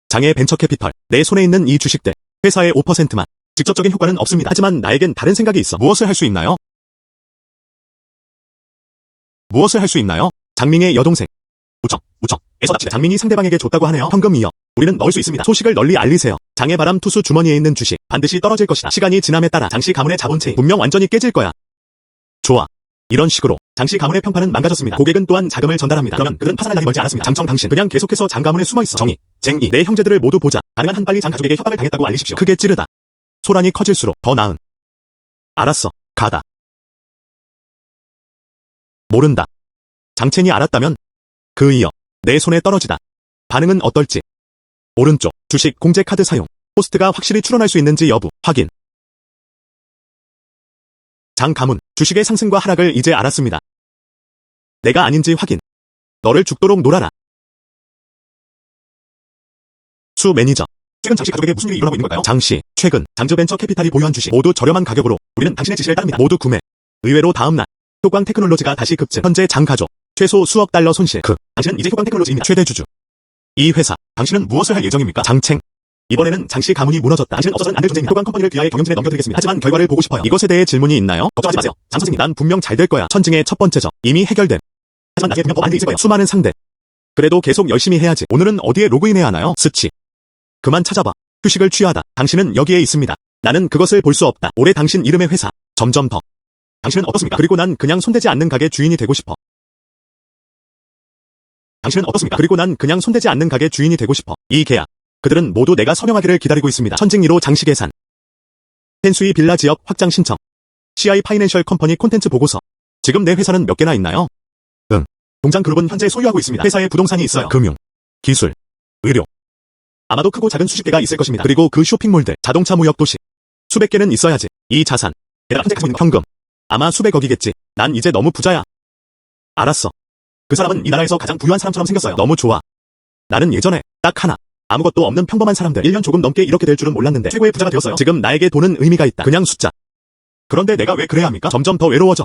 장의 벤처 캐피털, 내 손에 있는 이 주식들, 회사의 5%만. 직접적인 효과는 없습니다. 하지만 나에겐 다른 생각이 있어. 무엇을 할 수 있나요? 무엇을 할 수 있나요? 장밍의 여동생. 에서 납치돼. 장밍이 상대방에게 줬다고 하네요. 현금 2억. 우리는 넣을 수 있습니다. 소식을 널리 알리세요. 장의 바람 투수 주머니에 있는 주식 반드시 떨어질 것이다. 시간이 지남에 따라 장씨 가문의 자본 체인 분명 완전히 깨질 거야. 좋아. 이런 식으로 장씨 가문의 평판은 망가졌습니다. 고객은 또한 자금을 전달합니다. 그러면 그는 파산할 날이 멀지 않았습니다. 장청 당신 그냥 계속해서 장 가문에 숨어있어. 정의, 쟁의, 내 형제들을 모두 보자. 가능한 한 빨리 장 가족에게 협박을 당했다고 알리십시오. 크게 찌르다. 소란이 커질수록 더 나은. 알았어. 가다. 모른다. 장첸이 알았다면 그 이어 내 손에 떨어지다. 반응은 어떨지. 오른쪽 주식 공제 카드 사용. 호스트가 확실히 출원할 수 있는지 여부 확인. 장 가문 주식의 상승과 하락을 이제 알았습니다. 내가 아닌지 확인. 너를 죽도록 놀아라. 수 매니저. 최근 장씨 가족에게 무슨 일이 일어나고 있는 걸까요? 장씨, 최근 장즈벤처 캐피탈이 보유한 주식 모두 저렴한 가격으로 우리는 당신의 지시를 따릅니다. 모두 구매. 의외로 다음날 효광 테크놀로지가 다시 급증. 현재 장 가족 최소 수억 달러 손실. 당신은 이제 효광 테크놀로지입니다. 최대 주주. 이 회사 당신은 무엇을 할 예정입니까? 장챙. 이번에는 장씨 가문이 무너졌다. 당신은 없어서는 안 될 존재입니다. 효광 컴퍼니를 귀하의 경영진에 넘겨드리겠습니다. 하지만 결과를 보고 싶어요. 이것에 대해 질문이 있나요? 걱정하지 마세요. 장 선생님, 난 분명 잘 될 거야. 천증의 첫 번째 점 이미 해결됨. 하지만 나중에 분명 더 많은 게 있을 거예요. 수많은 상대. 그래도 계속 열심히 해야지. 오늘은 어디에 로그인해야 하나요? 스치. 그만 찾아봐. 휴식을 취하다. 당신은 여기에 있습니다. 나는 그것을 볼 수 없다. 올해 당신 이름의 회사. 점점 더. 당신은 어떻습니까? 그리고 난 그냥 손대지 않는 가게 주인이 되고 싶어. 당신은 어떻습니까? 그리고 난 그냥 손대지 않는 가게 주인이 되고 싶어. 이 계약. 그들은 모두 내가 서명하기를 기다리고 있습니다. 천직리로 장시 계산. 텐수이 빌라 지역 확장 신청. CI 파이낸셜 컴퍼니 콘텐츠 보고서. 지금 내 회사는 몇 개나 있나요? 응. 동장 그룹은 현재 소유하고 있습니다. 회사에 부동산이 있어요. 금융, 기술, 의료. 아마도 크고 작은 수십 개가 있을 것입니다. 그리고 그 쇼핑몰들, 자동차 무역 도시. 수백 개는 있어야지. 이 자산. 내가 현재 가지고 있는 현금. 아마 수백억이겠지. 난 이제 너무 부자야. 알았어. 그 사람은 이 나라에서 가장 부유한 사람처럼 생겼어요. 너무 좋아. 나는 예전에 딱 하나. 아무것도 없는 평범한 사람들 1년 조금 넘게 이렇게 될 줄은 몰랐는데 최고의 부자가 되었어요. 지금 나에게 돈은 의미가 있다. 그냥 숫자. 그런데 내가 왜 그래야 합니까? 점점 더 외로워져.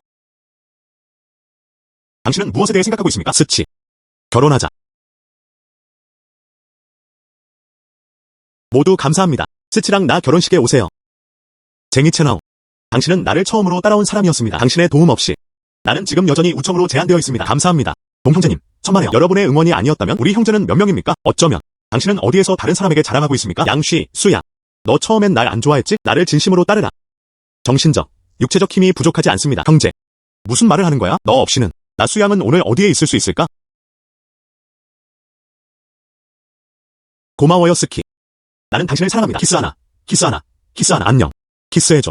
당신은 무엇에 대해 생각하고 있습니까? 스치. 결혼하자. 모두 감사합니다. 스치랑 나 결혼식에 오세요. 쟁이 채널. 당신은 나를 처음으로 따라온 사람이었습니다. 당신의 도움 없이. 나는 지금 여전히 우청으로 제한되어 있습니다. 감사합니다. 동형제님, 천만에요. 여러분의 응원이 아니었다면 우리 형제는 몇 명입니까? 어쩌면. 당신은 어디에서 다른 사람에게 자랑하고 있습니까? 양쉬, 수야. 너 처음엔 날 안 좋아했지? 나를 진심으로 따르라. 정신적, 육체적 힘이 부족하지 않습니다. 형제. 무슨 말을 하는 거야? 너 없이는. 나 수양은 오늘 어디에 있을 수 있을까? 고마워요, 스키. 나는 당신을 사랑합니다. 키스하나, 키스하나, 키스하나. 안녕. 키스해줘.